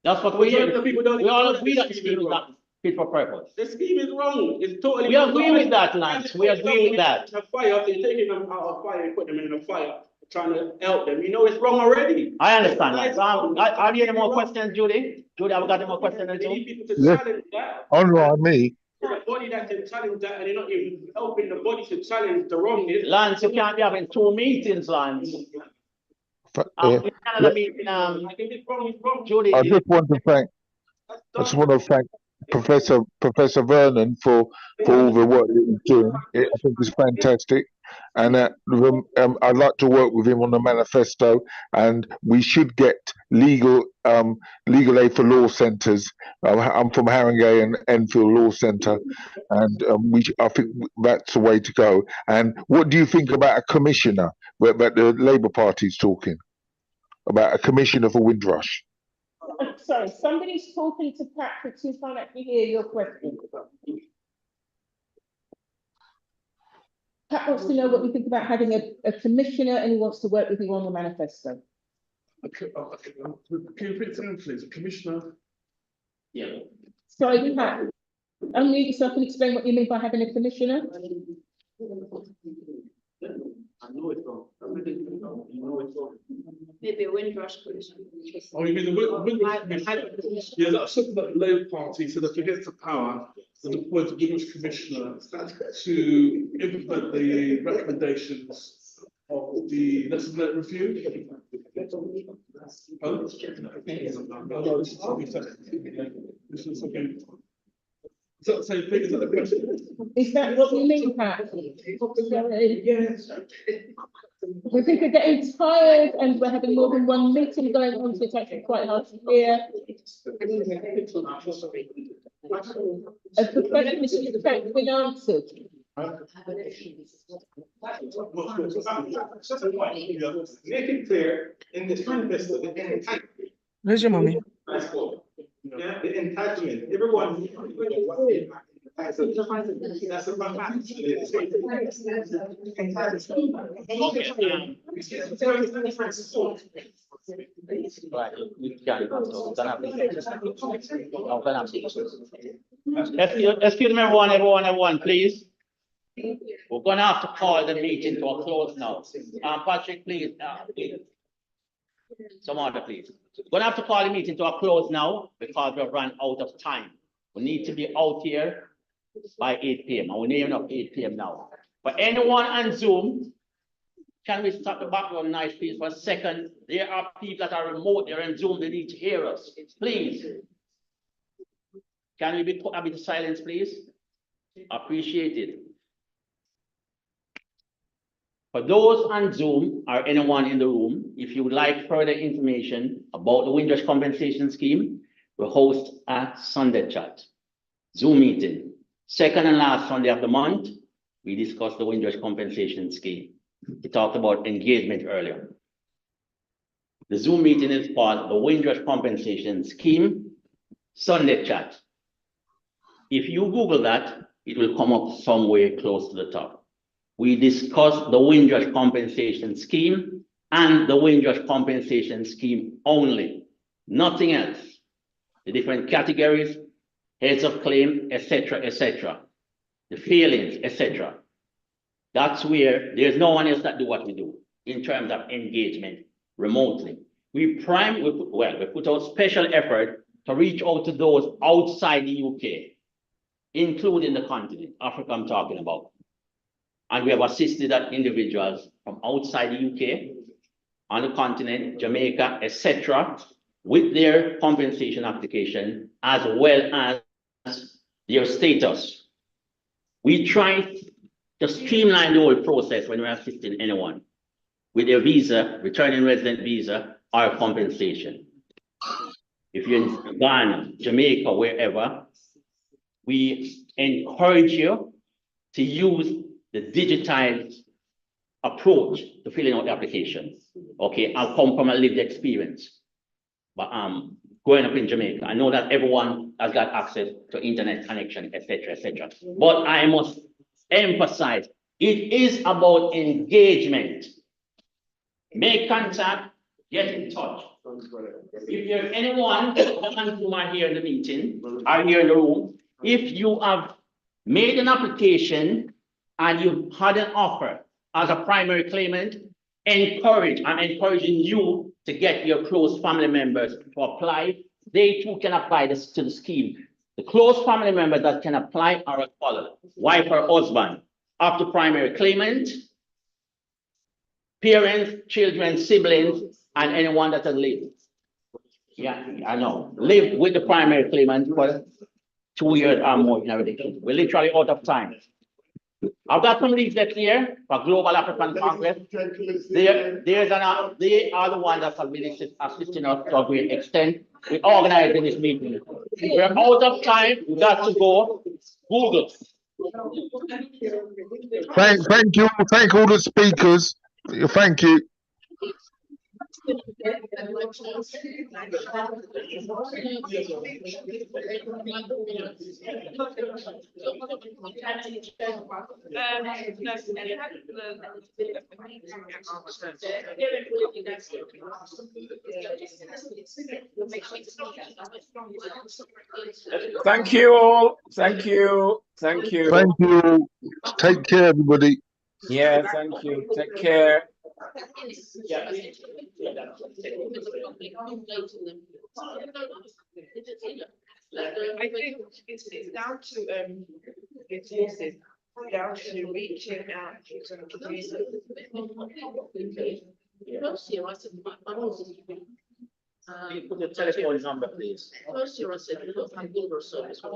That's what we hear. We all agree that the scheme is not fit for purpose. The scheme is wrong. It's totally. We agree with that, Lance. We agree with that. A fire, so you're taking them out of fire and put them in a fire, trying to help them. You know it's wrong already. I understand that. Are there any more questions, Judy? Judy, have we got any more questions? They need people to Yes. challenge that. Online me. There's a body that can challenge that, and you're not even helping the body to challenge the wrongness. Lance, you can't be having 2 meetings, Lance. Judy. I just want to thank Professor Vernon for all the work that he's doing. I think it's fantastic, and I'd like to work with him on the manifesto. And we should get legal aid for law centres. I'm from Haringey and Enfield Law Centre, and I think that's the way to go. And what do you think about a commissioner? About the Labour Party's talking about a commissioner for Windrush. Sorry, somebody's talking to Patrick who can't actually hear your question. Pat wants to know what you think about having a commissioner, and he wants to work with you on the manifesto. Okay, can you put it down, please? A commissioner? Yeah. Sorry, Pat, unmute yourself and explain what you mean by having a commissioner. I know it's wrong. Maybe a Windrush commission. Oh, you mean the Windrush? Yeah, that's something that the Labour Party said if it gets to power, they'll appoint a Windrush commissioner to implement the recommendations of the lesson learned review. Is that the same thing? Is that the question? Is that what you mean, Pat? Yes. We think we're getting tired and we're having more than one meeting going on, so it's actually quite hard to hear. Has the question been answered? Make it clear in this manifesto, the entitlement. Where's your mommy? Yeah, the entitlement, everyone. That's a Right, we can go, so we're gonna have to- Excuse me, everyone, please. We're gonna have to call the meeting to a close now. Patrick, please, please. Some order, please. We're gonna have to call the meeting to a close now because we've run out of time. We need to be out here by 8 p.m. and we're nearing up 8 p.m. now. For anyone on Zoom, can we stop the background noise, please, for a second? There are people that are remote, they're on Zoom, they need to hear us. Please. Can we be put a bit of silence, please? Appreciate it. For those on Zoom or anyone in the room, if you would like further information about the Windrush compensation scheme, we host a Sunday chat, Zoom meeting. Second and last Sunday of the month, we discuss the Windrush compensation scheme. We talked about engagement earlier. The Zoom meeting is called the Windrush compensation scheme Sunday chat. If you Google that, it will come up somewhere close to the top. We discuss the Windrush compensation scheme and the Windrush compensation scheme only, nothing else. The different categories, heads of claim, etc., the feelings, etc. That's where there's no one else that do what we do in terms of engagement remotely. We put out special effort to reach out to those outside the UK, including the continent, Africa I'm talking about. And we have assisted that individuals from outside the UK, on the continent, Jamaica, etc., with their compensation application, as well as their status. We try to streamline the whole process when we're assisting anyone with their visa, returning resident visa, or compensation. If you're in Ghana, Jamaica, wherever, we encourage you to use the digitized approach to filling out the application. Okay, I'll come from a lived experience. But growing up in Jamaica, I know that everyone has got access to internet connection, etc., etc. But I must emphasize, it is about engagement. Make contact, get in touch. If there's anyone who are here in the meeting, are here in the room, if you have made an application and you've had an offer as a primary claimant, I'm encouraging you to get your close family members to apply. They too can apply this to the scheme. The close family members that can apply are as follows: wife or husband of the primary claimant, parents, children, siblings, and anyone that has lived. Yeah, I know. Live with the primary claimant for 2 years or more in our nation. We're literally out of time. I've got some leaflets here for Global African Congress. They are the ones that have been assisting us to a great extent. We organizing this meeting. We're out of time. We got to go. Google. Thank you. Thank all the speakers. Thank you. Thank you all. Thank you. Thank you. Thank you. Take care, everybody. Yeah, thank you. Take care. I think it's down to resources, down to reaching out to the community. You put the telephone number, please. First year I said, we've got to have Windrush service. So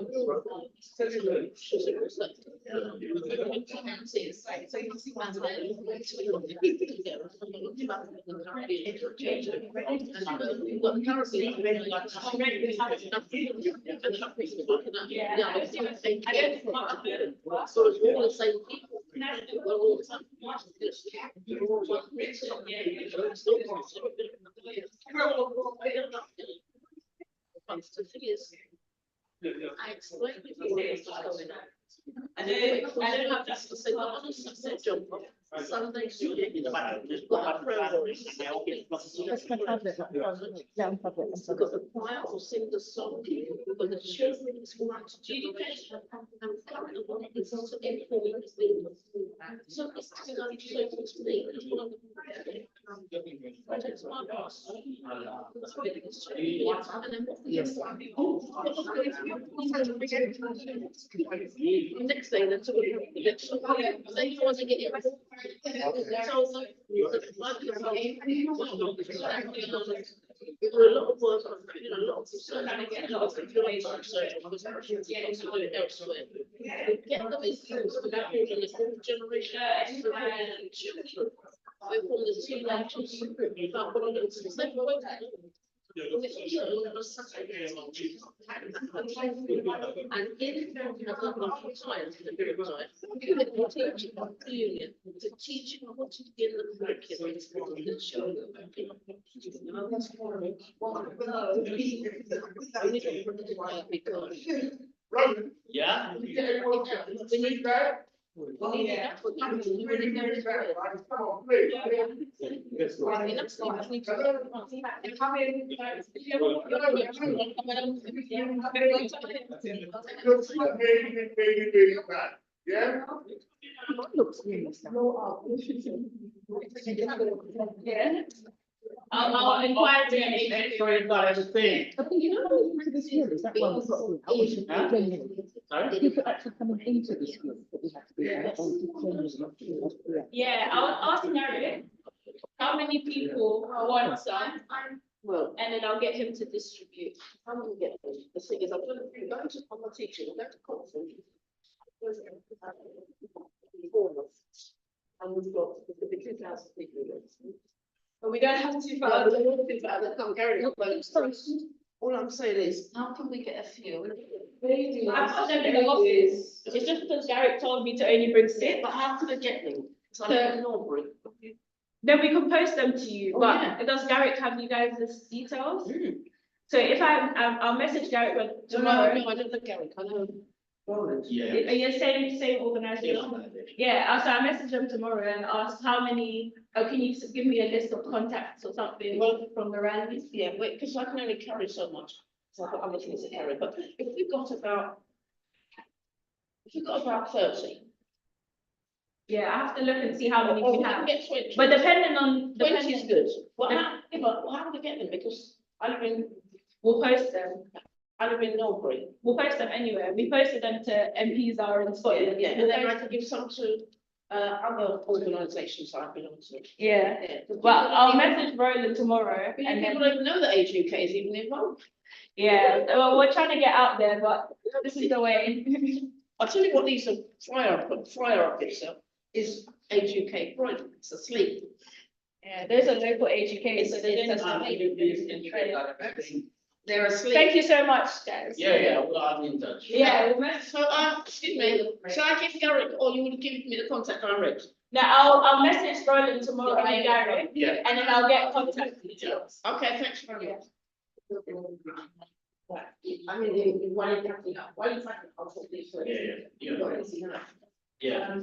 it's all the same people. We're all the thing is, I explained to you what was going on. I don't have that to say, but honestly, I said, John, Sunday, you've got a prayer warrior. We've got the choir will sing the song, we've got the children who want to do education, and currently one is also employing the. So it's still only so to me. It's my boss. And then yes. Next day, that's what they want to get it. We do a lot of work on, a lot of research, a lot of research on this question, also do it elsewhere. Get them influenced without building this whole generation of children. We call this two lectures, about what it is. And in union to teach what to in the curriculum and show them. Yeah. We need that. Yeah. I'll inquire to make sure you've got everything. You know, into this year, is that one we've got to be? Sorry? People actually coming into this year, that we have to be. Yeah, I'll ask Mary how many people want some, Well, and then I'll get him to distribute. I'm gonna get them. The thing is, I'm not teaching, I'm going to conference. And we've got the big 2,000 people. But we don't have to. All I'm saying is, how can we get a few? I put them in the office. It's just because Garrett told me to only bring 6. But how can I get them? So So- Norbury. Then we can post them to you, Oh, but yeah. does Garrett have you guys' details? So if I'll message Garrett tomorrow. No, I don't know Garrett, I know Roland. Are you same organization? Yeah, so I'll message them tomorrow and ask how many, can you give me a list of contacts or something from the rallies? Yeah, wait, because I can only carry so much, so I've got other things to carry, but if we've got about 30. Yeah, I have to look and see how many we have. Get 20. But depending on, 20 is good. Well, the- how do we get them? Because I live in Norbury. We'll post them anywhere. We posted them to MPs are in Scotland. Yeah, and then I can give some to other organisations I belong to. Yeah. Well, I'll message Roland tomorrow And and people then, don't know that HUK is even involved. yeah, well, we're trying to get out there, but this is the way. I'll tell you what these are, fryer officer is HUK, right, it's asleep. Yeah, there's a local educator. It's They're asleep. Thank you so much, guys. Yeah, well, I'll be in touch. Yeah, So, excuse me, shall I give Garrett, or you want to give me the contact direct? now I'll message Roland tomorrow and Gary, Yeah. and then I'll get contact details. Okay, thanks very much. I mean, why you have to, I'll talk to you first. Yeah.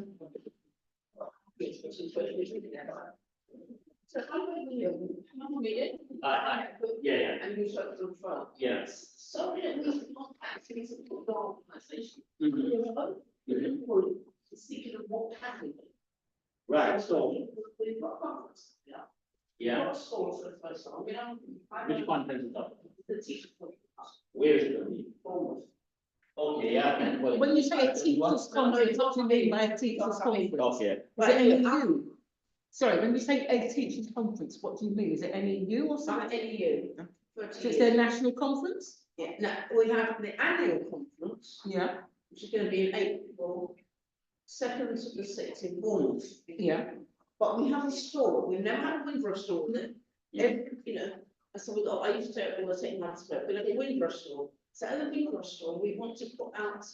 So how do you meet it? Yeah. And you shut them front. Yes. So, yeah, we not actually support the organisation. Mhm. We're employed, seeking of what can we do. Right, so, We've got conference, yeah. yeah, Not schools for the first time, we don't. which conference is that? The teacher. Where is it gonna be? Almost. Okay, yeah. When you say a teachers conference, what do you mean by a teachers conference? Okay. Is it NEU? Sorry, when you say a teachers conference, what do you mean? Is it NEU or something? NEU. So it's their national conference? Yeah, no, we have the annual conference, Yeah, which is going to be in April, 2nd to the 6th in Bournemouth. yeah. But we have a store, we've never had a Windrush store, you know, and so we got, I used to say it all the 6 months ago, we have a Windrush store. So at the Windrush store, we want to put out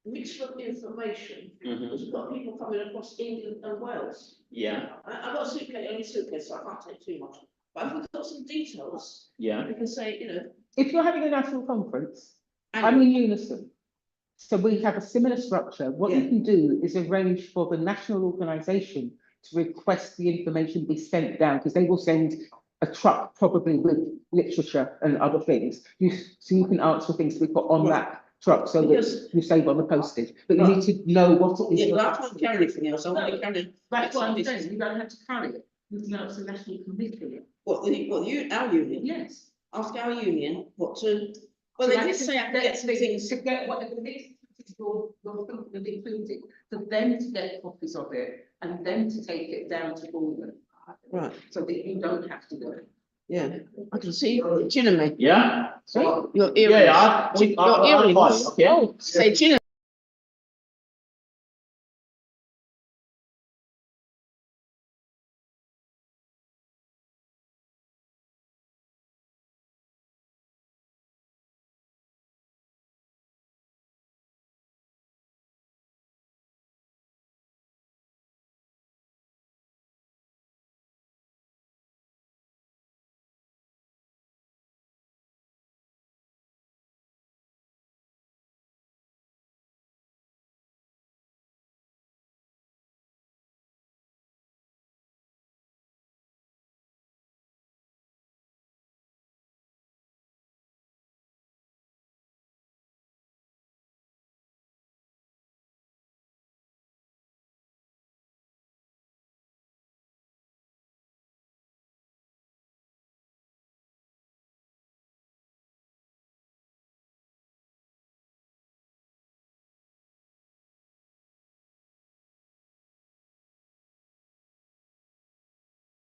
mixture of information, because we've got people coming across England and Wales. Yeah, I've got a suitcase, only suitcase, so I can't take too much. But if we've got some details, yeah. we can say, you know. If you're having a national conference, I'm in unison. So we have a similar structure. What you can do is arrange for the national organisation to request the information be sent down, because they will send a truck probably with literature and other things. So you can ask for things to be put on that truck so that you save on the postage. But you need to know what it is. Yeah, but I can't carry anything else. I want to carry. That's what I'm saying. You don't have to carry it. You can ask the national committee. What, our union? Yes. Ask our union what to, well, they did say I can get some things. To get whatever things you're thinking of including, for them to get copies of it and then to take it down to Bournemouth. Right. So that you don't have to do it. Yeah, I can see, do you know me? Yeah. Your earrings. Yeah, Your earrings. okay. Oh, say, do you know